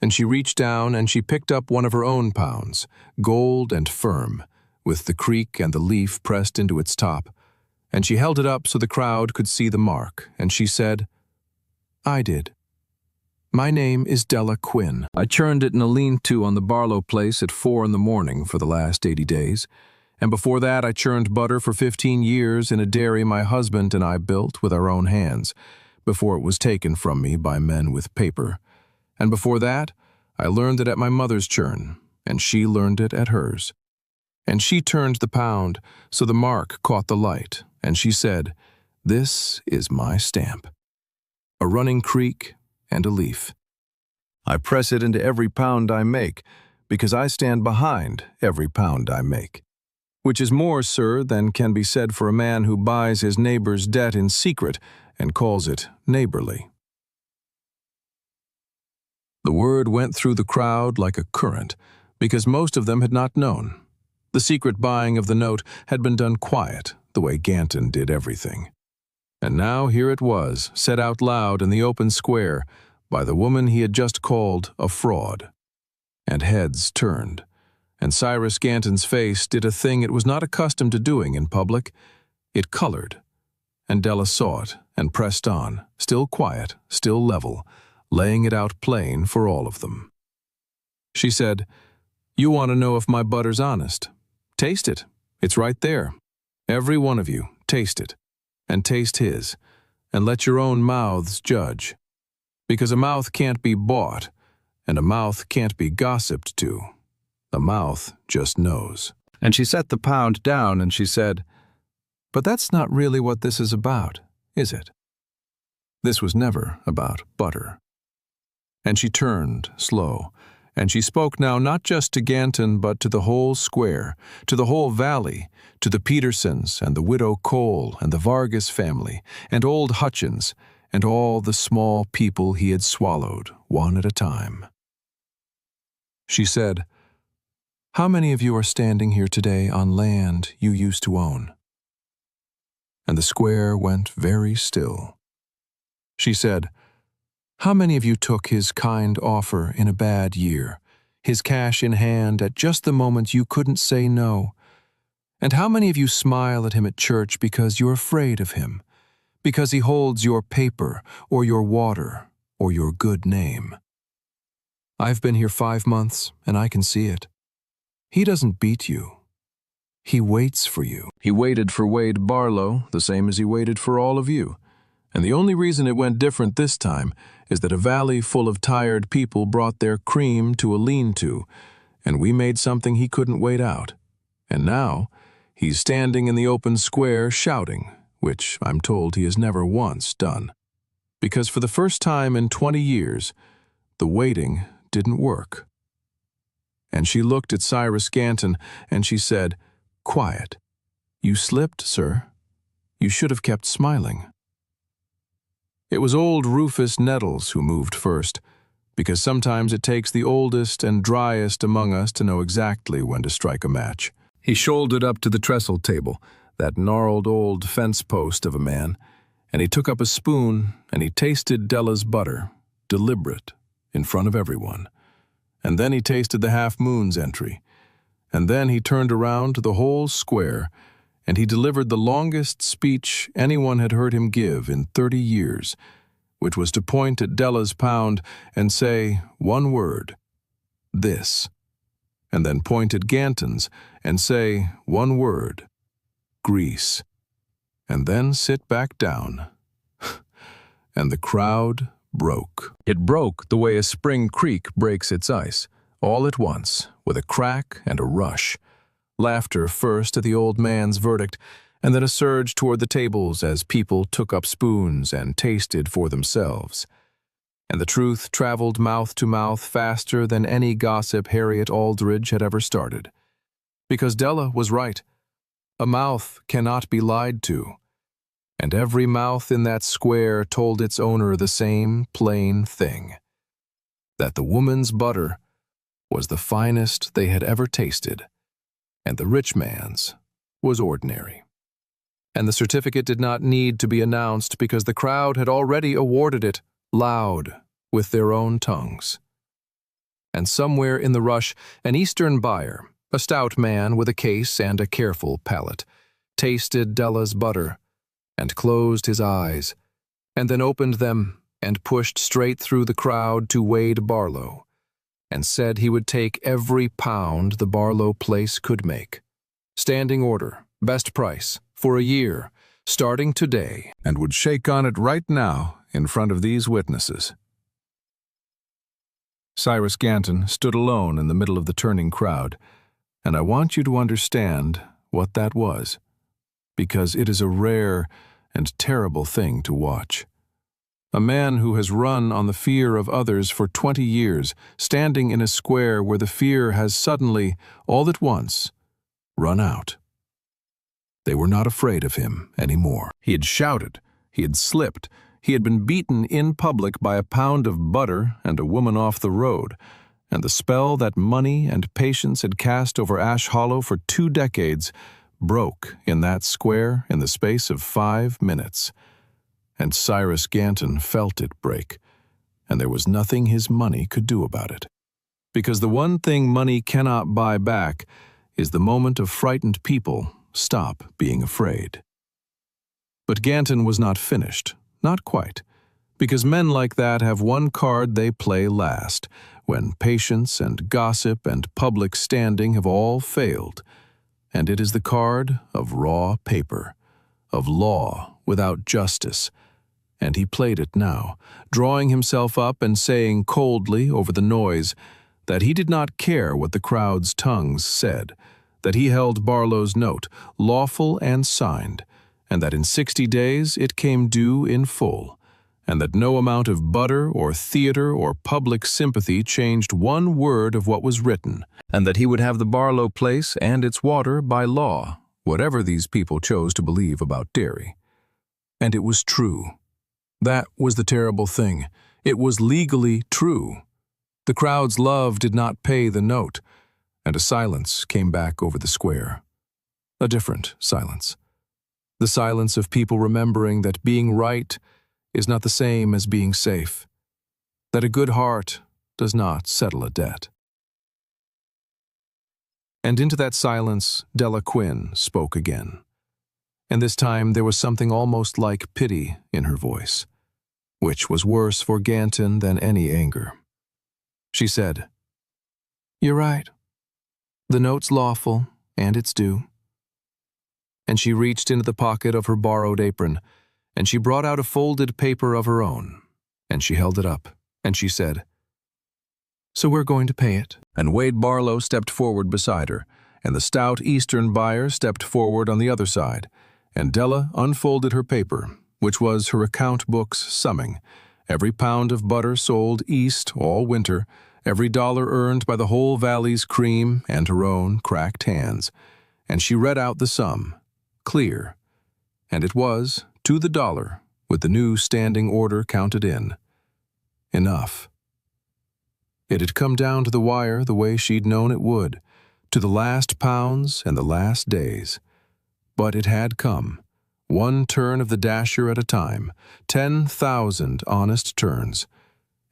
And she reached down and she picked up one of her own pounds, gold and firm, with the creak and the leaf pressed into its top, and she held it up so the crowd could see the mark, and she said, "I did. My name is Della Quinn. I churned it in a lean-to on the Barlow place at 4 in the morning for the last 80 days, and before that I churned butter for 15 years in a dairy my husband and I built with our own hands, before it was taken from me by men with paper. And before that, I learned it at my mother's churn, and she learned it at hers. And she turned the pound, so the mark caught the light, and she said, 'This is my stamp.' A running creek and a leaf. I press it into every pound I make, because I stand behind every pound I make. Which is more, sir, than can be said for a man who buys his neighbor's debt in secret and calls it neighborly." The word went through the crowd like a current, because most of them had not known. The secret buying of the note had been done quiet, the way Ganton did everything. And now here it was, said out loud in the open square, by the woman he had just called a fraud. And heads turned, and Cyrus Ganton's face did a thing it was not accustomed to doing in public. It colored, and Della saw it and pressed on, still quiet, still level, laying it out plain for all of them. She said, "You want to know if my butter's honest? Taste it. It's right there. Every one of you, taste it. And taste his, and let your own mouths judge. Because a mouth can't be bought, and a mouth can't be gossiped to. A mouth just knows." And she set the pound down and she said, "But that's not really what this is about, is it? This was never about butter." And she turned, slow, And she spoke now not just to Ganton, but to the whole square, to the whole valley, to the Petersons and the widow Cole and the Vargas family, and old Hutchins, and all the small people he had swallowed, one at a time. She said, "How many of you are standing here today on land you used to own?" And the square went very still. She said, "How many of you took his kind offer in a bad year, his cash in hand at just the moment you couldn't say no? And how many of you smile at him at church because you're afraid of him, because he holds your paper or your water or your good name? I've been here 5 months, and I can see it. He doesn't beat you. He waits for you." He waited for Wade Barlow the same as he waited for all of you. And the only reason it went different this time is that a valley full of tired people brought their cream to a lean-to, and we made something he couldn't wait out. And now, he's standing in the open square shouting, which I'm told he has never once done. Because for the first time in 20 years, the waiting didn't work. And she looked at Cyrus Ganton, and she said, "Quiet. You slipped, sir. You should have kept smiling." It was old Rufus Nettles who moved first, because sometimes it takes the oldest and driest among us to know exactly when to strike a match. He shouldered up to the trestle table, that gnarled old fence post of a man, and he took up a spoon and he tasted Della's butter, deliberate, in front of everyone. And then he tasted the Half Moon's entry. And then he turned around to the whole square, and he delivered the longest speech anyone had heard him give in 30 years, which was to point at Della's pound and say one word, "This," and then point at Ganton's and say one word, "Grease," and then sit back down. And the crowd broke. It broke the way a spring creek breaks its ice, all at once, with a crack and a rush. Laughter first at the old man's verdict, and then a surge toward the tables as people took up spoons and tasted for themselves. And the truth traveled mouth to mouth faster than any gossip Harriet Aldridge had ever started. Because Della was right. A mouth cannot be lied to. And every mouth in that square told its owner the same plain thing, that the woman's butter was the finest they had ever tasted, and the rich man's was ordinary. And the certificate did not need to be announced because the crowd had already awarded it loud with their own tongues. And somewhere in the rush, an Eastern buyer, a stout man with a case and a careful palate, tasted Della's butter and closed his eyes, and then opened them and pushed straight through the crowd to Wade Barlow, and said he would take every pound the Barlow place could make. Standing order, best price, for a year, starting today, and would shake on it right now in front of these witnesses. Cyrus Ganton stood alone in the middle of the turning crowd, and I want you to understand what that was, because it is a rare and terrible thing to watch. A man who has run on the fear of others for 20 years, standing in a square where the fear has suddenly, all at once, run out. They were not afraid of him anymore. He had shouted, he had slipped, he had been beaten in public by a pound of butter and a woman off the road, and the spell that money and patience had cast over Ash Hollow for 2 decades broke in that square in the space of 5 minutes. And Cyrus Ganton felt it break, and there was nothing his money could do about it. Because the one thing money cannot buy back is the moment of frightened people stop being afraid. But Ganton was not finished, not quite, because men like that have one card they play last, when patience and gossip and public standing have all failed, and it is the card of raw paper, of law without justice. And he played it now, drawing himself up and saying coldly over the noise that he did not care what the crowd's tongues said, that he held Barlow's note, lawful and signed, and that in 60 days it came due in full, and that no amount of butter or theater or public sympathy changed one word of what was written, and that he would have the Barlow place and its water by law, whatever these people chose to believe about dairy. And it was true. That was the terrible thing. It was legally true. The crowd's love did not pay the note, and a silence came back over the square. A different silence. The silence of people remembering that being right is not the same as being safe, that a good heart does not settle a debt. And into that silence, Della Quinn spoke again. And this time there was something almost like pity in her voice, which was worse for Ganton than any anger. She said, "You're right. The note's lawful, and it's due." And she reached into the pocket of her borrowed apron, and she brought out a folded paper of her own, and she held it up, and she said, "So we're going to pay it." And Wade Barlow stepped forward beside her, and the stout Eastern buyer stepped forward on the other side, and Della unfolded her paper, which was her account book's summing, every pound of butter sold east all winter, every dollar earned by the whole valley's cream and her own cracked hands, and she read out the sum, clear, and it was, to the dollar, with the new standing order counted in. Enough. It had come down to the wire the way she'd known it would, to the last pounds and the last days. But it had come, one turn of the dasher at a time, 10,000 honest turns,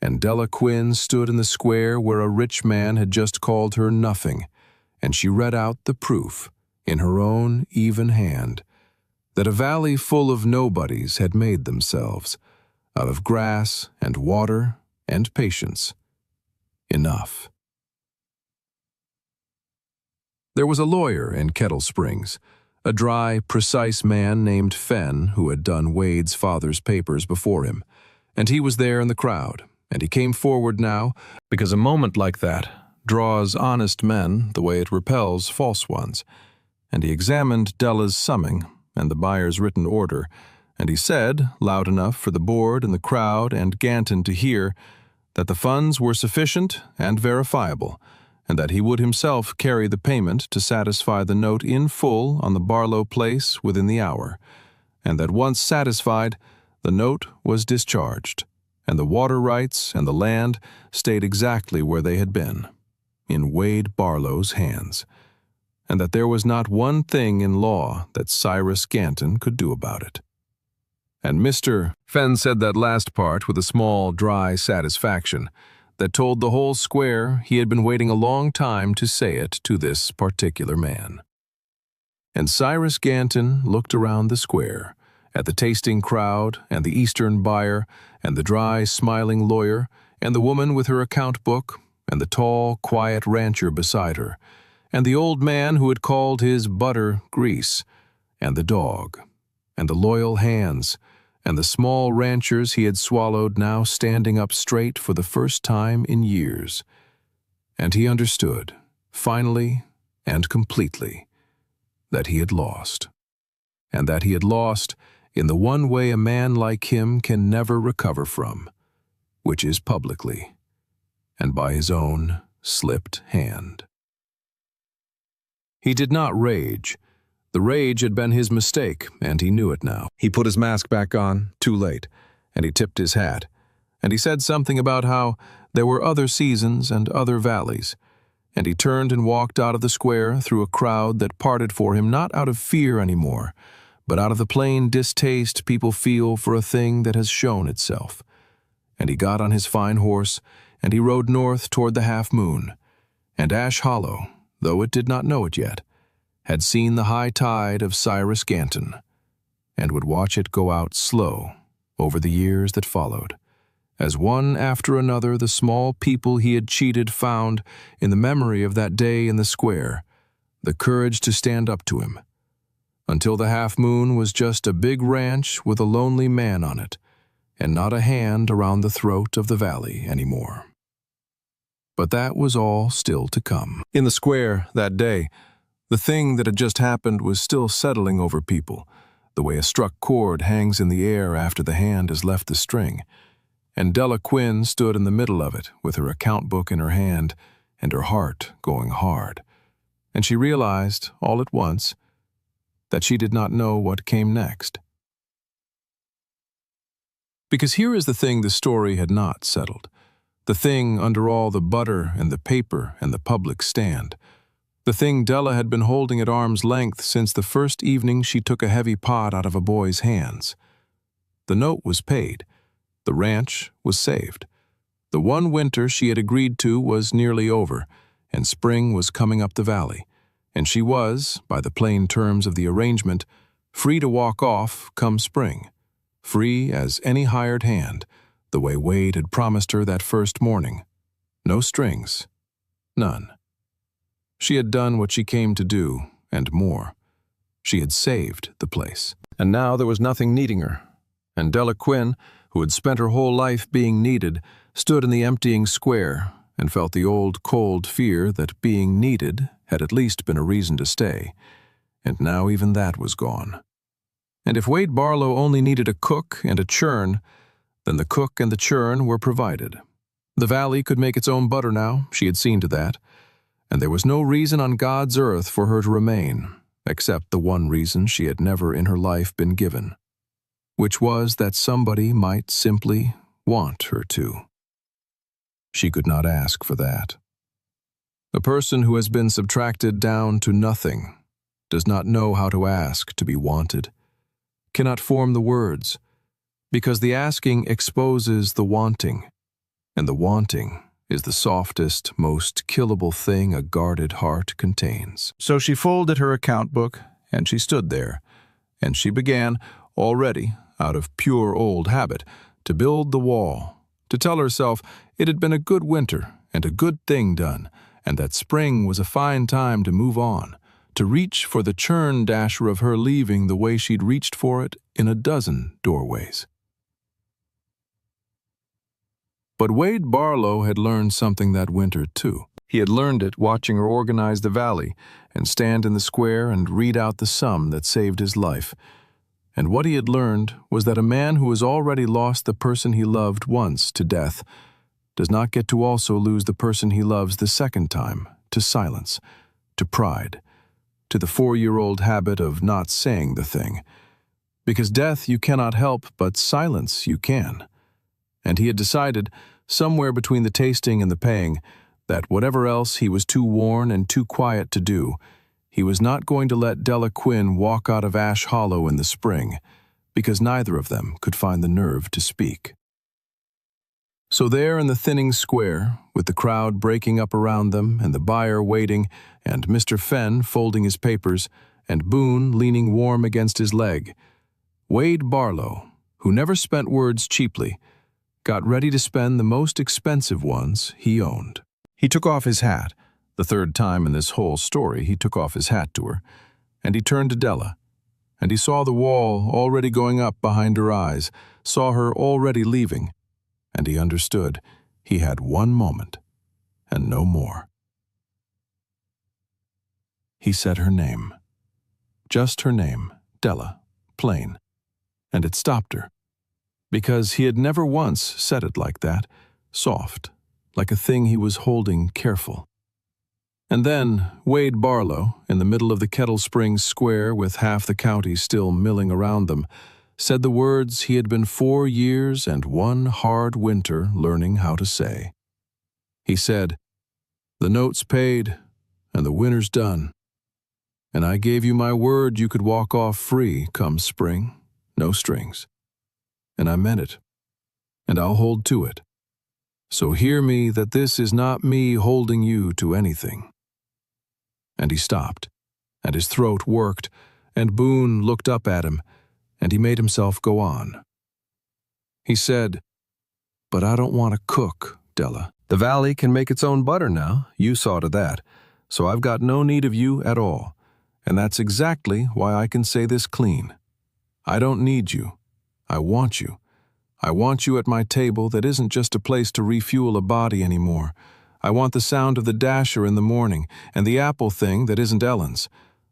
and Della Quinn stood in the square where a rich man had just called her nothing, and she read out the proof, in her own even hand, that a valley full of nobodies had made themselves, out of grass and water and patience. Enough. There was a lawyer in Kettle Springs, a dry, precise man named Fenn who had done Wade's father's papers before him, and he was there in the crowd, and he came forward now, because a moment like that draws honest men the way it repels false ones, and he examined Della's summing and the buyer's written order, and he said, loud enough for the board and the crowd and Ganton to hear, that the funds were sufficient and verifiable, and that he would himself carry the payment to satisfy the note in full on the Barlow place within the hour, and that once satisfied, the note was discharged, and the water rights and the land stayed exactly where they had been, in Wade Barlow's hands, and that there was not one thing in law that Cyrus Ganton could do about it. And Mr. Fenn said that last part with a small, dry satisfaction that told the whole square he had been waiting a long time to say it to this particular man. And Cyrus Ganton looked around the square, at the tasting crowd and the Eastern buyer and the dry, smiling lawyer and the woman with her account book and the tall, quiet rancher beside her, and the old man who had called his butter grease, and the dog, and the loyal hands, and the small ranchers he had swallowed now standing up straight for the first time in years. And he understood, finally and completely, that he had lost, and that he had lost in the one way a man like him can never recover from, which is publicly, and by his own slipped hand. He did not rage. The rage had been his mistake, and he knew it now. He put his mask back on, too late, and he tipped his hat, and he said something about how there were other seasons and other valleys, and he turned and walked out of the square through a crowd that parted for him not out of fear anymore, but out of the plain distaste people feel for a thing that has shown itself. And he got on his fine horse, and he rode north toward the half-moon, and Ash Hollow, though it did not know it yet, had seen the high tide of Cyrus Ganton, and would watch it go out slow over the years that followed, as one after another the small people he had cheated found, in the memory of that day in the square, the courage to stand up to him, until the half-moon was just a big ranch with a lonely man on it, and not a hand around the throat of the valley anymore. But that was all still to come. In the square that day, the thing that had just happened was still settling over people, the way a struck chord hangs in the air after the hand has left the string, and Della Quinn stood in the middle of it with her account book in her hand and her heart going hard. And she realized, all at once, that she did not know what came next. Because here is the thing the story had not settled, the thing under all the butter and the paper and the public stand, the thing Della had been holding at arm's length since the first evening she took a heavy pot out of a boy's hands. The note was paid. The ranch was saved. The one winter she had agreed to was nearly over, and spring was coming up the valley, and she was, by the plain terms of the arrangement, free to walk off come spring, free as any hired hand, the way Wade had promised her that first morning. No strings. None. She had done what she came to do, and more. She had saved the place. And now there was nothing needing her. And Della Quinn, who had spent her whole life being needed, stood in the emptying square and felt the old cold fear that being needed had at least been a reason to stay. And now even that was gone. And if Wade Barlow only needed a cook and a churn, then the cook and the churn were provided. The valley could make its own butter now, she had seen to that, and there was no reason on God's earth for her to remain, except the one reason she had never in her life been given, which was that somebody might simply want her to. She could not ask for that. A person who has been subtracted down to nothing does not know how to ask to be wanted, cannot form the words, because the asking exposes the wanting, and the wanting is the softest, most killable thing a guarded heart contains. So she folded her account book, and she stood there, and she began, already, out of pure old habit, to build the wall, to tell herself it had been a good winter and a good thing done, and that spring was a fine time to move on, to reach for the churn dasher of her leaving the way she'd reached for it in a dozen doorways. But Wade Barlow had learned something that winter, too. He had learned it watching her organize the valley and stand in the square and read out the sum that saved his life. And what he had learned was that a man who has already lost the person he loved once to death does not get to also lose the person he loves the second time to silence, to pride, to the 4-year-old habit of not saying the thing. Because death you cannot help, but silence you can. And he had decided, somewhere between the tasting and the paying, that whatever else he was too worn and too quiet to do, he was not going to let Della Quinn walk out of Ash Hollow in the spring, because neither of them could find the nerve to speak. So there in the thinning square, with the crowd breaking up around them and the buyer waiting, and Mr. Fenn folding his papers, and Boone leaning warm against his leg, Wade Barlow, who never spent words cheaply, got ready to spend the most expensive ones he owned. He took off his hat, the third time in this whole story he took off his hat to her, and he turned to Della, and he saw the wall already going up behind her eyes, saw her already leaving, and he understood he had one moment, and no more. He said her name. Just her name, Della, plain, and it stopped her, because he had never once said it like that, soft, like a thing he was holding careful. And then Wade Barlow, in the middle of the Kettle Springs square with half the county still milling around them, said the words he had been 4 years and 1 hard winter learning how to say. He said, "The note's paid, and the winter's done. And I gave you my word you could walk off free come spring, no strings. And I meant it, and I'll hold to it. So hear me that this is not me holding you to anything." And he stopped, and his throat worked, and Boone looked up at him, and he made himself go on. He said, "But I don't want to cook, Della. The valley can make its own butter now, you saw to that, so I've got no need of you at all, and that's exactly why I can say this clean. I don't need you. I want you. I want you at my table that isn't just a place to refuel a body anymore. I want the sound of the dasher in the morning, and the apple thing that isn't Ellen's.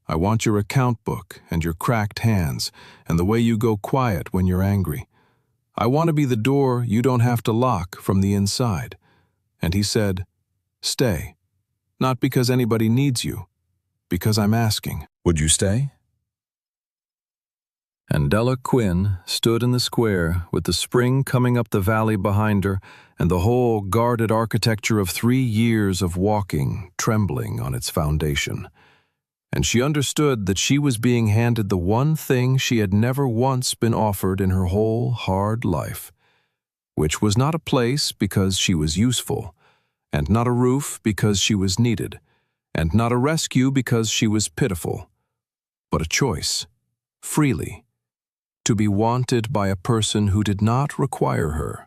I want your account book and your cracked hands and the way you go quiet when you're angry. I want to be the door you don't have to lock from the inside." And he said, "Stay, not because anybody needs you, because I'm asking." Would you stay? And Della Quinn stood in the square with the spring coming up the valley behind her and the whole guarded architecture of 3 years of walking trembling on its foundation. And she understood that she was being handed the one thing she had never once been offered in her whole hard life, which was not a place because she was useful, and not a roof because she was needed, and not a rescue because she was pitiful, but a choice, freely, to be wanted by a person who did not require her.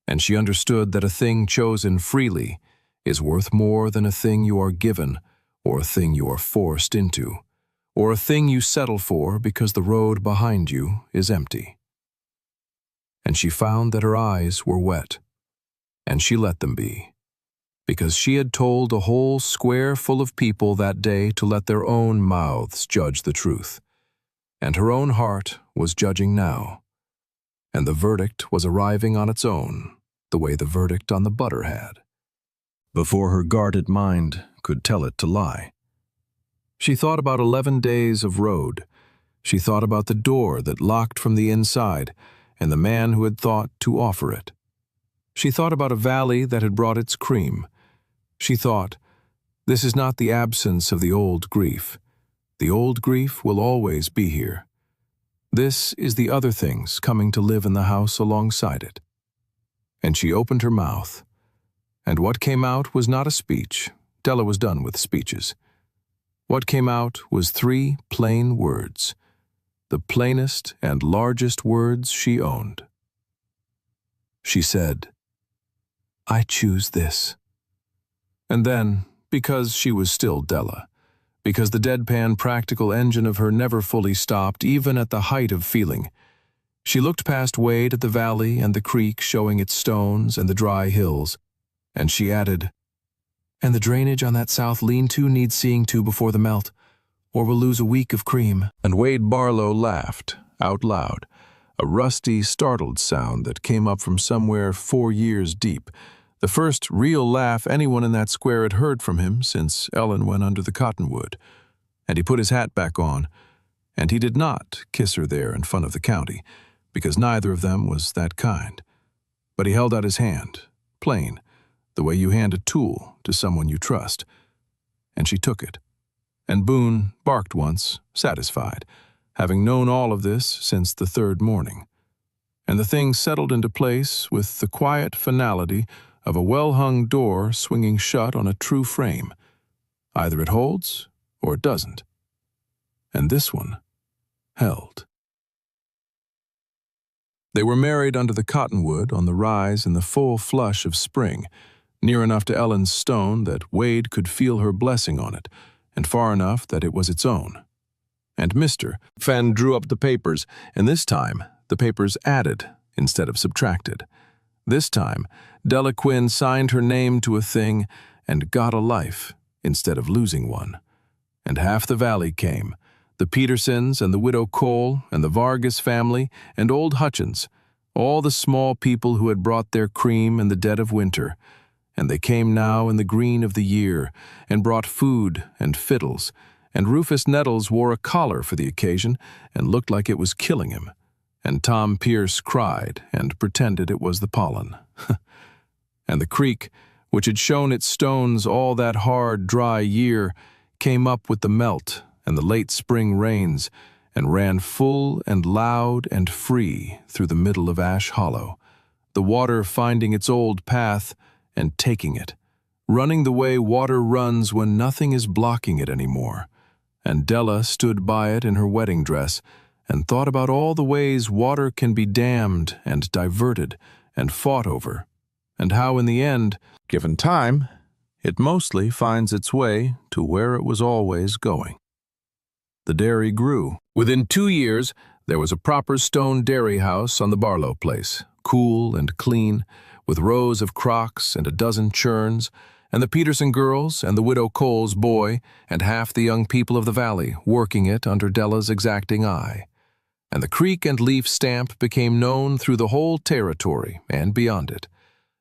And she understood that a thing chosen freely is worth more than a thing you are given, or a thing you are forced into, or a thing you settle for because the road behind you is empty. And she found that her eyes were wet, and she let them be, because she had told a whole square full of people that day to let their own mouths judge the truth. And her own heart was judging now, and the verdict was arriving on its own, the way the verdict on the butter had, before her guarded mind could tell it to lie. She thought about 11 days of road. She thought about the door that locked from the inside and the man who had thought to offer it. She thought about a valley that had brought its cream. She thought, this is not the absence of the old grief. The old grief will always be here. This is the other things coming to live in the house alongside it. And she opened her mouth, and what came out was not a speech. Della was done with speeches. What came out was 3 plain words, the plainest and largest words she owned. She said, "I choose this." And then, because she was still Della, because the deadpan practical engine of her never fully stopped even at the height of feeling, she looked past Wade at the valley and the creek showing its stones and the dry hills, and she added, "And the drainage on that south lean-to needs seeing to before the melt, or we'll lose a week of cream." And Wade Barlow laughed, out loud, a rusty, startled sound that came up from somewhere 4 years deep, the first real laugh anyone in that square had heard from him since Ellen went under the cottonwood. And he put his hat back on, and he did not kiss her there in front of the county, because neither of them was that kind. But he held out his hand, plain, the way you hand a tool to someone you trust. And she took it. And Boone barked once, satisfied, having known all of this since the 3rd morning. And the thing settled into place with the quiet finality of a well-hung door swinging shut on a true frame. Either it holds or it doesn't. And this one held. They were married under the cottonwood on the rise in the full flush of spring, near enough to Ellen's stone that Wade could feel her blessing on it, and far enough that it was its own. And Mr. Fenn drew up the papers, and this time the papers added instead of subtracted. This time, Della Quinn signed her name to a thing and got a life instead of losing one. And half the valley came, the Petersons and the widow Cole and the Vargas family and old Hutchins, all the small people who had brought their cream in the dead of winter. And they came now in the green of the year, and brought food and fiddles, and Rufus Nettles wore a collar for the occasion and looked like it was killing him, and Tom Pierce cried and pretended it was the pollen. And the creek, which had shown its stones all that hard, dry year, came up with the melt and the late spring rains, and ran full and loud and free through the middle of Ash Hollow, the water finding its old path and taking it, running the way water runs when nothing is blocking it anymore. And Della stood by it in her wedding dress and thought about all the ways water can be dammed and diverted and fought over, and how in the end, given time, it mostly finds its way to where it was always going. The dairy grew. Within 2 years, there was a proper stone dairy house on the Barlow place, cool and clean, with rows of crocks and a dozen churns, and the Peterson girls, and the widow Cole's boy, and half the young people of the valley working it under Della's exacting eye. And the creek and leaf stamp became known through the whole territory and beyond it.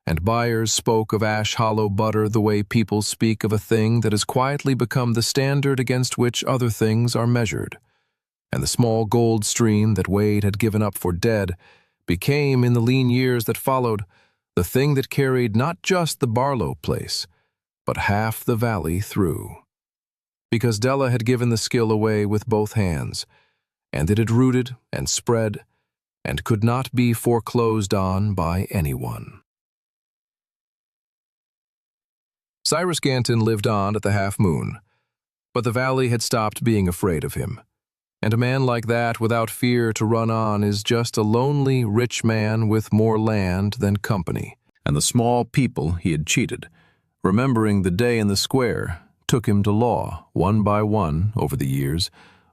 And buyers spoke of Ash Hollow butter the way people speak of a thing that has quietly become the standard against which other things are measured. And the small gold stream that Wade had given up for dead became, in the lean years that followed, the thing that carried not just the Barlow place, but half the valley through. Because Della had given the skill away with both hands, and it had rooted and spread, and could not be foreclosed on by anyone. Cyrus Ganton lived on at the Half Moon, but the valley had stopped being afraid of him. And a man like that without fear to run on is just a lonely, rich man with more land than company. And the small people he had cheated, remembering the day in the square, took him to law, one by one, over the years,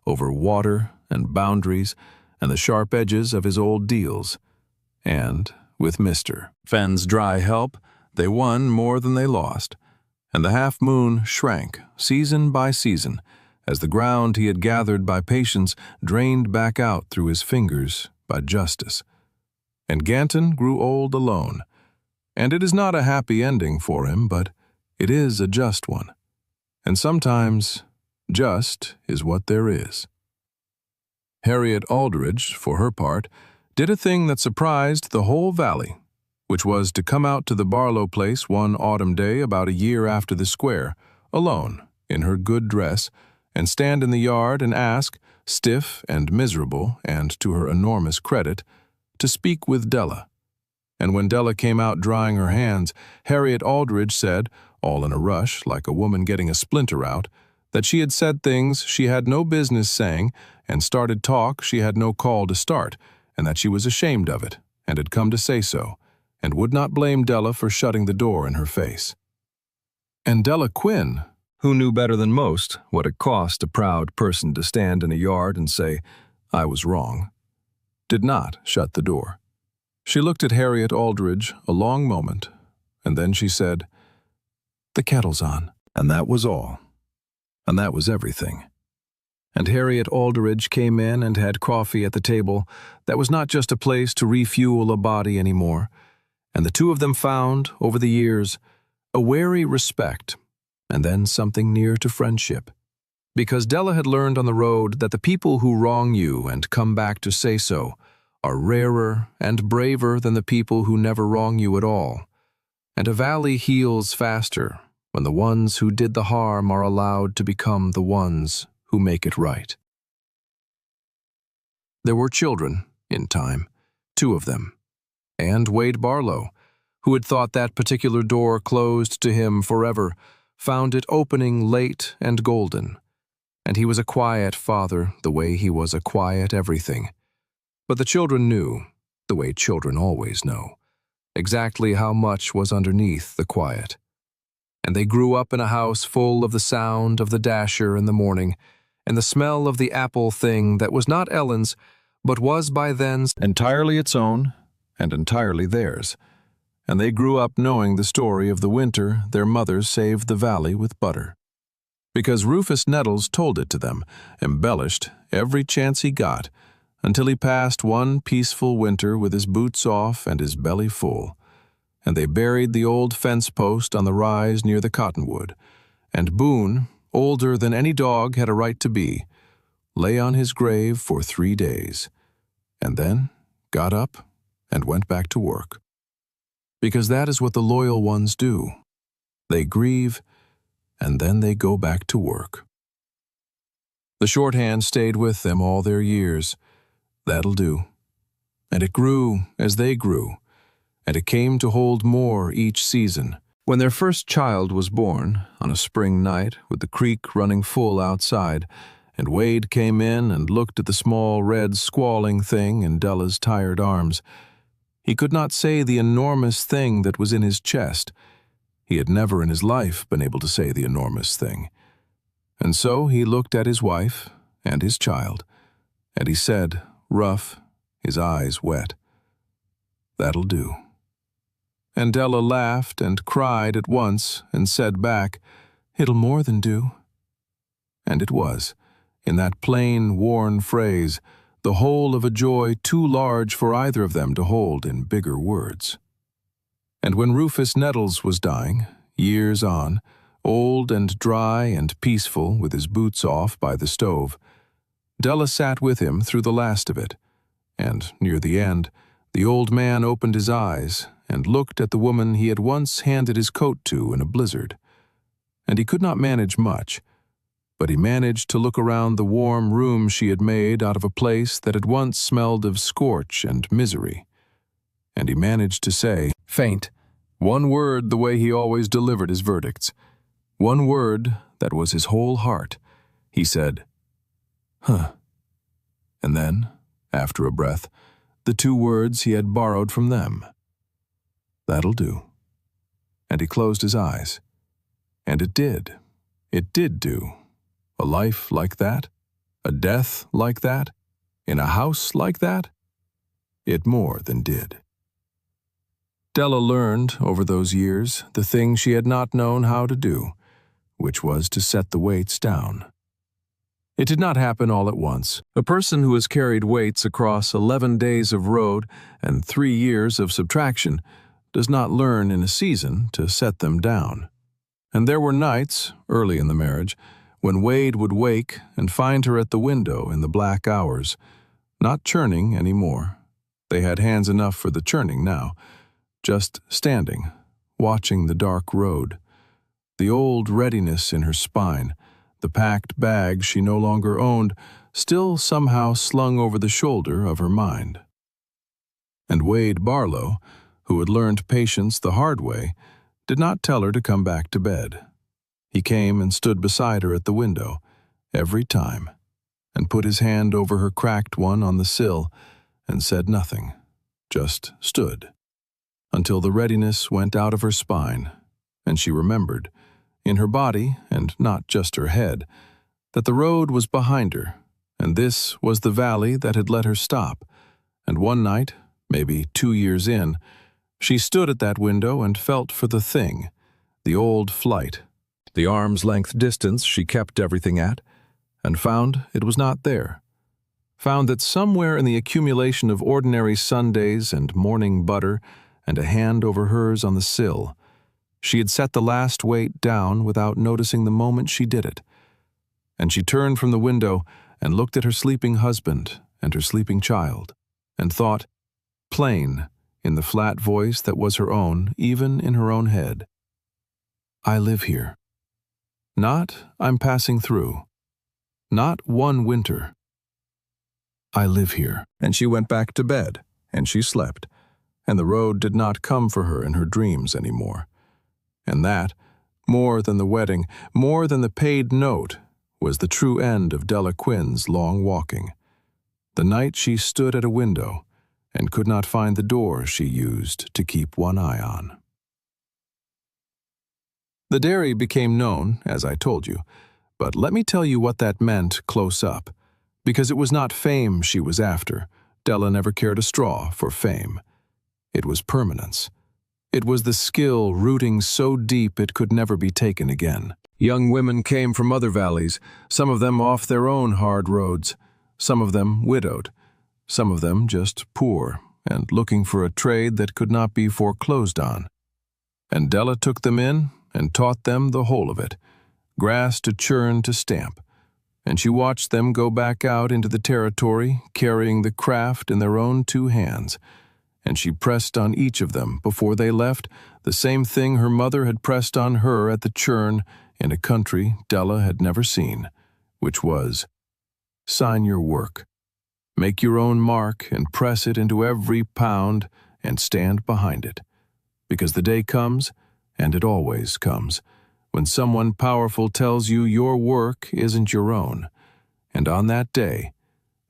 over water and boundaries and the sharp edges of his old deals. And, with Mr. Fenn's dry help, they won more than they lost. And the Half Moon shrank, season by season, as the ground he had gathered by patience drained back out through his fingers by justice. And Ganton grew old alone. And it is not a happy ending for him, but it is a just one. And sometimes, just is what there is. Harriet Aldridge, for her part, did a thing that surprised the whole valley, which was to come out to the Barlow place one autumn day about a year after the square, alone, in her good dress, and stand in the yard and ask, stiff and miserable, and to her enormous credit, to speak with Della. And when Della came out drying her hands, Harriet Aldridge said, all in a rush, like a woman getting a splinter out, that she had said things she had no business saying and started talk she had no call to start, and that she was ashamed of it, and had come to say so, and would not blame Della for shutting the door in her face. And Della Quinn, who knew better than most what it cost a proud person to stand in a yard and say, "I was wrong," did not shut the door. She looked at Harriet Aldridge a long moment, and then she said, "The kettle's on." And that was all. And that was everything. And Harriet Aldridge came in and had coffee at the table that was not just a place to refuel a body anymore, and the two of them found, over the years, a wary respect, and then something near to friendship. Because Della had learned on the road that the people who wrong you and come back to say so are rarer and braver than the people who never wrong you at all. And a valley heals faster when the ones who did the harm are allowed to become the ones who make it right. There were children, in time, 2 of them, and Wade Barlow, who had thought that particular door closed to him forever, found it opening late and golden. And he was a quiet father the way he was a quiet everything. But the children knew, the way children always know, exactly how much was underneath the quiet. And they grew up in a house full of the sound of the dasher in the morning, and the smell of the apple thing that was not Ellen's, but was by then entirely its own and entirely theirs. And they grew up knowing the story of the winter their mothers saved the valley with butter. Because Rufus Nettles told it to them, embellished every chance he got, until he passed one peaceful winter with his boots off and his belly full. And they buried the old fence post on the rise near the cottonwood, and Boone, older than any dog had a right to be, lay on his grave for 3 days, and then got up and went back to work. Because that is what the loyal ones do. They grieve, and then they go back to work. The shorthand stayed with them all their years. That'll do. And it grew as they grew, and it came to hold more each season. When their first child was born, on a spring night with the creek running full outside, and Wade came in and looked at the small red squalling thing in Della's tired arms, he could not say the enormous thing that was in his chest. He had never in his life been able to say the enormous thing. And so he looked at his wife and his child, and he said, rough, his eyes wet, "That'll do." And Della laughed and cried at once and said back, "It'll more than do." And it was, in that plain, worn phrase, the whole of a joy too large for either of them to hold in bigger words. And when Rufus Nettles was dying, years on, old and dry and peaceful with his boots off by the stove, Della sat with him through the last of it, and near the end, the old man opened his eyes and looked at the woman he had once handed his coat to in a blizzard. And he could not manage much, but he managed to look around the warm room she had made out of a place that had once smelled of scorch and misery. And he managed to say, faint, one word the way he always delivered his verdicts, one word that was his whole heart. He said, "Huh." And then, after a breath, the two words he had borrowed from them. "That'll do." And he closed his eyes. And it did. It did do. A life like that? A death like that? In a house like that? It more than did. Della learned, over those years, the thing she had not known how to do, which was to set the weights down. It did not happen all at once. A person who has carried weights across 11 days of road and 3 years of subtraction does not learn in a season to set them down. And there were nights, early in the marriage, when Wade would wake and find her at the window in the black hours, not churning any more. They had hands enough for the churning now, just standing, watching the dark road, the old readiness in her spine, the packed bag she no longer owned, still somehow slung over the shoulder of her mind. And Wade Barlow, who had learned patience the hard way, did not tell her to come back to bed. He came and stood beside her at the window, every time, and put his hand over her cracked one on the sill and said nothing, just stood, until the readiness went out of her spine, and she remembered, in her body and not just her head, that the road was behind her, and this was the valley that had let her stop, and one night, maybe 2 years in, she stood at that window and felt for the thing, the old flight, the arm's-length distance she kept everything at, and found it was not there. Found that somewhere in the accumulation of ordinary Sundays and morning butter and a hand over hers on the sill, she had set the last weight down without noticing the moment she did it. And she turned from the window and looked at her sleeping husband and her sleeping child, and thought, plain, in the flat voice that was her own, even in her own head, "I live here. Not, I'm passing through. Not one winter. I live here." And she went back to bed, and she slept, and the road did not come for her in her dreams anymore. And that, more than the wedding, more than the paid note, was the true end of Della Quinn's long walking. The night she stood at a window and could not find the door she used to keep one eye on. The dairy became known, as I told you, but let me tell you what that meant close up, because it was not fame she was after. Della never cared a straw for fame. It was permanence. It was the skill rooting so deep it could never be taken again. Young women came from other valleys, some of them off their own hard roads, some of them widowed, some of them just poor and looking for a trade that could not be foreclosed on. And Della took them in and taught them the whole of it, grass to churn to stamp, and she watched them go back out into the territory carrying the craft in their own 2 hands, and she pressed on each of them before they left the same thing her mother had pressed on her at the churn in a country Della had never seen, which was, sign your work, make your own mark and press it into every pound and stand behind it, because the day comes, and it always comes, when someone powerful tells you your work isn't your own, and on that day,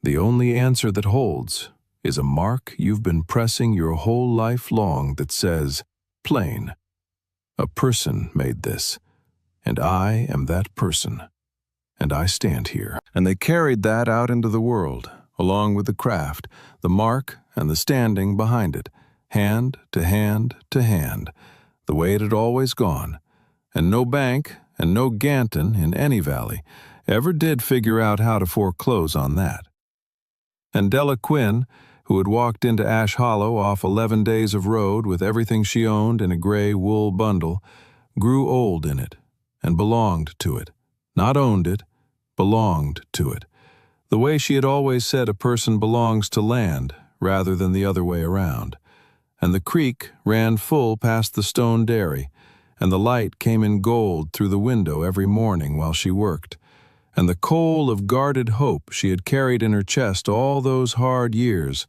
the only answer that holds is a mark you've been pressing your whole life long that says, plain, a person made this, and I am that person, and I stand here. And they carried that out into the world, along with the craft, the mark, and the standing behind it, hand to hand to hand, the way it had always gone, and no bank and no Ganton in any valley ever did figure out how to foreclose on that. And Della Quinn, who had walked into Ash Hollow off 11 days of road with everything she owned in a gray wool bundle, grew old in it and belonged to it, not owned it, belonged to it, the way she had always said a person belongs to land rather than the other way around. And the creek ran full past the stone dairy, and the light came in gold through the window every morning while she worked, and the coal of guarded hope she had carried in her chest all those hard years,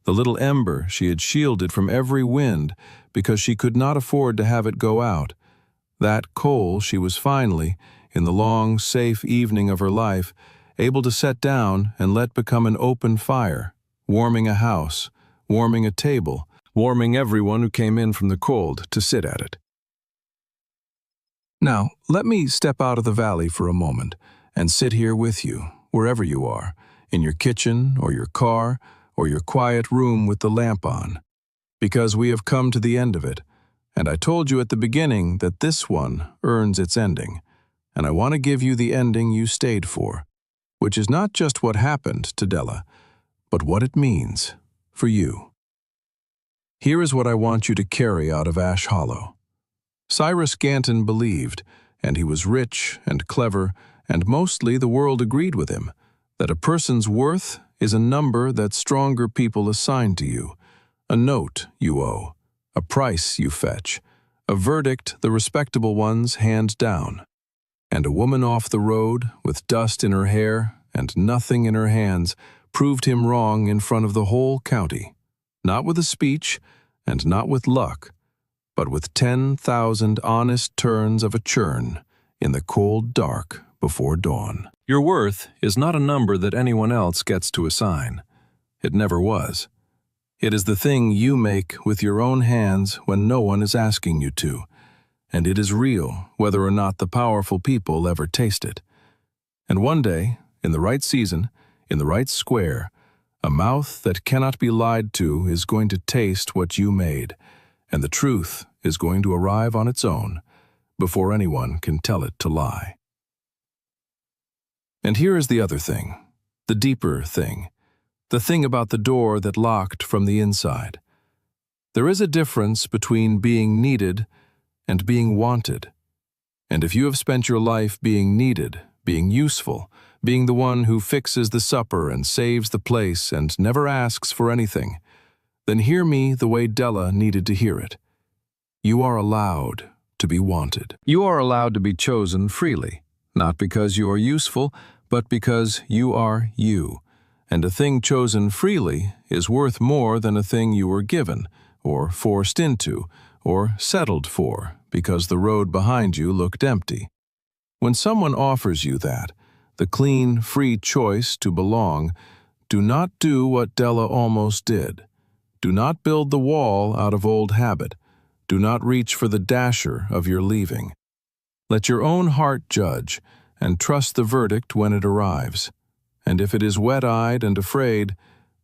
the little ember she had shielded from every wind because she could not afford to have it go out, that coal she was finally, in the long, safe evening of her life, able to set down and let become an open fire, warming a house, warming a table, warming everyone who came in from the cold to sit at it. Now, let me step out of the valley for a moment and sit here with you, wherever you are, in your kitchen or your car or your quiet room with the lamp on, because we have come to the end of it, and I told you at the beginning that this one earns its ending, and I want to give you the ending you stayed for, which is not just what happened to Della, but what it means for you. Here is what I want you to carry out of Ash Hollow. Cyrus Ganton believed, and he was rich and clever, and mostly the world agreed with him, that a person's worth is a number that stronger people assign to you, a note you owe, a price you fetch, a verdict the respectable ones hand down. And a woman off the road, with dust in her hair and nothing in her hands, proved him wrong in front of the whole county, not with a speech and not with luck, but with 10,000 honest turns of a churn in the cold dark before dawn. Your worth is not a number that anyone else gets to assign. It never was. It is the thing you make with your own hands when no one is asking you to, and it is real whether or not the powerful people ever taste it. And one day, in the right season, in the right square, a mouth that cannot be lied to is going to taste what you made, and the truth is going to arrive on its own before anyone can tell it to lie. And here is the other thing, the deeper thing, the thing about the door that locked from the inside. There is a difference between being needed and being wanted. And if you have spent your life being needed, being useful, being the one who fixes the supper and saves the place and never asks for anything, then hear me the way Della needed to hear it. You are allowed to be wanted. You are allowed to be chosen freely, not because you are useful, but because you are you. And a thing chosen freely is worth more than a thing you were given, or forced into, or settled for, because the road behind you looked empty. When someone offers you that, the clean, free choice to belong, do not do what Della almost did. Do not build the wall out of old habit. Do not reach for the dasher of your leaving. Let your own heart judge, and trust the verdict when it arrives. And if it is wet-eyed and afraid,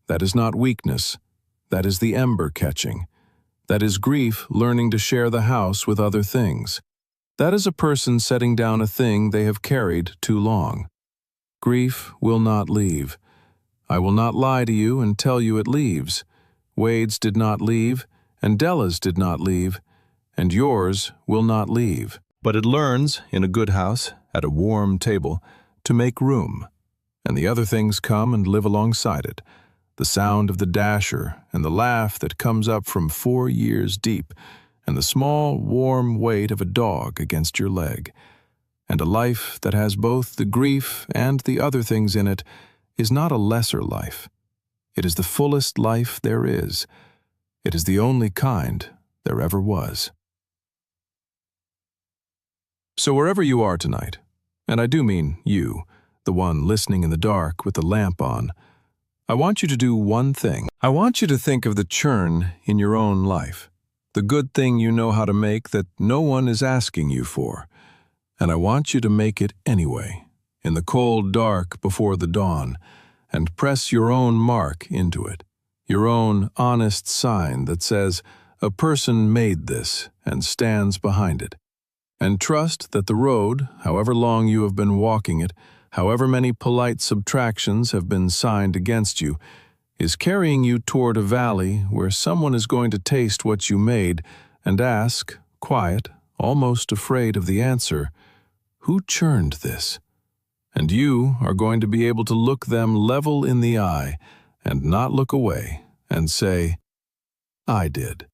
that is not weakness. That is the ember catching. That is grief learning to share the house with other things. That is a person setting down a thing they have carried too long. Grief will not leave. I will not lie to you and tell you it leaves. Wade's did not leave, and Della's did not leave, and yours will not leave. But it learns, in a good house, at a warm table, to make room. And the other things come and live alongside it. The sound of the dasher, and the laugh that comes up from 4 years deep, and the small, warm weight of a dog against your leg. And a life that has both the grief and the other things in it is not a lesser life. It is the fullest life there is. It is the only kind there ever was. So wherever you are tonight, and I do mean you, the one listening in the dark with the lamp on, I want you to do one thing. I want you to think of the churn in your own life, the good thing you know how to make that no one is asking you for, and I want you to make it anyway, in the cold dark before the dawn, and press your own mark into it. your own honest sign that says a person made this and stands behind it. And trust that the road, however long you have been walking it, however many polite subtractions have been signed against you, is carrying you toward a valley where someone is going to taste what you made and ask, quiet, almost afraid of the answer, who churned this? And you are going to be able to look them level in the eye and not look away and say, I did.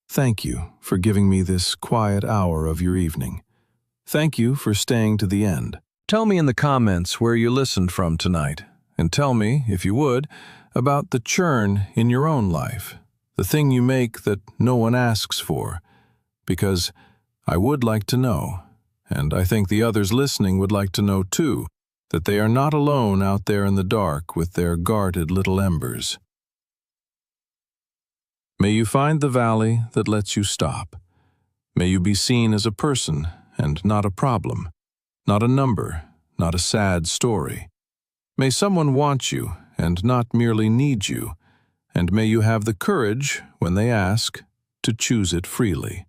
Thank you for giving me this quiet hour of your evening. Thank you for staying to the end. Tell me in the comments where you listened from tonight, and tell me, if you would, about the churn in your own life, the thing you make that no one asks for, because I would like to know, and I think the others listening would like to know too, that they are not alone out there in the dark with their guarded little embers. May you find the valley that lets you stop. May you be seen as a person and not a problem, not a number, not a sad story. May someone want you and not merely need you, and may you have the courage, when they ask, to choose it freely.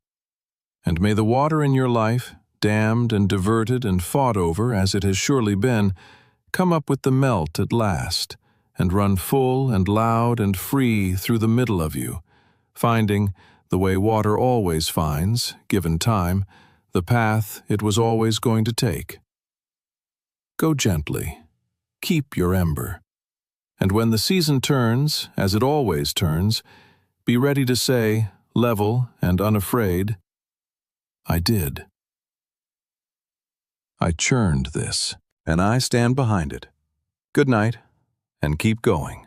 And may the water in your life, dammed and diverted and fought over as it has surely been, come up with the melt at last, and run full and loud and free through the middle of you, finding, the way water always finds, given time, the path it was always going to take. Go gently. Keep your ember. And when the season turns, as it always turns, be ready to say, level and unafraid, I did. I churned this, and I stand behind it. Good night, and keep going.